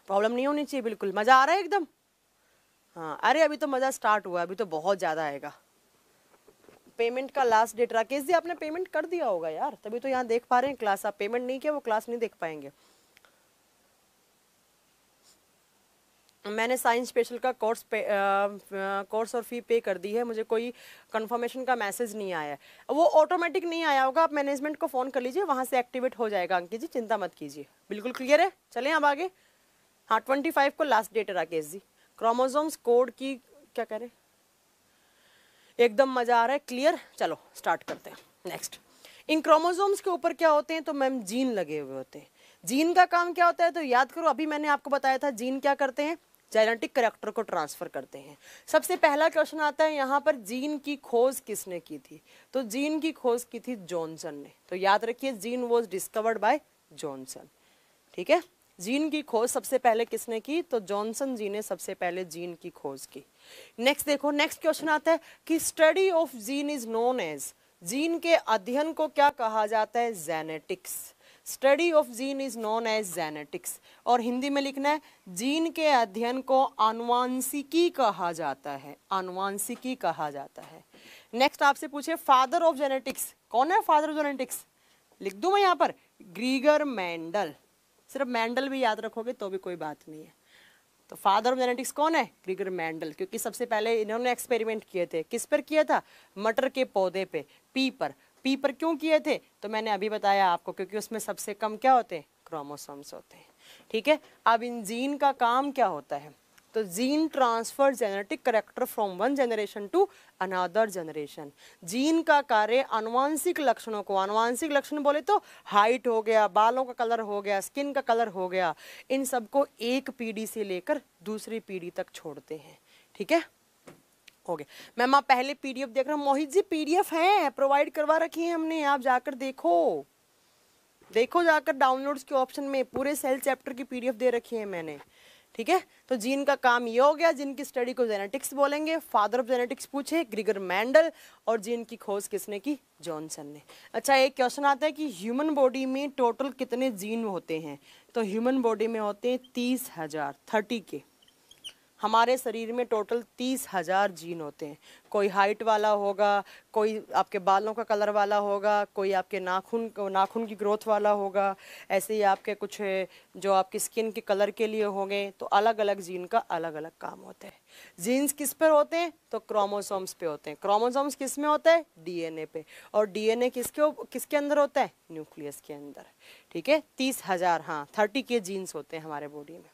प्रॉब्लम नहीं होनी चाहिए, बिल्कुल मजा आ रहा है एकदम। हाँ अरे अभी तो मजा स्टार्ट हुआ है, अभी तो बहुत ज्यादा आएगा। पेमेंट का लास्ट डेट, राकेश जी आपने पेमेंट कर दिया होगा यार, तभी तो यहाँ देख पा रहे हैं क्लास, आप पेमेंट नहीं किया वो क्लास नहीं देख पाएंगे। मैंने साइंस स्पेशल का कोर्स और फी पे कर दी है, मुझे कोई कंफर्मेशन का मैसेज नहीं आया है, वो ऑटोमेटिक नहीं आया होगा, आप मैनेजमेंट को फ़ोन कर लीजिए, वहाँ से एक्टिवेट हो जाएगा। अंकित जी चिंता मत कीजिए, बिल्कुल क्लियर है, चलें अब आगे। हाँ 25 को लास्ट डेट है राकेश जी। क्रोमोसोम्स कोड की क्या कह रहे, एकदम मजा आ रहा है, क्लियर, चलो स्टार्ट करते हैं। नेक्स्ट इन क्रोमोसोम्स के ऊपर क्या होते हैं, तो मैम जीन लगे हुए होते हैं। जीन का काम क्या होता है, तो याद करो अभी मैंने आपको बताया था जीन क्या करते हैं, जेनेटिक कैरेक्टर को ट्रांसफर करते हैं। सबसे पहला क्वेश्चन आता है यहाँ पर, जीन की खोज किसने की थी, तो जीन की खोज की थी जॉनसन ने। तो याद रखिए gene was discovered bye Johnson. ठीक है, जीन की खोज सबसे पहले किसने की? तो जॉनसन जी ने सबसे पहले जीन की खोज की। नेक्स्ट देखो, नेक्स्ट क्वेश्चन आता है कि study of gene is known as, gene के अध्ययन को क्या कहा जाता है? Genetics. Study of gene is known as genetics. और हिंदी में लिखना है जीन के अध्ययन को आनुवांशिकी कहा जाता है, आनुवांशिकी कहा जाता है। नेक्स्ट आपसे पूछे फादर ऑफ जेनेटिक्स, कौन है फादर ऑफ जेनेटिक्स? लिख दूं मैं यहाँ पर? ग्रीगर मेंडल। सिर्फ मेंडल भी याद रखोगे तो भी कोई बात नहीं है। तो फादर ऑफ जेनेटिक्स कौन है? ग्रीगर मेंडल, क्योंकि सबसे पहले इन्होंने एक्सपेरिमेंट किए थे। किस पर किया था? मटर के पौधे पे, पी पर। पी पर क्यों किए थे? तो मैंने अभी बताया आपको, क्योंकि उसमें सबसे कम क्या होते हैं? क्रोमोसोम्स होते हैं। ठीक है, अब इन जीन का काम क्या होता है? तो gene transfer genetic character from one generation to another generation. Gene का कार्य आनुवांशिक लक्षणों को, आनुवांशिक लक्षण बोले तो हाइट हो गया, बालों का कलर हो गया, स्किन का कलर हो गया, इन सबको एक पीढ़ी से लेकर दूसरी पीढ़ी तक छोड़ते हैं। ठीक है, हो गया। मैम आप पहले पीडीएफ देख रहे हो? मोहित जी पीडीएफ है, प्रोवाइड करवा रखी है हमने, आप जाकर देखो, देखो जाकर डाउनलोड्स के ऑप्शन में पूरे सेल चैप्टर की पीडीएफ दे रखी है मैंने। ठीक है, तो जीन का काम ये हो गया, जीन की स्टडी को जेनेटिक्स बोलेंगे। फादर ऑफ जेनेटिक्स पूछे ग्रीगर मेंडल, और जीन की खोज किसने की? जॉनसन ने। अच्छा, एक क्वेश्चन आता है कि ह्यूमन बॉडी में टोटल कितने जीन होते हैं? तो ह्यूमन बॉडी में होते हैं 30,000, 30 के। हमारे शरीर में टोटल 30,000 जीन होते हैं। कोई हाइट वाला होगा, कोई आपके बालों का कलर वाला होगा, कोई आपके नाखून की ग्रोथ वाला होगा, ऐसे ही आपके कुछ जो आपकी स्किन के कलर के लिए होंगे। तो अलग अलग जीन का अलग अलग काम होता है। जीन्स किस पर होते हैं? तो क्रोमोसोम्स पे होते हैं। क्रोमोसोम्स किस में होता है? डीएनए पे। और डीएनए किसके अंदर होता है? न्यूक्लियस के अंदर। ठीक है, 30,000, हाँ 30 के जीन्स होते हैं हमारे बॉडी में।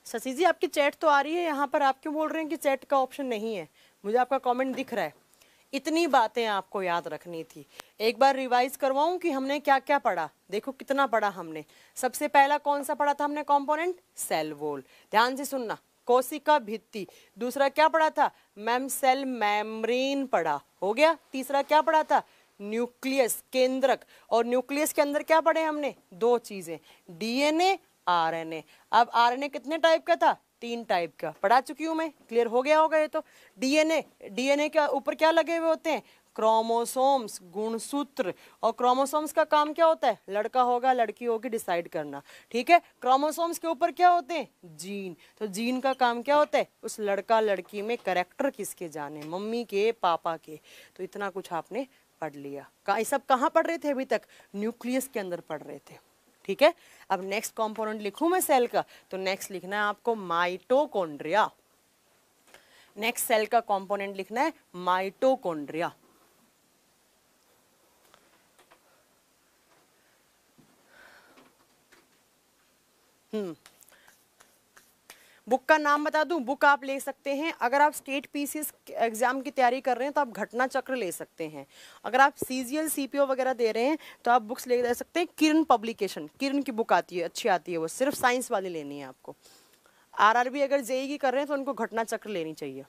शशि जी आपकी चैट तो आ रही है यहाँ पर, आप क्यों बोल रहे हैं कि चैट का ऑप्शन नहीं है? मुझे आपका कमेंट दिख रहा है। इतनी बातें आपको याद रखनी थी। एक बार रिवाइज करवाऊं कि हमने क्या क्या पढ़ा। देखो कितना पढ़ा हमने। सबसे पहला कौन सा पढ़ा था हमने कंपोनेंट? Cell wall. ध्यान से सुनना, कोशिका भित्ति। दूसरा क्या पढ़ा था मैम? सेल मेम्ब्रेन पढ़ा, हो गया। तीसरा क्या पढ़ा था? न्यूक्लियस, केंद्रक। और न्यूक्लियस के अंदर क्या पढ़े हमने? दो चीजें, डीएनए, आरएनए। अब आरएनए कितने टाइप का था? 3 टाइप का। पढ़ा चुकी हूं मैं, क्लियर हो गया होगा ये तो। डीएनए के ऊपर क्या लगे हुए होते हैं? क्रोमोसोम्स, गुणसूत्र। और क्रोमोसोम्स का काम क्या होता है? लड़का होगा लड़की होगी डिसाइड करना। ठीक है, क्रोमोसोम्स के ऊपर क्या होते हैं? जीन। तो जीन का काम क्या होता है? उस लड़का लड़की में कैरेक्टर किसके जाने, मम्मी के, पापा के। तो इतना कुछ आपने पढ़ लिया। ये सब कहाँ पढ़ रहे थे अभी तक? न्यूक्लियस के अंदर पढ़ रहे थे। ठीक है, अब नेक्स्ट कंपोनेंट लिखूं मैं सेल का? तो नेक्स्ट लिखना है आपको माइटोकॉन्ड्रिया। नेक्स्ट सेल का कंपोनेंट लिखना है माइटोकॉन्ड्रिया। बुक का नाम बता दूं? बुक आप ले सकते हैं, अगर आप स्टेट पीसीएस एग्जाम की तैयारी कर रहे हैं तो आप घटना चक्र ले सकते हैं। अगर आप सीजीएल सीपीओ वगैरह दे रहे हैं तो आप बुक्स ले सकते हैं। किरण पब्लिकेशन, किरण की बुक आती है, अच्छी आती है, वो सिर्फ साइंस वाली लेनी है आपको। आरआरबी अगर जेई की कर रहे हैं तो उनको घटना चक्र लेनी चाहिए।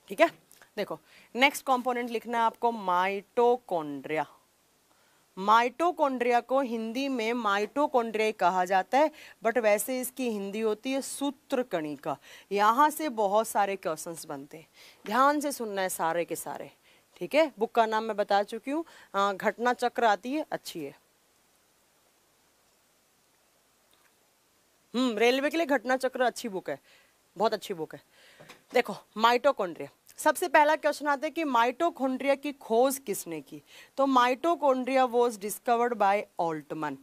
ठीक है, देखो नेक्स्ट कंपोनेंट लिखना है आपको माइटोकॉन्ड्रिया। माइटोकॉन्ड्रिया को हिंदी में माइटोकॉन्ड्रिया कहा जाता है, बट वैसे इसकी हिंदी होती है सूत्रकणिका। यहाँ से बहुत सारे क्वेश्चंस बनते हैं, ध्यान से सुनना है सारे के सारे। ठीक है, बुक का नाम मैं बता चुकी हूँ, घटना चक्र आती है, अच्छी है। रेलवे के लिए घटना चक्र अच्छी बुक है, बहुत अच्छी बुक है। देखो माइटोकॉन्ड्रिया, सबसे पहला क्वेश्चन आता है कि माइटोकॉन्ड्रिया की खोज किसने की? तो mitochondria was discovered by Altman.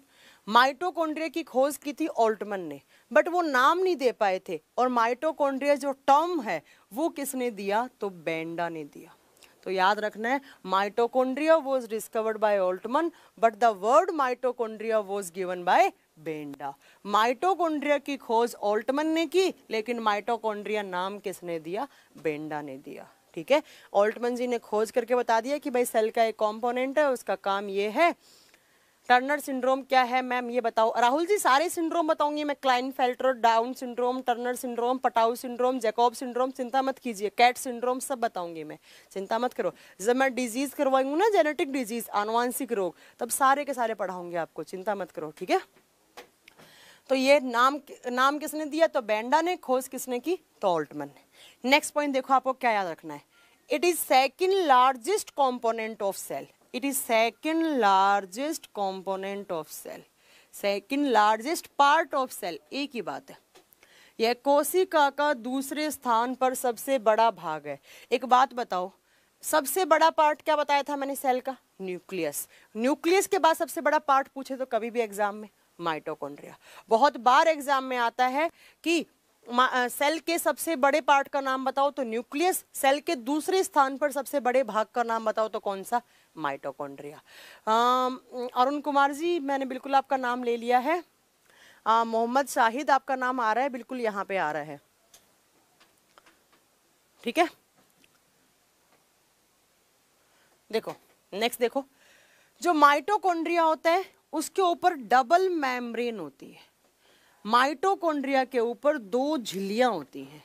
Mitochondria की खोज की थी ऑल्टमन ने, बट वो नाम नहीं दे पाए थे। और माइटोकॉन्ड्रिया जो टर्म है वो किसने दिया? तो बेंडा ने दिया। तो याद रखना है, mitochondria was discovered by Altman, but the word mitochondria was given bye Benda. Mitochondria की खोज ऑल्टमन ने की, लेकिन माइटोकॉन्ड्रिया नाम किसने दिया? बेंडा ने दिया। ठीक है, ऑल्टमन जी ने खोज करके बता दिया कि भाई सेल का एक कंपोनेंट है, उसका काम ये है। टर्नर सिंड्रोम क्या है मैम ये बताओ। राहुल जी सारे सिंड्रोम बताऊंगी मैं, Klinefelter, down syndrome, Turner syndrome, Patau syndrome, Jakob syndrome, चिंता मत कीजिए, कैट सिंड्रोम सब बताऊंगी मैं, चिंता मत करो। जब मैं डिजीज करवाऊंगी ना, जेनेटिक डिजीज, आनुवांशिक रोग, तब सारे के सारे पढ़ाऊंगी आपको, चिंता मत करो, ठीक है। तो ये नाम किसने दिया, तो बेंडा ने, खोज किसने की, तो ऑल्टमन ने। नेक्स्ट पॉइंट देखो, आपको क्या याद रखना है, it is second largest component of cell, it is second largest component of cell, second largest part of cell, एक ही बात है। यह कोशिका का दूसरे स्थान पर सबसे बड़ा भाग है। एक बात बताओ, सबसे बड़ा पार्ट क्या बताया था मैंने सेल का, न्यूक्लियस। न्यूक्लियस के बाद सबसे बड़ा पार्ट पूछे तो कभी भी एग्जाम में माइटोकॉन्ड्रिया। बहुत बार एग्जाम में आता है कि सेल के सबसे बड़े पार्ट का नाम बताओ तो न्यूक्लियस, सेल के दूसरे स्थान पर सबसे बड़े भाग का नाम बताओ तो कौन सा, माइटोकॉन्ड्रिया। अरुण कुमार जी मैंने बिल्कुल आपका नाम ले लिया है। मोहम्मद शाहिद आपका नाम आ रहा है, बिल्कुल यहाँ पे आ रहा है, ठीक है। देखो नेक्स्ट देखो, जो माइटोकॉन्ड्रिया होता है उसके ऊपर डबल मेम्ब्रेन होती है। माइटोकॉन्ड्रिया के ऊपर दो झिल्लियां होती हैं।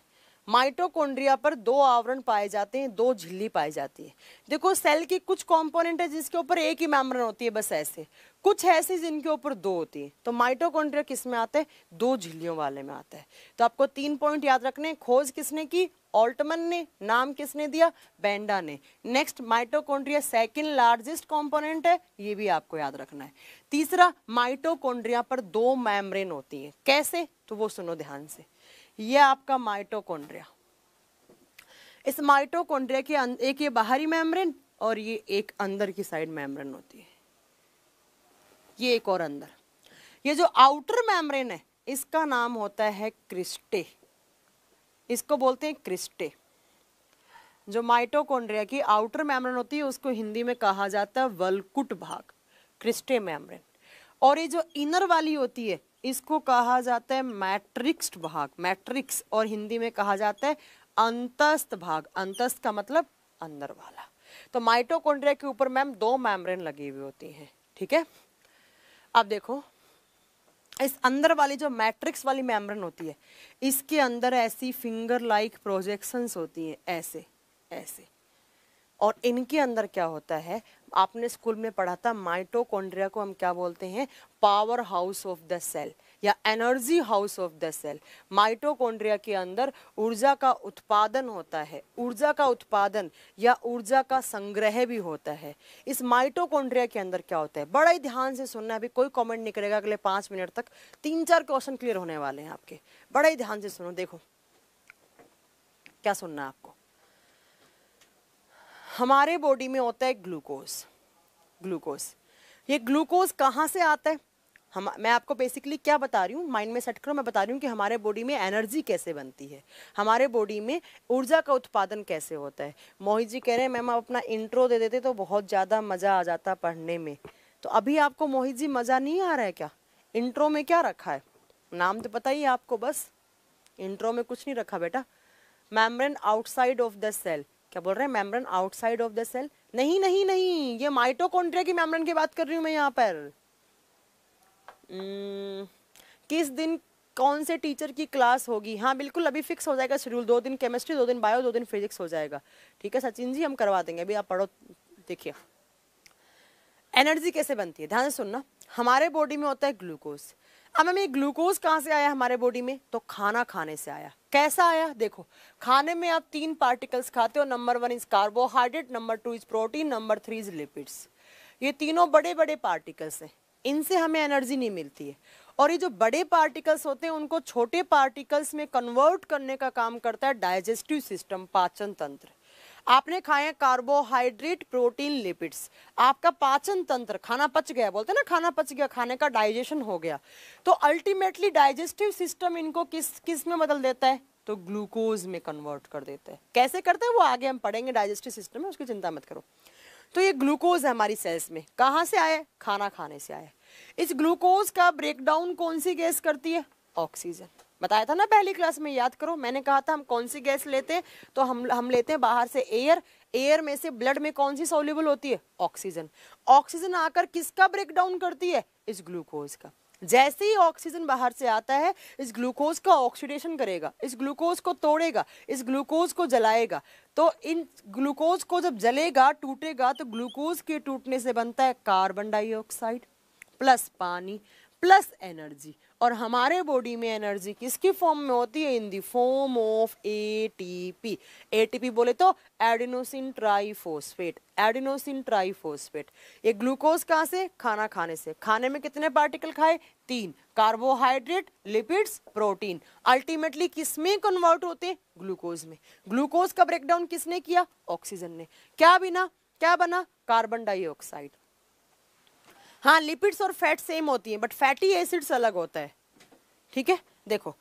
माइटोकॉन्ड्रिया पर दो आवरण पाए जाते हैं, दो झिल्ली पाई जाती है। देखो सेल की कुछ कंपोनेंट है जिसके ऊपर एक ही मेम्ब्रेन होती है, बस ऐसे, कुछ ऐसे जिनके ऊपर दो होती है। तो माइटोकॉन्ड्रिया किस में आता है, दो झिल्लियों वाले में आता है। तो आपको 3 पॉइंट याद रखने, खोज किसने की, ऑल्टमन ने, नाम किसने दिया, बेंडा ने। Next, mitochondria second largest component है, ये भी आपको याद रखना है। तीसरा, माइटोकॉन्ड्रिया पर दो मेम्ब्रेन होती है, कैसे, तो वो सुनो ध्यान से। ये आपका माइटोकॉन्ड्रिया, इस माइटोकॉन्ड्रिया के एक ये बाहरी मेम्ब्रेन और ये एक अंदर की साइड मेम्ब्रेन होती है, ये एक और अंदर। ये जो आउटर मेम्ब्रेन है इसका नाम होता है क्रिस्टे, इसको बोलते हैं क्रिस्टे। जो माइटोकॉन्ड्रिया की आउटर मेम्ब्रेन होती है उसको हिंदी में कहा जाता है वलकुट भाग, क्रिस्टे मेम्ब्रेन। और ये जो इनर वाली होती है इसको कहा जाता है मैट्रिक्स भाग, मैट्रिक्स, और हिंदी में कहा जाता है अंतस्थ भाग। अंतस्थ का मतलब अंदर वाला। तो माइटोकॉन्ड्रिया के ऊपर मैम दो मेम्ब्रेन लगी हुई होती हैं, ठीक है। अब देखो, इस अंदर वाली जो मैट्रिक्स वाली मेम्ब्रेन होती है इसके अंदर ऐसी फिंगर लाइक प्रोजेक्शंस होती हैं, ऐसे ऐसे। और इनके अंदर क्या होता है, आपने स्कूल में पढ़ा था, माइटोकॉन्ड्रिया को हम क्या बोलते हैं, power house of the cell या energy house of the cell. Mitochondria के अंदर ऊर्जा का उत्पादन होता है, ऊर्जा का उत्पादन या ऊर्जा का संग्रह भी होता है। इस माइटोकॉन्ड्रिया के अंदर क्या होता है, बड़ा ही ध्यान से सुनना है, अभी कोई कमेंट नहीं करेगा अगले 5 मिनट तक, 3-4 क्वेश्चन क्लियर होने वाले हैं आपके, बड़ा ही ध्यान से सुनो। देखो क्या सुनना है आपको, हमारे बॉडी में होता है ग्लूकोज, ग्लूकोज। ये ग्लूकोज कहाँ से आता है, मैं आपको बेसिकली क्या बता रही हूँ, माइंड में सेट करो, मैं बता रही हूँ कि हमारे बॉडी में एनर्जी कैसे बनती है, हमारे बॉडी में ऊर्जा का उत्पादन कैसे होता है। मोहित जी कह रहे हैं मैम आप अपना इंट्रो दे देते तो बहुत ज़्यादा मज़ा आ जाता पढ़ने में। तो अभी आपको मोहित जी मज़ा नहीं आ रहा है क्या, इंट्रो में क्या रखा है, नाम तो पता ही है आपको, बस इंट्रो में कुछ नहीं रखा बेटा। Membrane outside of the cell, क्या बोल रहे हैं, membrane outside of the cell, नहीं नहीं नहीं, ये माइटोकॉन्ड्रिया की मेम्ब्रेन की बात कर रही हूँ मैं यहाँ पर। किस दिन कौन से टीचर की क्लास होगी, हाँ बिल्कुल अभी फिक्स हो जाएगा शेड्यूल, 2 दिन केमिस्ट्री, 2 दिन बायो, 2 दिन फिजिक्स हो जाएगा, ठीक है सचिन जी, हम करवा देंगे, अभी आप पढ़ो। देखिए एनर्जी कैसे बनती है, ध्यान से सुनना। हमारे बॉडी में होता है ग्लूकोज। अब हमें ग्लूकोज कहाँ से आया हमारे बॉडी में, तो खाना खाने से आया। कैसा आया, देखो खाने में आप 3 पार्टिकल्स खाते हो, number 1 is carbohydrate, number 2 is protein, number 3 is lipids. ये तीनों बड़े बड़े पार्टिकल्स हैं, इनसे हमें एनर्जी नहीं मिलती है। और ये जो बड़े पार्टिकल्स होते हैं उनको छोटे पार्टिकल्स में कन्वर्ट करने का काम करता है डाइजेस्टिव सिस्टम, पाचन तंत्र। आपने खाए कार्बोहाइड्रेट, प्रोटीन, लिपिड्स, आपका पाचन तंत्र, खाना पच गया, बोलते हैं ना खाना पच गया, खाने का डाइजेशन हो गया, तो अल्टीमेटली डाइजेस्टिव सिस्टम इनको किस में बदल देता है, तो ग्लूकोज में कन्वर्ट कर देता है। कैसे करता है वो आगे हम पढ़ेंगे, डाइजेस्टिव सिस्टम है उसकी चिंता मत करो। तो ये ग्लूकोज है हमारी सेल्स में, कहाँ से आया, खाना खाने से आया। इस ग्लूकोज का ब्रेकडाउन कौन सी गैस करती है, ऑक्सीजन। बताया था ना पहली क्लास में, याद करो। मैंने कहा था हम कौन सी गैस लेते हैं, तो हम लेते हैं बाहर से एयर। एयर में से ब्लड में कौन सी सॉल्युबल होती है? ऑक्सीजन। ऑक्सीजन आकर किसका ब्रेक डाउन करती है? इस ग्लूकोज का। जैसे ही ऑक्सीजन बाहर से आता है, इस ग्लूकोज का ऑक्सीडेशन करेगा, इस ग्लूकोज को तोड़ेगा, इस ग्लूकोज को जलाएगा। तो इन ग्लूकोज को जब जलेगा, टूटेगा, तो ग्लूकोज के टूटने से बनता है कार्बन डाइऑक्साइड प्लस पानी प्लस एनर्जी। और हमारे बॉडी में एनर्जी किसकी फॉर्म में होती है? In the form of ATP. ATP बोले तो एडिनोसिन ट्राइफॉस्फेट। Adenosine triphosphate. ये ग्लूकोज कहाँ से? खाना खाने से। खाने में कितने पार्टिकल खाए? 3। Carbohydrate, lipids, protein. अल्टीमेटली किसमें कन्वर्ट होते हैं? ग्लूकोज में। ग्लूकोज का ब्रेकडाउन किसने किया? ऑक्सीजन ने। क्या बना? Carbon dioxide. हाँ, लिपिड्स और फैट सेम होती हैं, बट फैटी एसिड्स अलग होता है। ठीक है, देखो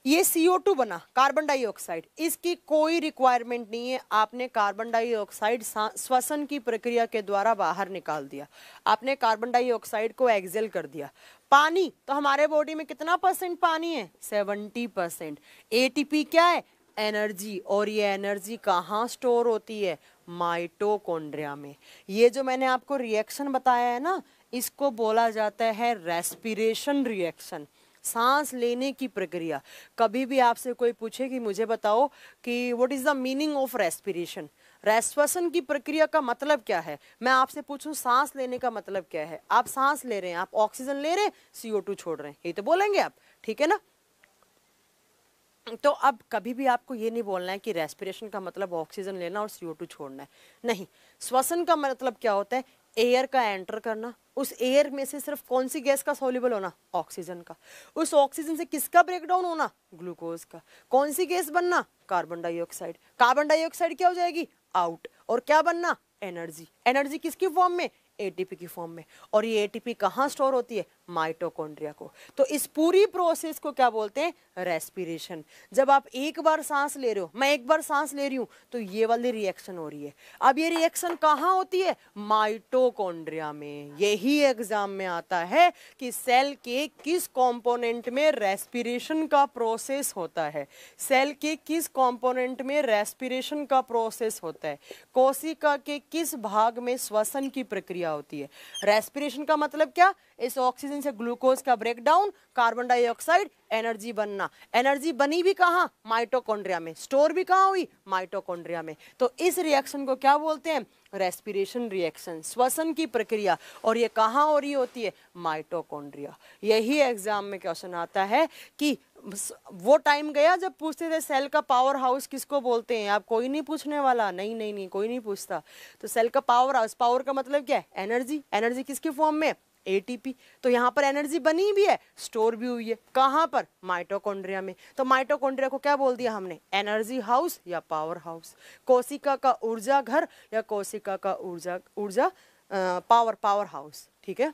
ये CO2 बना, कार्बन डाइऑक्साइड। इसकी कोई रिक्वायरमेंट नहीं है। आपने कार्बन डाइऑक्साइड श्वसन की प्रक्रिया के द्वारा बाहर निकाल दिया, आपने कार्बन डाइऑक्साइड को एक्सेल कर दिया। पानी, तो हमारे बॉडी में कितना % पानी है? 70%। एटीपी क्या है? एनर्जी। और ये एनर्जी कहाँ स्टोर होती है? माइटोकॉन्ड्रिया में। ये जो मैंने आपको रिएक्शन बताया है ना, इसको बोला जाता है रेस्पिरेशन रिएक्शन, सांस लेने की प्रक्रिया। कभी भी आपसे कोई पूछे कि मुझे बताओ कि what is the meaning of respiration, श्वसन की प्रक्रिया का मतलब क्या है, मैं आपसे पूछूं सांस लेने का मतलब क्या है, आप सांस ले रहे हैं, आप ऑक्सीजन ले रहे हैं, CO2 छोड़ रहे हैं, यही तो बोलेंगे आप। ठीक है ना? तो अब कभी भी आपको ये नहीं बोलना है कि रेस्पिरेशन का मतलब ऑक्सीजन लेना और CO2 छोड़ना है, नहीं। श्वसन का मतलब क्या होता है? एयर का एंटर करना, उस एयर में से सिर्फ कौन सी गैस का सॉल्युबल होना? ऑक्सीजन का। उस ऑक्सीजन से किसका ब्रेकडाउन होना? ग्लूकोज का। कौन सी गैस बनना? Carbon dioxide. कार्बन डाइऑक्साइड क्या हो जाएगी? आउट। और क्या बनना? एनर्जी। एनर्जी किसकी फॉर्म में? एटीपी की फॉर्म में। और ये एटीपी कहाँ स्टोर होती है? माइटोकॉन्ड्रिया को। तो इस पूरी प्रोसेस को क्या बोलते हैं? रेस्पिरेशन। जब आप एक बार सांस ले रहे हो, मैं एक बार सांस ले रही हूं, तो ये वाली रिएक्शन हो रही है। अब ये रिएक्शन कहाँ होती है? माइटोकॉन्ड्रिया में। यही एग्जाम में आता है कि सेल के किस कंपोनेंट में रेस्पिरेशन का प्रोसेस होता है, सेल के किस कंपोनेंट में रेस्पिरेशन का प्रोसेस होता है, कोशिका के किस भाग में श्वसन की प्रक्रिया होती है। रेस्पिरेशन का मतलब क्या? इस ऑक्सीजन से ग्लूकोज का ब्रेकडाउन, कार्बन डाइऑक्साइड, एनर्जी बनना। एनर्जी बनी भी कहाँ? माइटोकॉन्ड्रिया में। स्टोर भी कहाँ हुई? माइटोकॉन्ड्रिया में। तो इस रिएक्शन को क्या बोलते हैं? रेस्पिरेशन रिएक्शन, श्वसन की प्रक्रिया। और ये कहाँ हो रही होती है? माइटोकॉन्ड्रिया। यही एग्जाम में क्वेश्चन आता है कि वो टाइम गया जब पूछते थे सेल का पावर हाउस किसको बोलते हैं। आप कोई नहीं पूछने वाला, नहीं, कोई नहीं पूछता। तो सेल का पावर हाउस, पावर का मतलब क्या है? एनर्जी। एनर्जी किसकी फॉर्म में? एटीपी। तो यहाँ पर एनर्जी बनी भी है, स्टोर भी हुई है। कहाँ पर? माइटोकॉन्ड्रिया में। तो माइटोकॉन्ड्रिया को क्या बोल दिया हमने? एनर्जी हाउस या पावर हाउस। कोशिका का ऊर्जा घर या कोशिका का ऊर्जा पावर हाउस। ठीक है,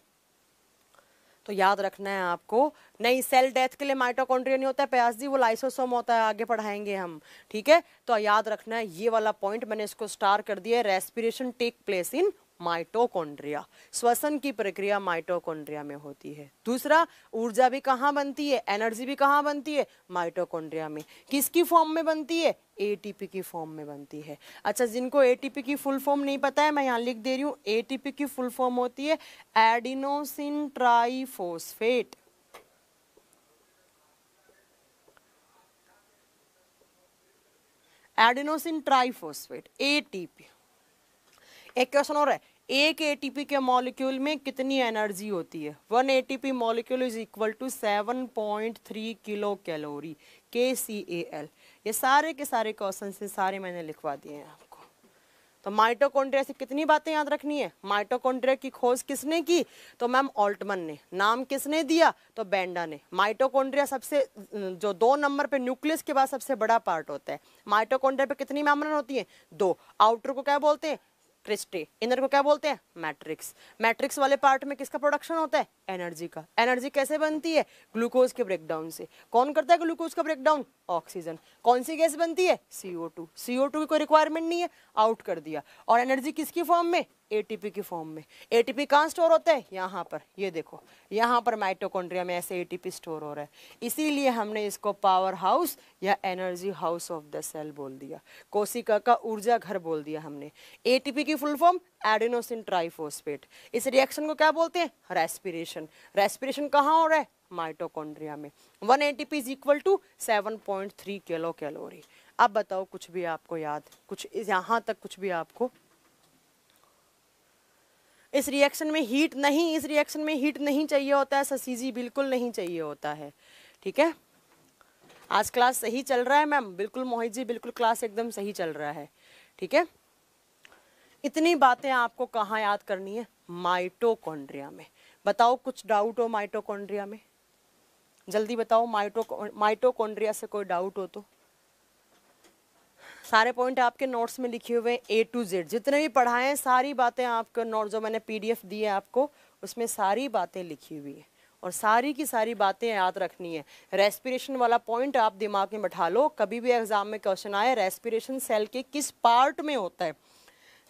तो याद रखना है आपको। नहीं, सेल डेथ के लिए माइटोकॉन्ड्रिया नहीं होता है प्यास जी, वो लाइसोसोम होता है, आगे पढ़ाएंगे हम। ठीक है, तो याद रखना है ये वाला पॉइंट, मैंने इसको स्टार कर दिया है। Respiration take place in mitochondria. श्वसन की प्रक्रिया माइटोकॉन्ड्रिया में होती है। दूसरा, ऊर्जा भी कहाँ बनती है? एनर्जी भी कहाँ बनती है? माइटोकॉन्ड्रिया में। किसकी फॉर्म में बनती है? एटीपी की फॉर्म में बनती है। अच्छा, जिनको एटीपी की फुल फॉर्म नहीं पता है, मैं यहाँ लिख दे रही हूँ। एटीपी की फुल फॉर्म होती है adenosine triphosphate. Adenosine triphosphate, ATP. एक क्वेश्चन और है, एक एटीपी के मॉलिक्यूल में कितनी एनर्जी होती है? 1 ATP molecule is equal to 7.3 kilo calorie, KCAL। ये सारे के सारे क्वेश्चन से सारे मैंने लिखवा दिए हैं आपको। तो माइटोकॉन्ड्रिया से कितनी बातें याद रखनी है? माइटोकॉन्ड्रिया की खोज किसने की? तो मैम ऑल्टमन ने। नाम किसने दिया? तो बेंडा ने। माइटोकॉन्ड्रिया सबसे जो 2 नंबर पे न्यूक्लियस के बाद सबसे बड़ा पार्ट होता है। माइटोकॉन्ड्रिया पे कितनी मेम्ब्रेन होती है? 2। आउटर को क्या बोलते हैं? क्रिस्टे। इनर को क्या बोलते हैं? मैट्रिक्स। मैट्रिक्स वाले पार्ट में किसका प्रोडक्शन होता है? एनर्जी का। एनर्जी कैसे बनती है? ग्लूकोज के ब्रेकडाउन से। कौन करता है ग्लूकोज का ब्रेकडाउन? ऑक्सीजन। कौन सी गैस बनती है? CO2। CO2 की कोई रिक्वायरमेंट नहीं है, आउट कर दिया। और एनर्जी किसकी फॉर्म में? एटीपी की फॉर्म में। एटीपी कहाँ स्टोर होता है? यहाँ पर, ये देखो यहाँ पर माइटोकॉन्ड्रिया में ऐसे एटीपी स्टोर हो रहा है, इसीलिए हमने इसको पावर हाउस या energy house of the cell बोल दिया, कोशिका का ऊर्जा घर बोल दिया हमने। एटीपी की फुल फॉर्म एडेनोसिन ट्राइफॉस्फेट। इस रिएक्शन को क्या बोलते हैं? रेस्पिरेशन। रेस्पिरेशन कहाँ हो रहा है? माइटोकॉन्ड्रिया में। 1 ATP is equal to 7.3 kilo calorie. अब बताओ कुछ भी आपको याद, कुछ यहाँ तक कुछ भी आपको? इस रिएक्शन में हीट नहीं, इस रिएक्शन में हीट नहीं चाहिए होता है ससीजी, बिल्कुल नहीं चाहिए होता है। ठीक है, आज क्लास सही चल रहा है मैम? बिल्कुल मोहित जी, बिल्कुल क्लास एकदम सही चल रहा है। ठीक है, इतनी बातें आपको कहाँ याद करनी है? माइटोकॉन्ड्रिया में। बताओ कुछ डाउट हो माइटोकॉन्ड्रिया में? जल्दी बताओ, माइटोकॉन्ड्रिया से कोई डाउट हो तो? सारे पॉइंट आपके नोट्स में लिखे हुए A to Z, जितने भी पढ़ाए हैं सारी बातें आपको नोट जो मैंने PDF दी है आपको, उसमें सारी बातें लिखी हुई है और सारी की सारी बातें याद रखनी है। रेस्पिरेशन वाला पॉइंट आप दिमाग में बैठा लो, कभी भी एग्जाम में क्वेश्चन आए रेस्पिरेशन सेल के किस पार्ट में होता है,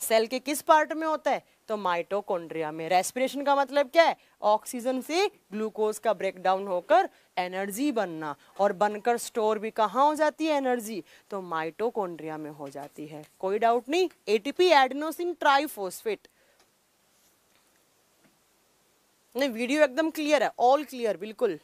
सेल के किस पार्ट में होता है? तो माइटोकॉन्ड्रिया में। रेस्पिरेशन का मतलब क्या है? ऑक्सीजन से ग्लूकोज का ब्रेकडाउन होकर एनर्जी बनना, और बनकर स्टोर भी कहाँ हो जाती है एनर्जी? तो माइटोकॉन्ड्रिया में हो जाती है। कोई डाउट नहीं? ATP adenosine triphosphate. नहीं, वीडियो एकदम क्लियर है, ऑल क्लियर बिल्कुल।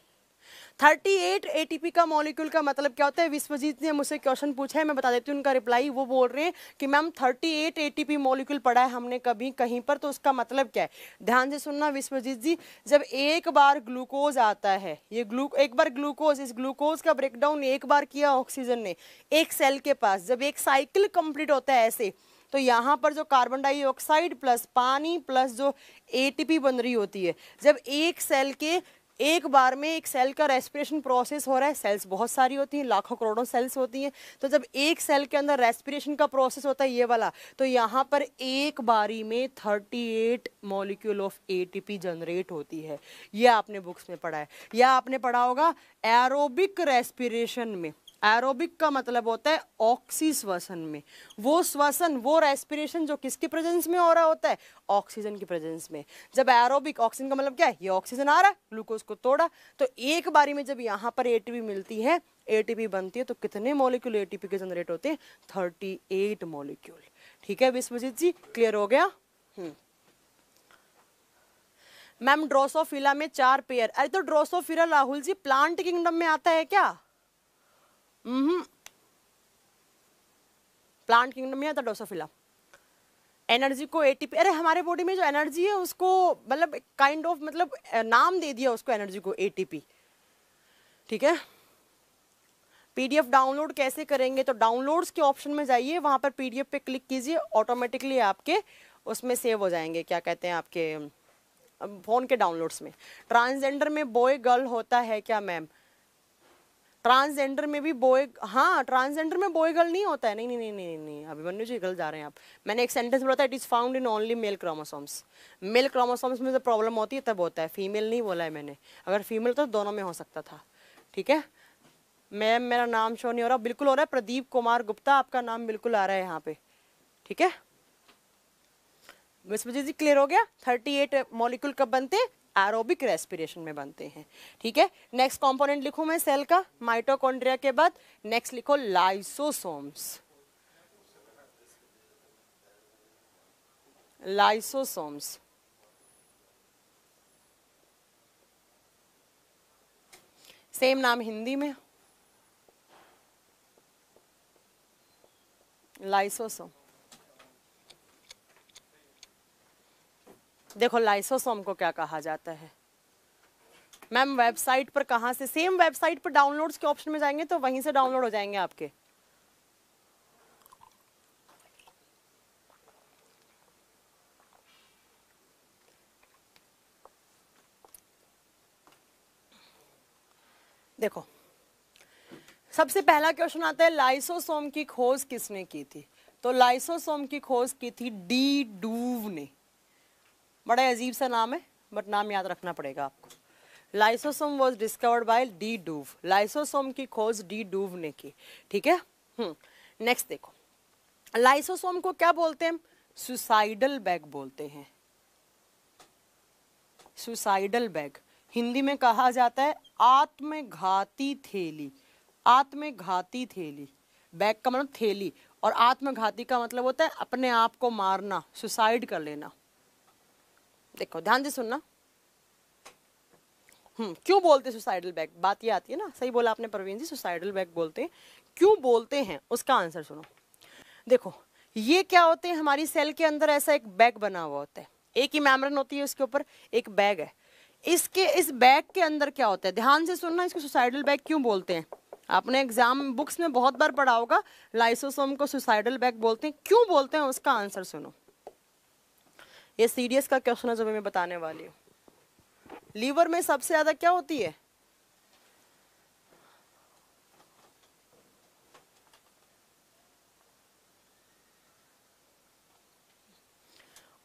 38 एटीपी का मॉलिक्यूल का मतलब क्या होता है? विश्वजीत ने मुझसे क्वेश्चन पूछा है, मैं बता देती हूँ उनका रिप्लाई। वो बोल रहे हैं कि मैम 38 एटीपी मॉलिक्यूल पढ़ा है हमने कभी कहीं पर, तो उसका मतलब क्या है? ध्यान से सुनना विश्वजीत जी, जब एक बार ग्लूकोज आता है, ये एक बार ग्लूकोज, इस ग्लूकोज का ब्रेकडाउन एक बार किया ऑक्सीजन ने एक सेल के पास, जब एक साइकिल कंप्लीट होता है ऐसे, तो यहाँ पर जो कार्बन डाइऑक्साइड प्लस पानी प्लस जो एटीपी बन रही होती है, जब एक सेल के एक बार में एक सेल का रेस्पिरेशन प्रोसेस हो रहा है, सेल्स बहुत सारी होती हैं, लाखों करोड़ों सेल्स होती हैं, तो जब एक सेल के अंदर रेस्पिरेशन का प्रोसेस होता है ये वाला, तो यहाँ पर एक बारी में 38 मॉलिक्यूल ऑफ एटीपी जनरेट होती है। ये आपने बुक्स में पढ़ा है, या आपने पढ़ा होगा एरोबिक रेस्पिरेशन में। एरोबिक का मतलब होता है ऑक्सी श्वसन में, वो श्वसन, वो रेस्पिरेशन जो किसके प्रेजेंस में हो रहा होता है? ऑक्सीजन की प्रेजेंस में। जब एरोबिक, ऑक्सीजन का मतलब क्या है? ये ऑक्सीजन आ रहा है, ग्लूकोज को तोड़ा, तो एक बारी में जब यहाँ पर एटीपी मिलती है, एटीपी बनती है, तो कितने मॉलिक्यूल एटीपी के जनरेट होते हैं? 38 मॉलिक्यूल। ठीक है विश्वजीत जी, क्लियर हो गया? मैम ड्रोसोफिला में 4 पेयर। अरे तो Drosophila Rahul ji plant kingdom में आता है क्या? प्लांट किंगडम में आता ड्रोसोफिला। एनर्जी को एटीपी, अरे हमारे बॉडी में जो एनर्जी है उसको मतलब काइंड ऑफ मतलब नाम दे दिया उसको, एनर्जी को एटीपी। ठीक है, पीडीएफ डाउनलोड कैसे करेंगे? तो डाउनलोड्स के ऑप्शन में जाइए, वहां पर पीडीएफ पे क्लिक कीजिए, ऑटोमेटिकली आपके उसमें सेव हो जाएंगे, क्या कहते हैं आपके फोन के डाउनलोड्स में। ट्रांसजेंडर में बॉय गर्ल होता है क्या मैम? ट्रांसजेंडर में भी बॉय, हाँ ट्रांसजेंडर में बॉय गर्ल नहीं होता है। नहीं नहीं नहीं नहीं नहीं, अभिमन्यु जी गलत जा रहे हैं आप। मैंने एक सेंटेंस बोला था, it is found in only male chromosomes. Male chromosomes में जब प्रॉब्लम होती है तब होता है, फीमेल नहीं बोला है मैंने। अगर फीमेल तो दोनों में हो सकता था। ठीक है मैम, मेरा नाम शो नहीं हो रहा, बिल्कुल हो रहा है, प्रदीप कुमार गुप्ता आपका नाम बिल्कुल आ रहा है यहाँ पे। ठीक है विश्वजीत जी, क्लियर हो गया? 38 मॉलिक्यूल कब बनते हैं? एरोबिक रेस्पिरेशन में बनते हैं। ठीक है, नेक्स्ट कंपोनेंट लिखूं मैं सेल का, माइटोकॉन्ड्रिया के बाद नेक्स्ट लिखो लाइसोसोम्स। लाइसोसोम्स सेम नाम हिंदी में, लाइसोसोम। देखो लाइसोसोम को क्या कहा जाता है मैम? वेबसाइट पर कहाँ से? सेम वेबसाइट पर डाउनलोड्स के ऑप्शन में जाएंगे तो वहीं से डाउनलोड हो जाएंगे आपके। देखो सबसे पहला क्वेश्चन आता है, लाइसोसोम की खोज किसने की थी? तो लाइसोसोम की खोज की थी डी डूव ने। बड़ा अजीब सा नाम है बट नाम याद रखना पड़ेगा आपको। Lysosome was discovered by de Duve. Lysosome की खोज डी डूव ने की। ठीक है नेक्स्ट देखो, लाइसोसोम को क्या बोलते हैं? सुसाइडल बैग बोलते हैं। सुसाइडल बैग हिंदी में कहा जाता है आत्मघाती थैली। आत्मघाती थैली, बैग का मतलब थैली, और आत्मघाती का मतलब होता है अपने आप को मारना, सुसाइड कर लेना। देखो ध्यान से सुनना। क्यों बोलते सुसाइडल बैग, बात ये आती है ना, सही बोला आपने प्रवीण जी, सुसाइडल बैग बोलते हैं। क्यों बोलते हैं उसका आंसर सुनो। देखो ये क्या होते हैं, हमारी सेल के अंदर ऐसा एक बैग बना हुआ होता है, एक ही मेम्ब्रेन होती है, उसके ऊपर एक बैग है। इस बैग के अंदर क्या होता है, ध्यान से सुनना, इसको सुसाइडल बैग क्यों बोलते हैं। आपने एग्जाम बुक्स में बहुत बार पढ़ा होगा, लाइसोसोम को सुसाइडल बैग बोलते हैं। क्यों बोलते हैं उसका आंसर सुनो। ये सीडीएस का क्वेश्चन है जो मैं बताने वाली हूँ। लीवर में सबसे ज्यादा क्या होती है,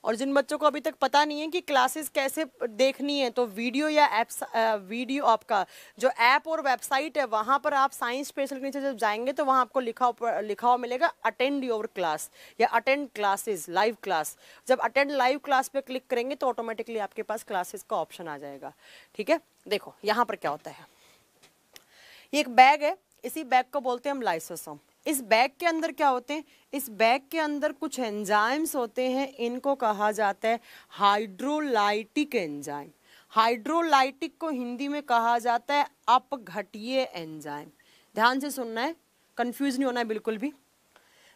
और जिन बच्चों को अभी तक पता नहीं है कि क्लासेस कैसे देखनी है, तो वीडियो या एप्स, वीडियो आपका जो ऐप और वेबसाइट है वहाँ पर आप साइंस स्पेशल के नीचे जब जाएंगे तो वहाँ आपको लिखा हुआ मिलेगा अटेंड योर क्लास या अटेंड क्लासेस, लाइव क्लास। जब अटेंड लाइव क्लास पे क्लिक करेंगे तो ऑटोमेटिकली आपके पास क्लासेस का ऑप्शन आ जाएगा। ठीक है, देखो यहाँ पर क्या होता है, ये एक बैग है, इसी बैग को बोलते हैं हम लाइसोसोम। इस बैग के अंदर क्या होते हैं, इस बैग के अंदर कुछ एंजाइम्स होते हैं, इनको कहा जाता है हाइड्रोलाइटिक एंजाइम। हाइड्रोलाइटिक को हिंदी में कहा जाता है अपघटीय एंजाइम। ध्यान से सुनना है, कंफ्यूज नहीं होना है बिल्कुल भी।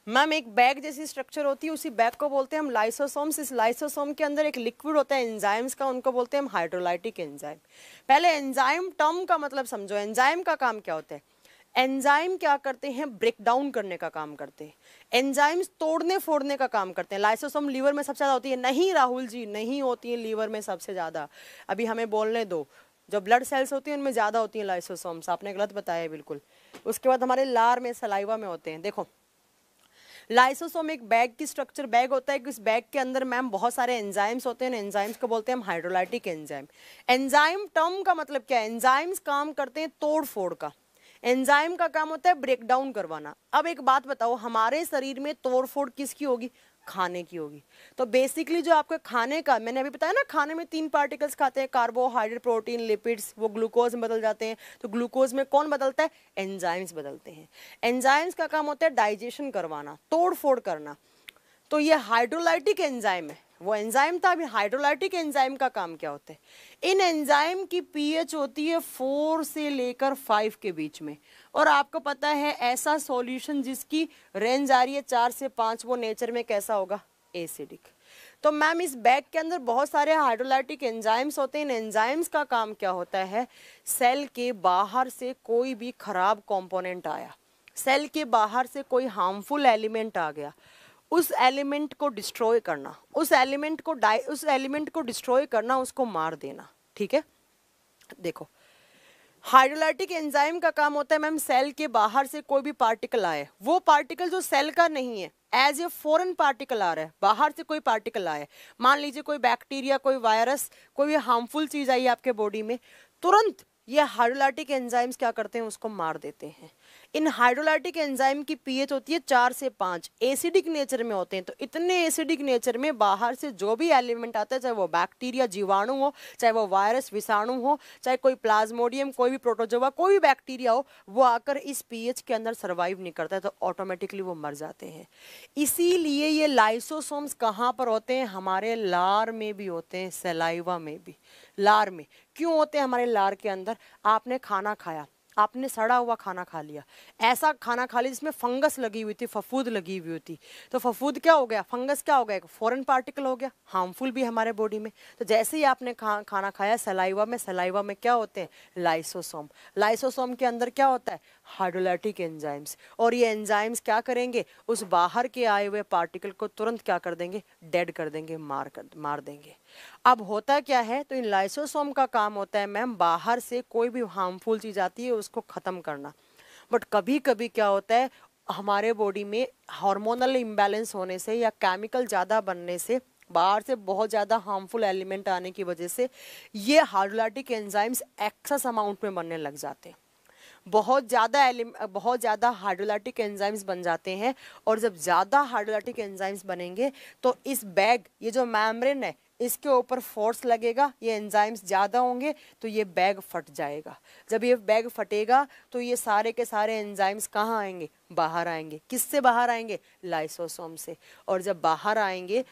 मैम एक बैग जैसी स्ट्रक्चर होती है, उसी बैग को बोलते हैं हम लाइसोसोम्स। इस लाइसोसोम के अंदर एक लिक्विड होता है एंजाइम्स का, उनको बोलते हैं हम हाइड्रोलाइटिक एंजाइम। पहले एंजाइम टर्म का मतलब समझो। एंजाइम का काम क्या होता है, एंजाइम क्या करते हैं, ब्रेक डाउन करने का काम करते हैं। एंजाइम्स तोड़ने फोड़ने का काम करते हैं। लाइसोसोम लीवर में सबसे ज्यादा होती है, नहीं राहुल जी नहीं होती है लीवर में सबसे ज्यादा, अभी हमें बोलने दो। जो ब्लड सेल्स होती हैं उनमें ज्यादा होती है लाइसोसोम्स, आपने गलत बताया है बिल्कुल। उसके बाद हमारे लार में, सलाइवा में होते हैं। देखो लाइसोसोम एक बैग की स्ट्रक्चर, बैग होता है कि इस बैग के अंदर मैम बहुत सारे एंजाइम्स होते हैं, एंजाइम्स को बोलते हैं हम हाइड्रोलाइटिक एंजाइम। एंजाइम टर्म का मतलब क्या है, एंजाइम्स काम करते हैं तोड़ फोड़ का, एंजाइम का काम होता है ब्रेक डाउन करवाना। अब एक बात बताओ, हमारे शरीर में तोड़ फोड़ किसकी होगी, खाने की होगी। तो बेसिकली जो आपके खाने का, मैंने अभी बताया ना, खाने में 3 पार्टिकल्स खाते हैं, कार्बोहाइड्रेट, प्रोटीन, लिपिड्स, वो ग्लूकोज में बदल जाते हैं। तो ग्लूकोज में कौन बदलता है, एंजाइम्स बदलते हैं। एंजाइम्स का काम होता है डाइजेशन करवाना, तोड़ फोड़ करना। तो ये हाइड्रोलाइटिक एंजाइम है, वो एंजाइम था। अभी हाइड्रोलाइटिक एंजाइम का काम क्या होता है, इन एंजाइम की पीएच होती है 4 से लेकर 5 के बीच में। और आपको पता है ऐसा सॉल्यूशन जिसकी रेंज आ रही है 4 से 5, वो नेचर में कैसा होगा, एसिडिक। तो मैम इस बैग के अंदर बहुत सारे हाइड्रोलाइटिक एंजाइम्स होते हैं। इन एंजाइम्स का काम क्या होता है, सेल के बाहर से कोई भी खराब कंपोनेंट आया, सेल के बाहर से कोई हार्मफुल एलिमेंट आ गया, उस एलिमेंट को डिस्ट्रॉय करना, उस एलिमेंट को डिस्ट्रॉय करना, उसको मार देना। ठीक है, देखो हाइड्रोलाइटिक एंजाइम का काम होता है मैम सेल के बाहर से कोई भी पार्टिकल आए, वो पार्टिकल जो सेल का नहीं है, एज ए फॉरेन पार्टिकल आ रहा है, बाहर से कोई पार्टिकल आया है, मान लीजिए कोई बैक्टीरिया, कोई वायरस, कोई भी हार्मफुल चीज आई आपके बॉडी में, तुरंत ये हाइड्रोलाइटिक एंजाइम्स क्या करते हैं, उसको मार देते हैं। इन हाइड्रोलाइटिक एंजाइम की पीएच होती है 4 से 5, एसिडिक नेचर में होते हैं। तो इतने एसिडिक नेचर में बाहर से जो भी एलिमेंट आता है, चाहे वो बैक्टीरिया, जीवाणु हो, चाहे वो वायरस, विषाणु हो, चाहे कोई प्लाज्मोडियम, कोई भी प्रोटोजोआ, कोई भी बैक्टीरिया हो, वो आकर इस पीएच के अंदर सर्वाइव नहीं करता है, तो ऑटोमेटिकली वो मर जाते हैं। इसीलिए ये लाइसोसोम्स कहाँ पर होते हैं, हमारे लार में भी होते हैं, सलाइवा में भी। लार में क्यों होते हैं, हमारे लार के अंदर, आपने खाना खाया, आपने सड़ा हुआ खाना खा लिया, ऐसा खाना खा लिया जिसमें फंगस लगी हुई थी, फफूंद लगी हुई थी, तो फफूंद क्या हो गया, फंगस क्या हो गया, एक फॉरेन पार्टिकल हो गया, हार्मफुल भी हमारे बॉडी में। तो जैसे ही आपने खाना खाया, सलाइवा में क्या होते हैं, लाइसोसोम। लाइसोसोम के अंदर क्या होता है, हाइड्रोलाइटिक एंजाइम्स। और ये एंजाइम्स क्या करेंगे, उस बाहर के आए हुए पार्टिकल को तुरंत क्या कर देंगे, डेड कर देंगे, मार देंगे। अब होता क्या है, तो इन लाइसोसोम का काम होता है मैम बाहर से कोई भी हार्मफुल चीज आती है उसको खत्म करना। बट कभी कभी क्या होता है, हमारे बॉडी में हार्मोनल इम्बैलेंस होने से या केमिकल ज़्यादा बनने से, बाहर से बहुत ज़्यादा हार्मफुल एलिमेंट आने की वजह से ये हाइड्रोलाइटिक एंजाइम्स एक्सेस अमाउंट में बनने लग जाते हैं। बहुत ज़्यादा हाइड्रोलाइटिक एंजाइम्स बन जाते हैं, और जब ज़्यादा हाइड्रोलाइटिक एंजाइम्स बनेंगे तो इस बैग, ये जो मेम्ब्रेन है, इसके ऊपर फोर्स लगेगा, ये एंजाइम्स ज़्यादा होंगे तो ये बैग फट जाएगा। जब ये बैग फटेगा तो ये सारे के सारे एंजाइम्स कहाँ आएंगे? बाहर आएंगे। किससे बाहर आएंगे? लाइसोसोम से। और जब बाहर आएंगे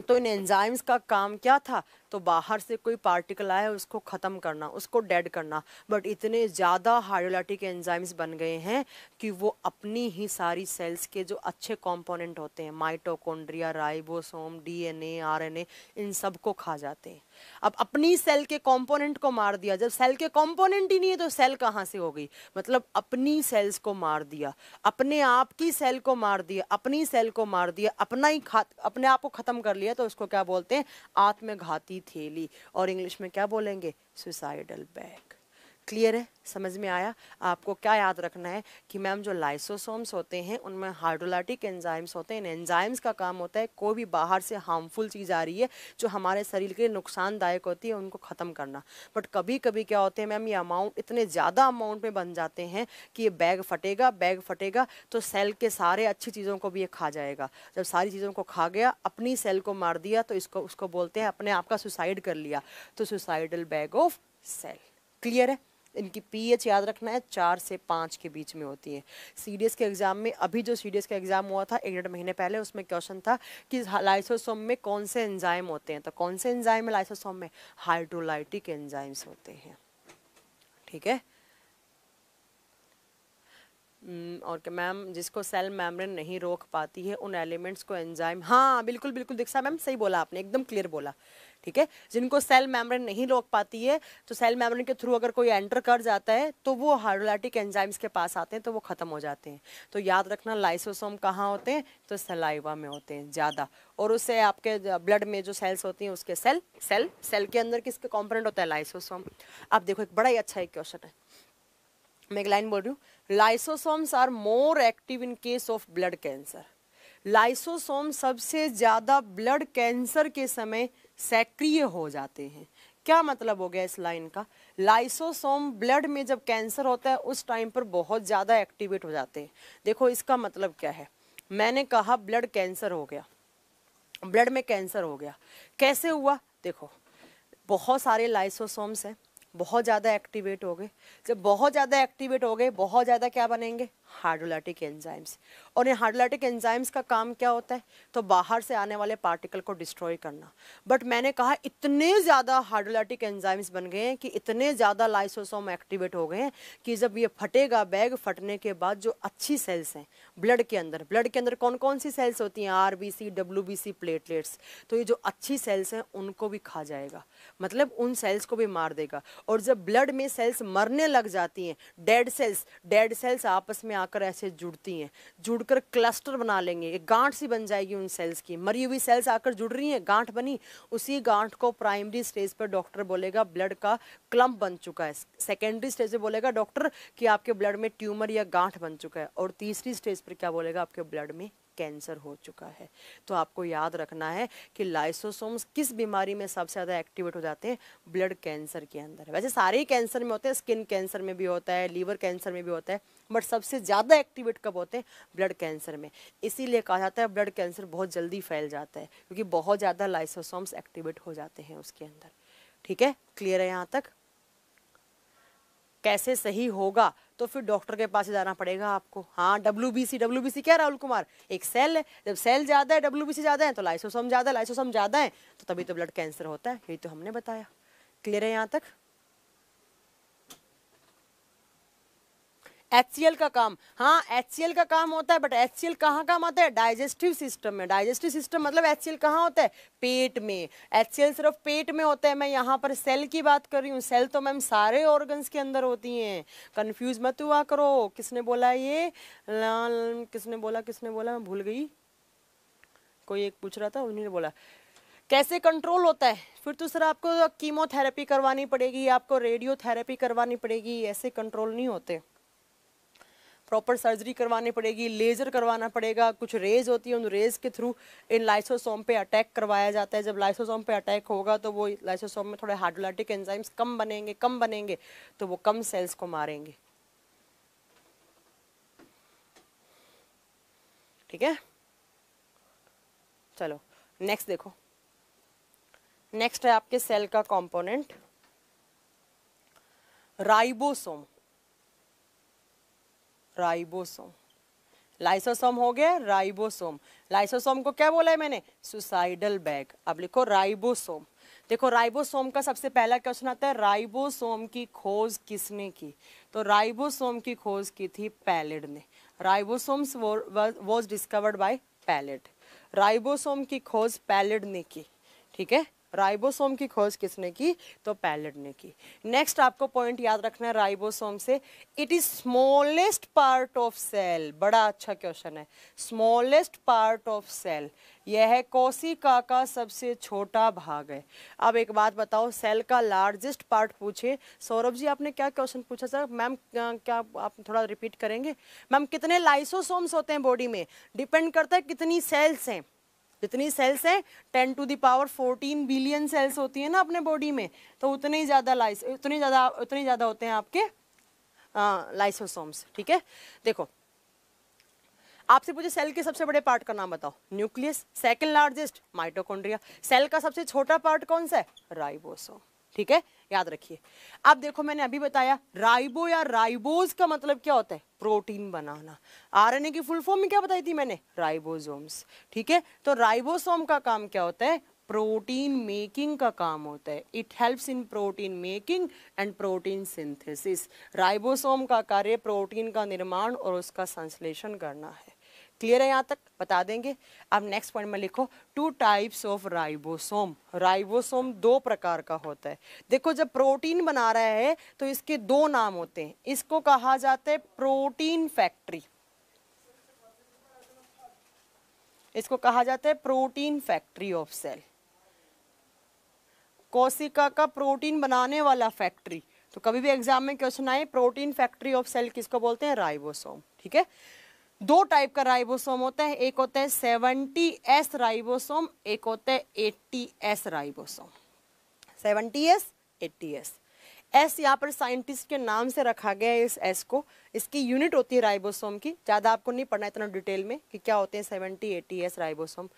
तो इन एंजाइम्स का काम क्या था? तो बाहर से कोई पार्टिकल आया उसको ख़त्म करना, उसको डेड करना। बट इतने ज़्यादा हाइड्रोलाइटिक एंजाइम्स बन गए हैं कि वो अपनी ही सारी सेल्स के जो अच्छे कंपोनेंट होते हैं, माइटोकॉन्ड्रिया, राइबोसोम, डीएनए, आरएनए, इन सब को खा जाते हैं। अब अपनी सेल के कंपोनेंट को मार दिया। जब सेल के कंपोनेंट ही नहीं है तो सेल कहाँ से हो गई? मतलब अपनी सेल्स को मार दिया, अपने आप की सेल को मार दिया, अपनी सेल को मार दिया, अपने आप को ख़त्म कर लिया, तो उसको क्या बोलते हैं? आत्मघाती थैली। और इंग्लिश में क्या बोलेंगे? Suicidal bag. क्लियर है? समझ में आया? आपको क्या याद रखना है कि मैम जो लाइसोसोम्स होते हैं उनमें हाइड्रोलाइटिक एंजाइम्स होते हैं। इन एंजाइम्स का काम होता है कोई भी बाहर से हार्मफुल चीज़ आ रही है जो हमारे शरीर के लिए नुकसानदायक होती है, उनको ख़त्म करना। बट कभी कभी क्या होते हैं मैम, ये अमाउंट इतने ज़्यादा अमाउंट में बन जाते हैं कि ये बैग फटेगा तो सेल के सारे अच्छी चीज़ों को भी ये खा जाएगा। जब सारी चीज़ों को खा गया, अपनी सेल को मार दिया, तो उसको बोलते हैं अपने आप का सुसाइड कर लिया, तो suicidal bag of cell. Clear है? इनकी पीएच याद रखना है 4 से 5 के बीच में होती है। सीडीएस के एग्जाम में, अभी जो सीडीएस का एग्जाम हुआ था 1-1.5 महीने पहले, उसमें क्वेश्चन था कि लाइसोसोम में कौन से एंजाइम होते हैं। तो कौन से एंजाइम है लाइसोसोम में? हाइड्रोलाइटिक एंजाइम्स होते हैं। ठीक है। और कि मैम जिसको सेल मेम्ब्रेन नहीं रोक पाती है उन एलिमेंट्स को एंजाइम, हाँ बिल्कुल बिल्कुल दीक्षा मैम सही बोला आपने, एकदम क्लियर बोला। ठीक है, जिनको सेल मेम्ब्रेन नहीं रोक पाती है, तो सेल मेम्ब्रेन के थ्रू अगर कोई एंटर कर जाता है तो वो हाइड्रोलाइटिक एंजाइम्स के पास आते हैं, तो वो खत्म हो जाते हैं। तो याद रखना, लाइसोसोम कहाँ होते हैं? तो सलाइवा में होते हैं ज़्यादा। और उससे आपके ब्लड में जो सेल्स होती हैं उसके सेल के अंदर किसके कॉम्पोनेंट होता है? लाइसोसोम। अब देखो एक बड़ा ही अच्छा एक क्वेश्चन है, मैं एक लाइन बोल रही हूँ, lysosomes are more active in case of blood cancer. Lysosome सबसे ज्यादा ब्लड कैंसर के समय सक्रिय हो जाते हैं। क्या मतलब हो गया इस लाइन का? लाइसोसोम ब्लड में जब कैंसर होता है उस टाइम पर बहुत ज्यादा एक्टिवेट हो जाते हैं। देखो इसका मतलब क्या है, मैंने कहा ब्लड कैंसर हो गया, ब्लड में कैंसर हो गया, कैसे हुआ? देखो बहुत सारे लाइसोसोम्स हैं, बहुत ज़्यादा एक्टिवेट हो गए। जब बहुत ज़्यादा एक्टिवेट हो गए, बहुत ज़्यादा क्या बनेंगे? Hydrolytic enzymes. और इन हाइड्रोलाइटिक एंजाइम्स का काम क्या होता है? तो बाहर से आने वाले पार्टिकल को डिस्ट्रॉय करना। बट मैंने कहा इतने ज़्यादा हाइड्रोलाइटिक एंजाइम्स बन गए हैं कि इतने ज़्यादा लाइसोसोम एक्टिवेट हो गए हैं कि जब ये फटेगा, बैग फटने के बाद जो अच्छी सेल्स हैं ब्लड के अंदर कौन कौन सी सेल्स होती हैं? RBC, WBC, platelets. तो ये जो अच्छी सेल्स हैं उनको भी खा जाएगा, मतलब उन सेल्स को भी मार देगा। और जब ब्लड में सेल्स मरने लग जाती हैं, डेड सेल्स आपस में आकर ऐसे जुड़ती हैं, जुड़कर क्लस्टर बना लेंगे, एक गांठ सी बन जाएगी उन सेल्स की। मरी हुई सेल्स आकर जुड़ रही हैं, गांठ बनी, उसी गांठ को प्राइमरी स्टेज पर डॉक्टर बोलेगा ब्लड का क्लम्प बन चुका है। सेकेंडरी स्टेज पे बोलेगा डॉक्टर कि आपके ब्लड में ट्यूमर या गांठ बन चुका है। और तीसरी स्टेज पर क्या बोलेगा? आपके ब्लड में कैंसर हो चुका है। तो आपको याद रखना है कि लाइसोसोम्स किस बीमारी में सबसे ज़्यादा एक्टिवेट हो जाते हैं? ब्लड कैंसर के अंदर। वैसे सारे ही कैंसर में होते हैं, स्किन कैंसर में भी होता है, लीवर कैंसर में भी होता है, बट सबसे ज़्यादा एक्टिवेट कब होते हैं? ब्लड कैंसर में। इसीलिए कहा जाता है ब्लड कैंसर बहुत जल्दी फैल जाता है, क्योंकि बहुत ज़्यादा लाइसोसोम्स एक्टिवेट हो जाते हैं उसके अंदर। ठीक है, क्लियर है यहाँ तक? कैसे सही होगा? तो फिर डॉक्टर के पास जाना पड़ेगा आपको। हाँ, WBC क्या राहुल कुमार? एक सेल है, जब सेल ज्यादा है, WBC ज्यादा है, तो लाइसोसोम ज्यादा है, तो तभी तो ब्लड कैंसर होता है। यही तो हमने बताया। क्लियर है यहाँ तक? HCl का काम, हाँ HCl का काम होता है, बट HCl कहाँ काम आता है? डाइजेस्टिव सिस्टम में। डाइजेस्टिव सिस्टम मतलब HCl कहाँ होता है? पेट में। HCl सिर्फ पेट में होता है। मैं यहाँ पर सेल की बात कर रही हूँ। सेल तो मैम सारे ऑर्गन्स के अंदर होती हैं, कंफ्यूज मत हुआ करो। किसने बोला ये? किसने बोला मैं भूल गई। कोई एक पूछ रहा था, उन्होंने बोला कैसे कंट्रोल होता है? फिर तो सर आपको कीमोथेरेपी करवानी पड़ेगी, आपको रेडियोथेरेपी करवानी पड़ेगी, ऐसे कंट्रोल नहीं होते। प्रॉपर सर्जरी करवानी पड़ेगी, लेजर करवाना पड़ेगा, कुछ रेज होती है, उन रेज के थ्रू इन लाइसोसोम पे अटैक करवाया जाता है। जब लाइसोसोम पे अटैक होगा तो वो लाइसोसोम में थोड़े हाइड्रोलाइटिक एंजाइम्स कम बनेंगे, तो वो कम सेल्स को मारेंगे। ठीक है, चलो नेक्स्ट देखो। नेक्स्ट है आपके सेल का कंपोनेंट राइबोसोम। राइबोसोम, लाइसोसोम हो गया, राइबोसोम। लाइसोसोम को क्या बोला है मैंने? Suicidal bag. अब लिखो राइबोसोम। देखो राइबोसोम का सबसे पहला क्वेश्चन आता है, राइबोसोम की खोज किसने की? तो राइबोसोम की खोज की थी पैलेड ने। Ribosomes was discovered by pallid. Ribosome की खोज पैलेड ने की, ठीक है। राइबोसोम की खोज किसने की? तो पैलेड ने की। नेक्स्ट आपको पॉइंट याद रखना है राइबोसोम से, it is smallest part of cell. बड़ा अच्छा क्वेश्चन है, स्मॉलेस्ट पार्ट ऑफ सेल, यह कोशिका का सबसे छोटा भाग है। अब एक बात बताओ, सेल का लार्जेस्ट पार्ट पूछे, सौरभ जी आपने क्या क्वेश्चन पूछा सर? मैम क्या आप थोड़ा रिपीट करेंगे? मैम कितने लाइसोसोम्स होते हैं बॉडी में? डिपेंड करता है कितनी सेल्स हैं। जितनी सेल्स हैं 10 to the power 14 billion cells होती है ना अपने बॉडी में, तो उतने ही ज्यादा होते हैं आपके लाइसोसोम्स, ठीक है। देखो आपसे पूछे सेल के सबसे बड़े पार्ट का नाम बताओ, nucleus. Second largest mitochondria. Cell का सबसे छोटा पार्ट कौन सा है? राइबोसोम, ठीक है, याद रखिए। अब देखो मैंने अभी बताया राइबो या राइबोज का मतलब क्या होता है? प्रोटीन बनाना। आरएनए की फुल फॉर्म में क्या बताई थी मैंने? राइबोसोम्स, ठीक है। तो राइबोसोम का काम क्या होता है? प्रोटीन मेकिंग का काम होता है। It helps in protein making and protein synthesis. Ribosome का कार्य प्रोटीन का निर्माण और उसका संश्लेषण करना है। क्लियर है यहाँ तक? बता देंगे। अब नेक्स्ट पॉइंट में लिखो, two types of ribosome. Ribosome दो प्रकार का होता है। देखो जब प्रोटीन बना रहा है तो इसके दो नाम होते हैं, इसको कहा जाता है प्रोटीन फैक्ट्री। इसको कहा जाता है प्रोटीन फैक्ट्री ऑफ सेल। कोशिका का प्रोटीन बनाने वाला फैक्ट्री। तो कभी भी एग्जाम में क्वेश्चन आए प्रोटीन फैक्ट्री ऑफ सेल किसको बोलते हैं? राइबोसोम, ठीक है। दो टाइप का राइबोसोम होता है, एक होता है 70S राइबोसोम, एक होता है 80S ribosome. 70S 80S। S यहाँ पर साइंटिस्ट के नाम से रखा गया है इस एस को। इसकी यूनिट होती है राइबोसोम की, ज्यादा आपको नहीं पढ़ना इतना डिटेल में कि क्या होते हैं 70-80S राइबोसोम।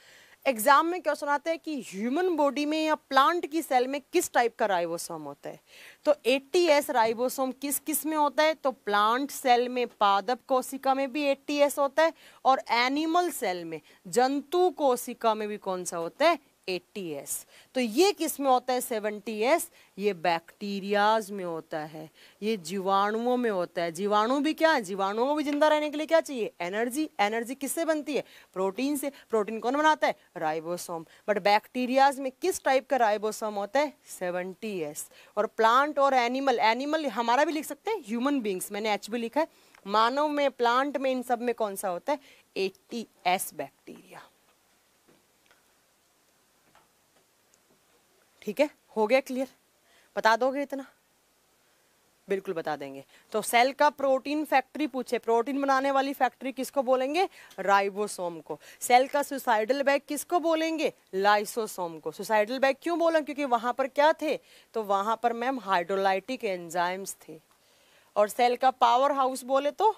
एग्जाम में क्वेश्चन आता है कि ह्यूमन बॉडी में या प्लांट की सेल में किस टाइप का राइबोसोम होता है। तो 80S राइबोसोम किस किस में होता है? तो प्लांट सेल में, पादप कोशिका में भी 80S होता है, और एनिमल सेल में, जंतु कोशिका में भी कौन सा होता है? 80S। तो ये किस में होता है 70S? ये बैक्टीरियाज में होता है, ये जीवाणुओं में होता है। जीवाणु भी क्या है? जीवाणुओं को भी जिंदा रहने के लिए क्या चाहिए? एनर्जी। एनर्जी किससे बनती है? प्रोटीन से। प्रोटीन कौन बनाता है? राइबोसोम। बट बैक्टीरियाज में किस टाइप का राइबोसोम होता है? 70S। और प्लांट और एनिमल, एनिमल हमारा भी लिख सकते हैं, ह्यूमन बींग्स, मैंने एच भी लिखा है। मानव में, प्लांट में, इन सब में कौन सा होता है? 80S bacteria. ठीक है, हो गया क्लियर? बता दोगे इतना? बिल्कुल बता देंगे। तो सेल का प्रोटीन फैक्ट्री पूछे, प्रोटीन बनाने वाली फैक्ट्री किसको बोलेंगे? राइबोसोम को। सेल का सुसाइडल बैग किसको बोलेंगे? लाइसोसोम को। सुसाइडल बैग क्यों बोला? क्योंकि वहां पर क्या थे? तो वहां पर मैम हाइड्रोलाइटिक एंजाइम्स थे। और सेल का पावर हाउस बोले तो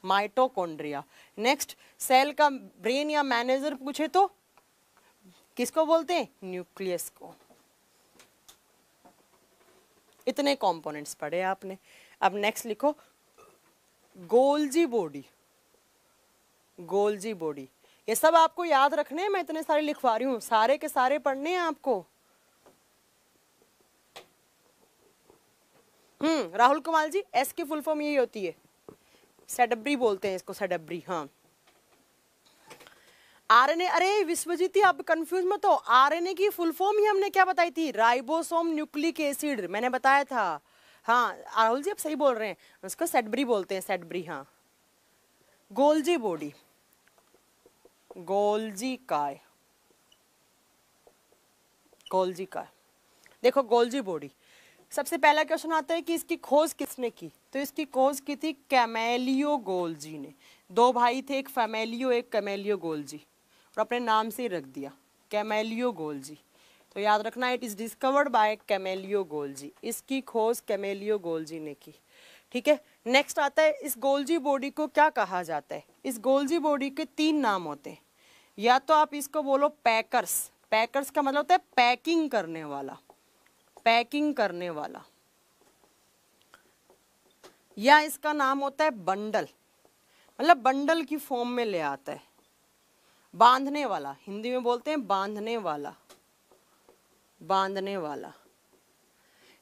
माइटोकॉन्ड्रिया। नेक्स्ट, सेल का ब्रेन या मैनेजर पूछे तो किसको बोलते हैं? न्यूक्लियस को। इतने कंपोनेंट्स पढ़े आपने। अब नेक्स्ट लिखो, गोल्जी बॉडी। गोल्जी बॉडी, ये सब आपको याद रखने हैं, मैं इतने सारे लिखवा रही हूँ, सारे के सारे पढ़ने हैं आपको। राहुल कुमार जी, एस की फुल फॉर्म यही होती है, सेडब्री बोलते हैं इसको, सेडब्री। हाँ, आरएनए, अरे विश्वजीत आप कंफ्यूज मत हो, आरएनए की फुल फॉर्म ही हमने क्या बताई थी? राइबोसोम न्यूक्लिक एसिड, मैंने बताया था। हाँ राहुल जी आप सही बोल रहे हैं, उसको सेडब्री बोलते हैं, सेडब्री। हाँ, गोल्जी बॉडी, गोल्जी काय, गोल्जी काय। देखो गोल्जी बॉडी, सबसे पहला क्वेश्चन आता है कि इसकी खोज किसने की? तो इसकी खोज की थी कैमेलियो गोल्जी ने। दो भाई थे, एक फैमेलियो एक कैमेलियो गोल्जी, और अपने नाम से ही रख दिया कैमेलियो गोल्जी। तो याद रखना, it is discovered by Camillo Golgi. इसकी खोज कैमेलियो गोल्जी ने की। ठीक है। नेक्स्ट आता है, इस गोल्जी बॉडी को क्या कहा जाता है? इस गोल्जी बॉडी के 3 नाम होते हैं। या तो आप इसको बोलो पैकर्स, पैकर्स का मतलब होता है पैकिंग करने वाला, पैकिंग करने वाला। या इसका नाम होता है बंडल, मतलब बंडल की फॉर्म में ले आता है, बांधने वाला, हिंदी में बोलते हैं बांधने वाला, बांधने वाला।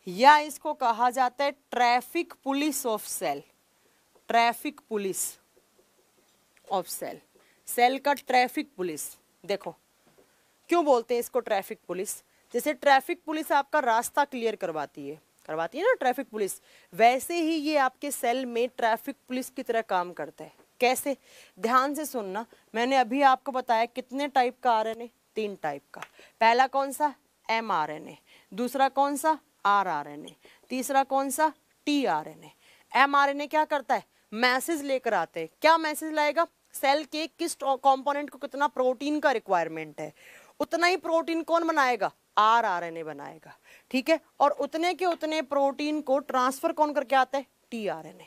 या इसको कहा जाता है traffic police of cell, traffic police of cell, cell का ट्रैफिक पुलिस। देखो क्यों बोलते हैं इसको ट्रैफिक पुलिस? जैसे ट्रैफिक पुलिस आपका रास्ता क्लियर करवाती है ना ट्रैफिक पुलिस, वैसे ही ये आपके सेल में ट्रैफिक पुलिस की तरह काम करता है। कैसे? ध्यान से सुनना, मैंने अभी आपको बताया कितने टाइप का आरएनए, 3 टाइप का। पहला कौन सा? mRNA, दूसरा कौन सा? rRNA, तीसरा कौन सा? tRNA। mRNA क्या करता है? मैसेज लेकर आते हैं। क्या मैसेज लाएगा? सेल के किस कंपोनेंट को कितना प्रोटीन का रिक्वायरमेंट है, उतना ही प्रोटीन कौन बनाएगा? rRNA बनाएगा, ठीक है। और उतने के उतने प्रोटीन को ट्रांसफर कौन करके आता है? tRNA।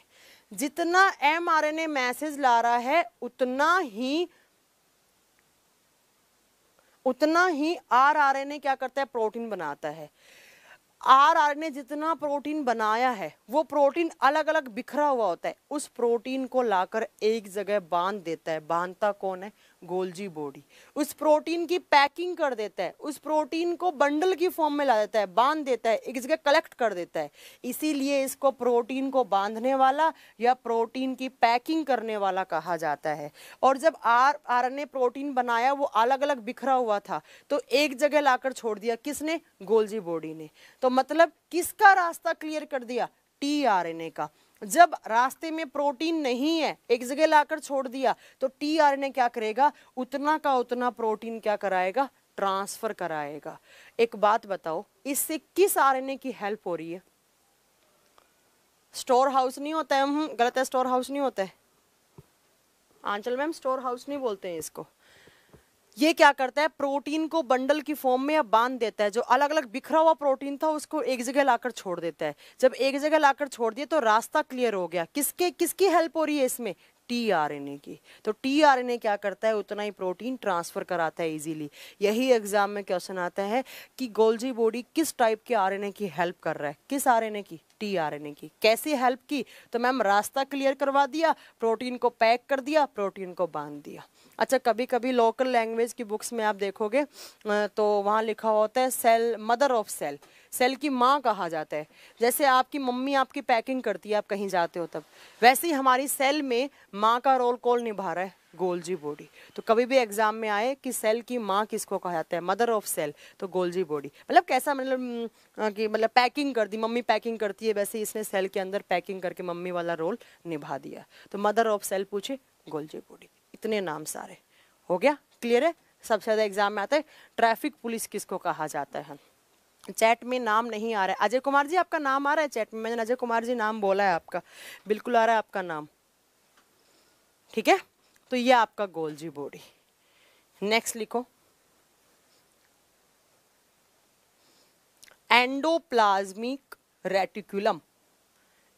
जितना mRNA मैसेज ला रहा है उतना ही rRNA क्या करता है? प्रोटीन बनाता है। rRNA जितना प्रोटीन बनाया है वो प्रोटीन अलग अलग बिखरा हुआ होता है, उस प्रोटीन को लाकर एक जगह बांध देता है। बांधता कौन है? Golgi body. उस प्रोटीन की पैकिंग कर देता है, उस प्रोटीन को बंडल की फॉर्म में ला देता है, बांध देता है, एक जगह कलेक्ट कर देता है। इसीलिए इसको प्रोटीन को बांधने वाला या प्रोटीन की पैकिंग करने वाला कहा जाता है। और जब RNA प्रोटीन बनाया वो अलग अलग बिखरा हुआ था, तो एक जगह लाकर छोड़ दिया, किसने? गोल्जी बॉडी ने। तो मतलब किसका रास्ता क्लियर कर दिया? tRNA का। जब रास्ते में प्रोटीन नहीं है, एक जगह लाकर छोड़ दिया, तो tRNA क्या करेगा? उतना का उतना प्रोटीन क्या कराएगा? ट्रांसफर कराएगा। एक बात बताओ, इससे किस RNA की हेल्प हो रही है? स्टोर हाउस नहीं होता है, गलत है, स्टोर हाउस नहीं होता है आंचल मैम, स्टोर हाउस नहीं बोलते हैं इसको। ये क्या करता है? प्रोटीन को बंडल की फॉर्म में अब बांध देता है। जो अलग अलग बिखरा हुआ प्रोटीन था उसको एक जगह लाकर छोड़ देता है। जब एक जगह लाकर छोड़ दिया तो रास्ता क्लियर हो गया। किसकी हेल्प हो रही है इसमें? tRNA की। तो tRNA क्या करता है? उतना ही प्रोटीन ट्रांसफर कराता है इजीली। यही एग्जाम में क्वेश्चन आता है कि गोल्जी बॉडी किस टाइप के RNA की हेल्प कर रहा है? किस RNA की? tRNA की। कैसी हेल्प की? तो मैम रास्ता क्लियर करवा दिया, प्रोटीन को पैक कर दिया, प्रोटीन को बांध दिया। अच्छा, कभी कभी लोकल लैंग्वेज की बुक्स में आप देखोगे तो वहाँ लिखा होता है cell, mother of cell, cell की माँ कहा जाता है। जैसे आपकी मम्मी आपकी पैकिंग करती है, आप कहीं जाते हो तब, वैसे ही हमारी सेल में माँ का रोल कौन निभा रहा है? Golgi body. तो कभी भी एग्जाम में आए कि सेल की माँ किसको कहा जाता है? मदर ऑफ सेल, तो गोल्जी बॉडी। मतलब कैसा? मतलब कि मतलब पैकिंग कर दी, मम्मी पैकिंग करती है, वैसे इसने सेल के अंदर पैकिंग करके मम्मी वाला रोल निभा दिया। तो मदर ऑफ सेल पूछे, गोल्जी बॉडी। इतने नाम सारे हो गया, क्लियर है? सबसे ज्यादा एग्जाम में आता है ट्रैफिक पुलिस किसको कहा जाता है। चैट में नाम नहीं आ रहा है। अजय कुमार जी आपका नाम आ रहा है चैट में? मैंने अजय कुमार जी नाम बोला है आपका, बिल्कुल आ रहा है आपका नाम, ठीक है। तो ये आपका गोल्जी बॉडी। नेक्स्ट लिखो, एंडोप्लाज्मिक रेटिकुलम,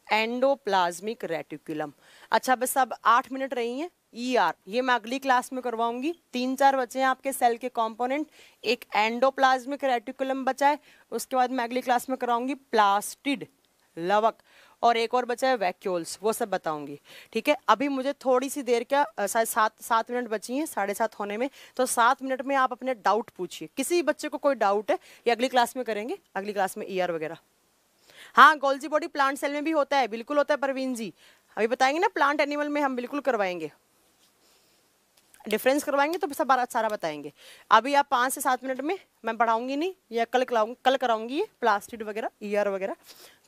एंडोप्लाज्मिक रेटिकुलम। अच्छा, बस अब 8 मिनट रही हैं। ER ये मैं अगली क्लास में करवाऊंगी। 3-4 बचे हैं आपके सेल के कंपोनेंट, एक एंडोप्लाज्मिक रेटिकुलम बचा है, उसके बाद मैं अगली क्लास में कराऊंगी प्लास्टिड, लवक, और एक और बचा है वैक्यूल्स, वो सब बताऊंगी, ठीक है। अभी मुझे थोड़ी सी देर क्या, शायद 7 मिनट बची हैं 7:30 होने में, तो 7 मिनट में आप अपने डाउट पूछिए। किसी बच्चे को कोई डाउट है, ये अगली क्लास में करेंगे, अगली क्लास में ER वगैरह। हाँ, गोल्जी बॉडी प्लांट सेल में भी होता है, बिल्कुल होता है परवीन जी, अभी बताएंगे ना। प्लांट एनिमल में हम बिल्कुल करवाएंगे, डिफरेंस करवाएंगे तो सब सारा बताएंगे। अभी आप 5 से 7 मिनट में, मैं पढ़ाऊंगी नहीं, या कल कराऊंगी ये प्लास्टिड वगैरह, ER वगैरह,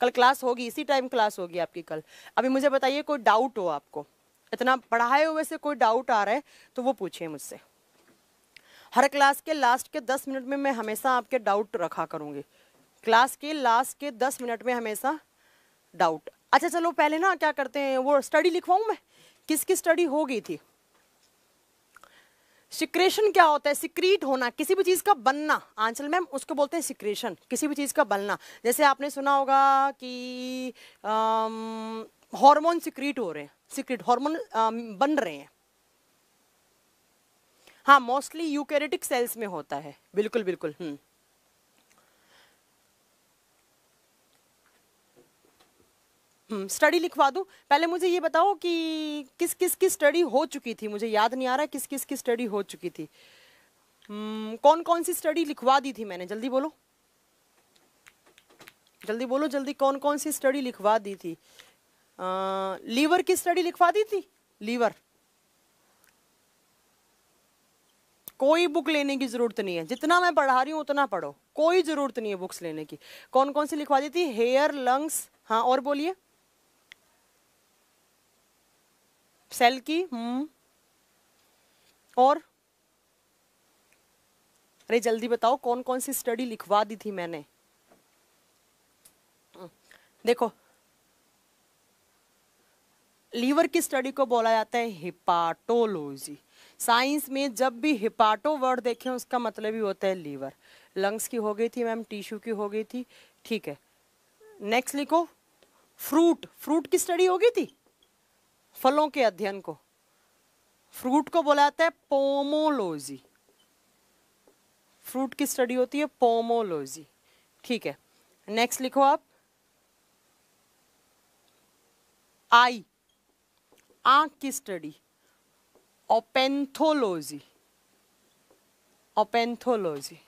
कल क्लास होगी, इसी टाइम क्लास होगी आपकी कल। अभी मुझे बताइए कोई डाउट हो आपको, इतना पढ़ाए हुए से कोई डाउट आ रहा है तो वो पूछिए मुझसे। हर क्लास के लास्ट के 10 मिनट में मैं हमेशा आपके डाउट रखा करूंगी, क्लास के लास्ट के 10 मिनट में हमेशा डाउट। अच्छा चलो पहले ना क्या करते हैं, वो स्टडी लिखवाऊं मैं, किसकी स्टडी हो गई थी। सिक्रेशन क्या होता है? सिक्रीट होना, किसी भी चीज का बनना, आंचल मैम उसको बोलते हैं सिक्रेशन, किसी भी चीज का बनना। जैसे आपने सुना होगा कि हार्मोन सिक्रीट हो रहे हैं, सिक्रीट हार्मोन बन रहे हैं। हाँ, मोस्टली यूकैरियोटिक सेल्स में होता है, बिल्कुल बिल्कुल। स्टडी लिखवा दूं? पहले मुझे ये बताओ कि किस किस की स्टडी हो चुकी थी, मुझे याद नहीं आ रहा किस किस की स्टडी हो चुकी थी। कौन कौन सी स्टडी लिखवा दी थी मैंने, जल्दी बोलो, जल्दी बोलो, जल्दी, कौन कौन सी स्टडी लिखवा दी थी? लीवर की स्टडी लिखवा दी थी? लीवर कोई बुक लेने की जरूरत नहीं है, जितना मैं पढ़ा रही हूँ उतना पढ़ो, कोई जरूरत नहीं है बुक्स लेने की। कौन कौन सी लिखवा दी थी? हेयर, लंग्स, हाँ और बोलिए। सेल की, और अरे जल्दी बताओ कौन कौन सी स्टडी लिखवा दी थी मैंने। देखो, लीवर की स्टडी को बोला जाता है हिपाटोलॉजी। साइंस में जब भी हिपाटो वर्ड देखें उसका मतलब ही होता है लीवर। लंग्स की हो गई थी मैम, टिश्यू की हो गई थी, ठीक है। नेक्स्ट लिखो, फ्रूट, फ्रूट की स्टडी हो गई थी, फलों के अध्ययन को, फ्रूट को बोला जाता है पोमोलॉजी। फ्रूट की स्टडी होती है पोमोलॉजी, ठीक है। नेक्स्ट लिखो आप, आई, आंख की स्टडी, ओपेंथोलॉजी, ओपेंथोलॉजी,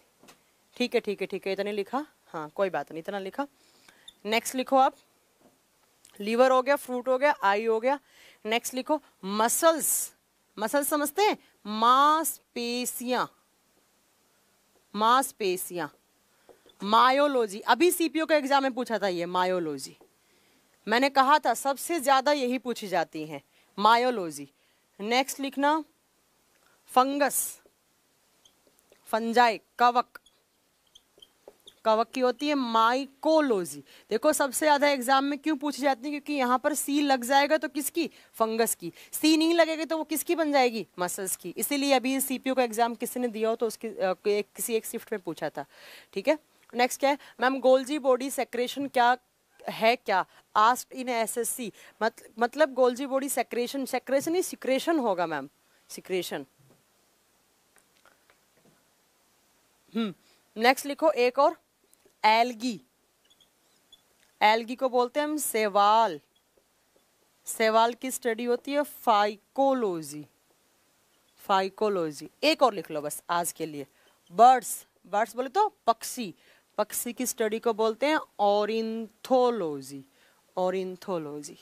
ठीक है ठीक है ठीक है, इतने लिखा, हाँ कोई बात नहीं, इतना लिखा। नेक्स्ट लिखो आप, लीवर हो गया, फ्रूट हो गया, आई हो गया। नेक्स्ट लिखो मसल्स, मसल्स समझते हैं, मांसपेशियां, मांसपेशियां, मायोलॉजी। अभी सीपीओ का एग्जाम में पूछा था ये मायोलॉजी, मैंने कहा था सबसे ज्यादा यही पूछी जाती है, मायोलॉजी। नेक्स्ट लिखना फंगस, फंजाई, कवक, कवक की होती है माइकोलॉजी। देखो सबसे ज्यादा एग्जाम में क्यों पूछी जाती है, क्योंकि यहाँ पर सी लग जाएगा तो किसकी, फंगस की, सी नहीं लगेगी तो वो किसकी बन जाएगी, मसल्स की। इसीलिए अभी सीपीओ का एग्जाम किसी ने दिया हो तो उसकी किसी एक शिफ्ट में पूछा था, ठीक है। नेक्स्ट क्या है मैम, गोल्जी बॉडी सेक्रेशन क्या है, क्या आस्क्ड इन एसएससी, मतलब गोल्जी बॉडी सेक्रेशन, सेक्रेशन ही सिक्रेशन होगा मैम, सिक्रेशन। नेक्स्ट लिखो एक और, एल्गी, एल्गी को बोलते हैं हम सेवाल, सेवाल की स्टडी होती है फाइकोलॉजी, फाइकोलॉजी। एक और लिख लो बस आज के लिए, बर्ड्स, बर्ड्स बोले तो पक्षी, पक्षी की स्टडी को बोलते हैं ऑरिंथोलॉजी, ऑरिंथोलॉजी।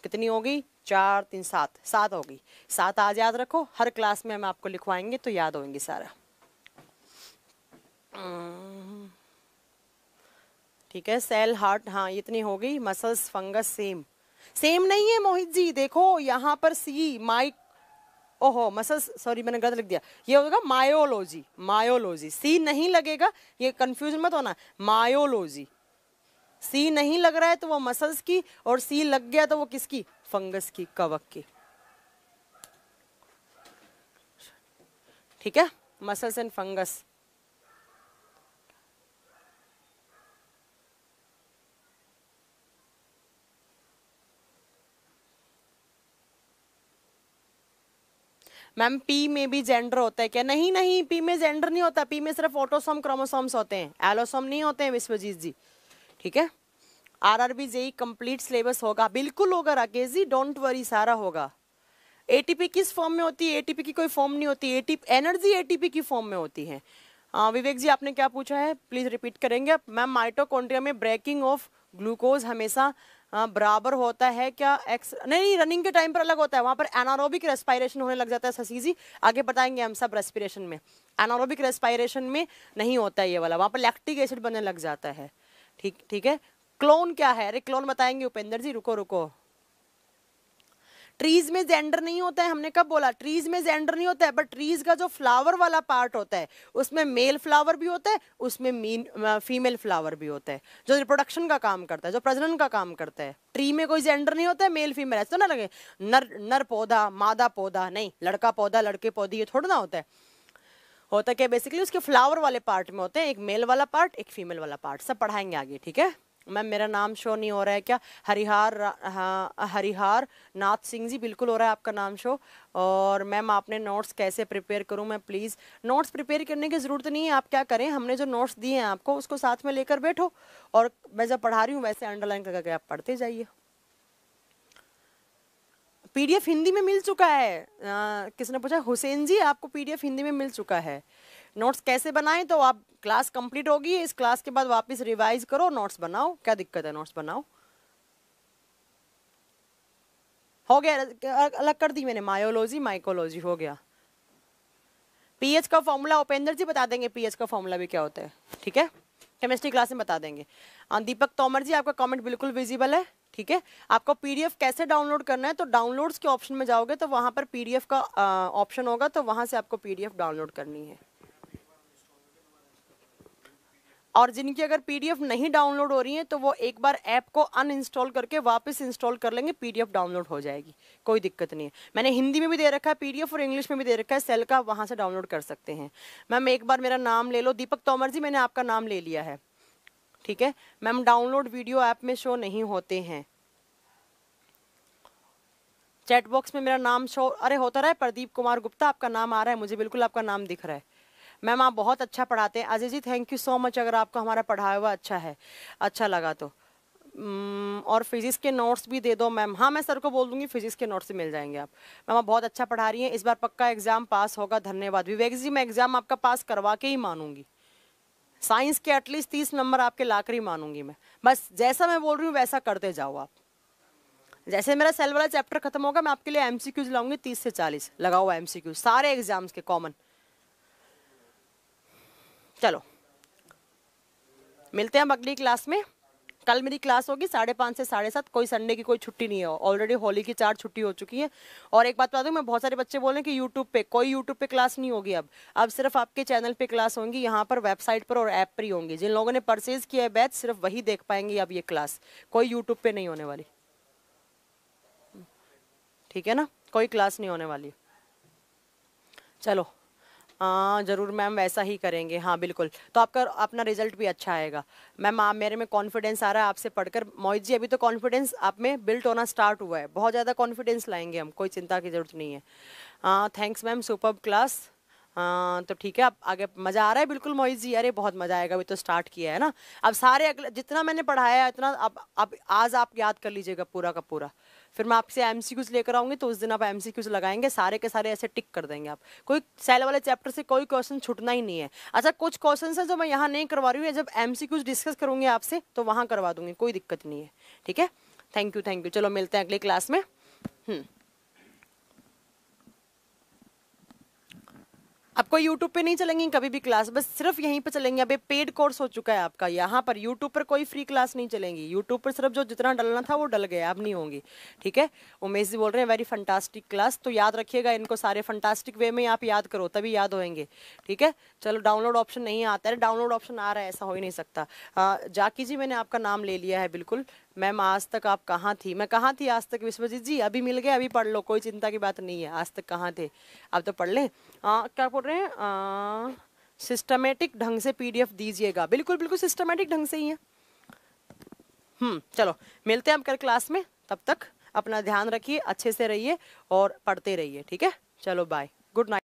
कितनी हो गई, 4 3 7, 7 हो गई। 7 आज याद रखो, हर क्लास में हम आपको लिखवाएंगे तो याद होंगे सारा, ठीक है। सेल, हार्ट, हाँ इतनी हो गई। मसल्स, फंगस, सेम, सेम नहीं है मोहित जी, देखो यहाँ पर सी माइक, ओहो मसल्स, सॉरी मैंने गलत लिख दिया, ये होगा मायोलॉजी, मायोलॉजी, सी नहीं लगेगा, ये कंफ्यूजन मत होना, मायोलॉजी। सी नहीं लग रहा है तो वो मसल्स की, और सी लग गया तो वो किसकी, फंगस की, कवक की, ठीक है। Muscles and fungus. Ma'am P में भी जेंडर होता है क्या? नहीं नहीं, पी में जेंडर नहीं होता, पी में सिर्फ ऑटोसोम क्रोमोसोम्स होते हैं, एलोसोम नहीं होते हैं विश्वजीत जी, ठीक है। आरआरबी जेई कंप्लीट सिलेबस होगा, बिल्कुल होगा राकेश जी, डोंट वरी, सारा होगा। एटीपी किस फॉर्म में होती है? एटीपी की कोई फॉर्म नहीं होती, एटीपी एनर्जी एटीपी की फॉर्म में होती है। विवेक जी आपने क्या पूछा है, प्लीज रिपीट करेंगे आप। मैम माइटोकॉन्ड्रिया में ब्रेकिंग ऑफ ग्लूकोज हमेशा बराबर होता है क्या? एक्स नहीं, रनिंग के टाइम पर अलग होता है, वहां पर एनारोबिक रेस्पिरेशन होने लग जाता है शशि जी, आगे बताएंगे हम सब रेस्पिरेशन में। एनारोबिक रेस्पिरेशन में नहीं होता है ये वाला, वहां पर लैक्टिक एसिड बनने लग जाता है, ठीक ठीक है। क्लोन क्या है? अरे क्लोन बताएंगे उपेंद्र जी, रुको रुको। ट्रीज में जेंडर नहीं होता है, हमने कब बोला? ट्रीज में जेंडर नहीं होता है, बट ट्रीज का जो फ्लावर वाला पार्ट होता है उसमें मेल फ्लावर भी होता है, उसमें फीमेल फ्लावर भी होता है, जो रिप्रोडक्शन का काम करता है, जो प्रजनन का काम करता है। ट्री में कोई जेंडर नहीं होता है, मेल फीमेल, ऐसा ना लगे नर नर पौधा मादा पौधा, नहीं, लड़का पौधा लड़के पौधे, ये थोड़ा ना होता है। होता क्या बेसिकली, उसके फ्लावर वाले पार्ट में होते हैं एक मेल वाला पार्ट एक फीमेल वाला पार्ट, सब पढ़ाएंगे आगे, ठीक है। मैम मेरा नाम शो नहीं हो रहा है क्या? हाँ, हरिहार नाथ सिंह जी, बिल्कुल हो रहा है आपका नाम शो। और मैम आपने नोट्स कैसे प्रिपेयर करूं मैं? प्लीज़ नोट्स प्रिपेयर करने की ज़रूरत नहीं है, आप क्या करें, हमने जो नोट्स दिए हैं आपको उसको साथ में लेकर बैठो, और मैं जब पढ़ा रही हूँ वैसे अंडरलाइन करके आप पढ़ते जाइए। पीडीएफ हिंदी में मिल चुका है, किसने पूछा? हुसैन जी, आपको पीडीएफ हिंदी में मिल चुका है। नोट्स कैसे बनाएं? तो आप क्लास कंप्लीट होगी, इस क्लास के बाद वापस रिवाइज करो, नोट्स बनाओ, क्या दिक्कत है, नोट्स बनाओ। हो गया, अलग कर दी मैंने, मायोलॉजी माइकोलॉजी हो गया। पीएच का फॉर्मूला उपेंद्र जी बता देंगे, पीएच का फॉर्मूला भी क्या होता है, ठीक है, केमिस्ट्री क्लास में बता देंगे। दीपक तोमर जी, आपका कमेंट बिल्कुल विजिबल है, ठीक है। आपको पीडीएफ कैसे डाउनलोड करना है? तो डाउनलोड्स के ऑप्शन में जाओगे तो वहां पर पीडीएफ का ऑप्शन होगा, तो वहां से आपको पीडीएफ डाउनलोड करनी है। और जिनकी अगर पीडीएफ नहीं डाउनलोड हो रही है तो वो एक बार ऐप को अनइंस्टॉल करके वापस इंस्टॉल कर लेंगे, पीडीएफ डाउनलोड हो जाएगी, कोई दिक्कत नहीं है। मैंने हिंदी में भी दे रखा है पीडीएफ और इंग्लिश में भी दे रखा है, सेल का, वहां से डाउनलोड कर सकते हैं। मैम एक बार मेरा नाम ले लो। दीपक तोमर जी, मैंने आपका नाम ले लिया है, ठीक है। मैम डाउनलोड वीडियो ऐप में शो नहीं होते हैं। चैट बॉक्स में मेरा नाम शो, अरे होता रहा है, प्रदीप कुमार गुप्ता आपका नाम आ रहा है, मुझे बिल्कुल आपका नाम दिख रहा है। मैम आप बहुत अच्छा पढ़ाते हैं। Ajay ji thank you so much, अगर आपको हमारा पढ़ाया हुआ अच्छा है, अच्छा लगा तो। और फिजिक्स के नोट्स भी दे दो मैम। हाँ मैं सर को बोल दूंगी, फिजिक्स के नोट्स भी मिल जाएंगे आप। मैम आप बहुत अच्छा पढ़ा रही हैं, इस बार पक्का एग्जाम पास होगा, धन्यवाद। विवेक जी मैं एग्जाम आपका पास करवा के ही मानूंगी, साइंस के एटलीस्ट 30 नंबर आपके लाकर ही मानूंगी मैं। बस जैसा मैं बोल रही हूँ वैसा करते जाओ आप। जैसे मेरा सेल वाला चैप्टर खत्म होगा मैं आपके लिए एमसीक्यूज लाऊंगी 30 से 40 लगा हुआ एमसीक्यूज, सारे एग्जाम्स के कॉमन। चलो मिलते हैं हम अगली क्लास में। कल मेरी क्लास होगी 5:30 से 7:30, कोई संडे की कोई छुट्टी नहीं है, ऑलरेडी होली की 4 छुट्टी हो चुकी है। और एक बात बता दूं, मैं बहुत सारे बच्चे बोल रहे हैं कि यूट्यूब पे, कोई यूट्यूब पे क्लास नहीं होगी अब सिर्फ आपके चैनल पे क्लास होंगी, यहाँ पर वेबसाइट पर और ऐप पर ही होंगी। जिन लोगों ने परचेज किया है बैच सिर्फ वही देख पाएंगे अब ये क्लास, कोई यूट्यूब पे नहीं होने वाली, ठीक है ना, कोई क्लास नहीं होने वाली। चलो हाँ जरूर मैम, वैसा ही करेंगे, हाँ बिल्कुल, तो आपका अपना रिजल्ट भी अच्छा आएगा। मैम आप, मेरे में कॉन्फिडेंस आ रहा है आपसे पढ़कर। मोहित जी अभी तो कॉन्फिडेंस आप में बिल्ट होना स्टार्ट हुआ है, बहुत ज़्यादा कॉन्फिडेंस लाएंगे हम, कोई चिंता की जरूरत नहीं है। हाँ थैंक्स मैम, सुपर्ब क्लास। हाँ तो ठीक है, अब आगे मज़ा आ रहा है बिल्कुल मोहित जी, अरे बहुत मज़ा आएगा, अभी तो स्टार्ट किया है ना। अब सारे अगले जितना मैंने पढ़ाया है इतना अब आज आप याद कर लीजिएगा पूरा का पूरा, फिर मैं आपसे एमसीक्यूज लेकर आऊंगी तो उस दिन आप एमसीक्यूज लगाएंगे, सारे के सारे ऐसे टिक कर देंगे आप, कोई सेल वाले चैप्टर से कोई क्वेश्चन छूटना ही नहीं है। अच्छा कुछ क्वेश्चन है जो मैं यहाँ नहीं करवा रही हूँ, जब एमसीक्यूज डिस्कस करूंगी आपसे तो वहाँ करवा दूंगी, कोई दिक्कत नहीं है, ठीक है। थैंक यू, चलो मिलते हैं अगली क्लास में। अब कोई यूट्यूब पे नहीं चलेंगी कभी भी क्लास, बस सिर्फ यहीं पे चलेंगे। अब ये पेड कोर्स हो चुका है आपका, यहाँ पर यूट्यूब पर कोई फ्री क्लास नहीं चलेंगी, यूट्यूब पर सिर्फ जो जितना डलना था वो डल गया, अब नहीं होंगी, ठीक है। उमेश जी बोल रहे हैं वेरी फंटास्टिक क्लास, तो याद रखिएगा इनको सारे फंटास्टिक वे में आप याद करो तभी याद होंगे, ठीक है। चलो डाउनलोड ऑप्शन नहीं आता है, डाउनलोड ऑप्शन आ रहा है, ऐसा हो ही नहीं सकता। जाकी जी मैंने आपका नाम ले लिया है बिल्कुल। मैम आज तक आप कहाँ थी? मैं कहाँ थी आज तक? विश्वजीत जी अभी मिल गए, अभी पढ़ लो, कोई चिंता की बात नहीं है, आज तक कहाँ थे अब तो पढ़ लें। क्या बोल रहे हैं, सिस्टमेटिक ढंग से पीडीएफ दीजिएगा, बिल्कुल बिल्कुल सिस्टमेटिक ढंग से ही है। चलो मिलते हैं हम कल क्लास में, तब तक अपना ध्यान रखिए, अच्छे से रहिए और पढ़ते रहिए, ठीक है। चलो बाय, गुड नाइट।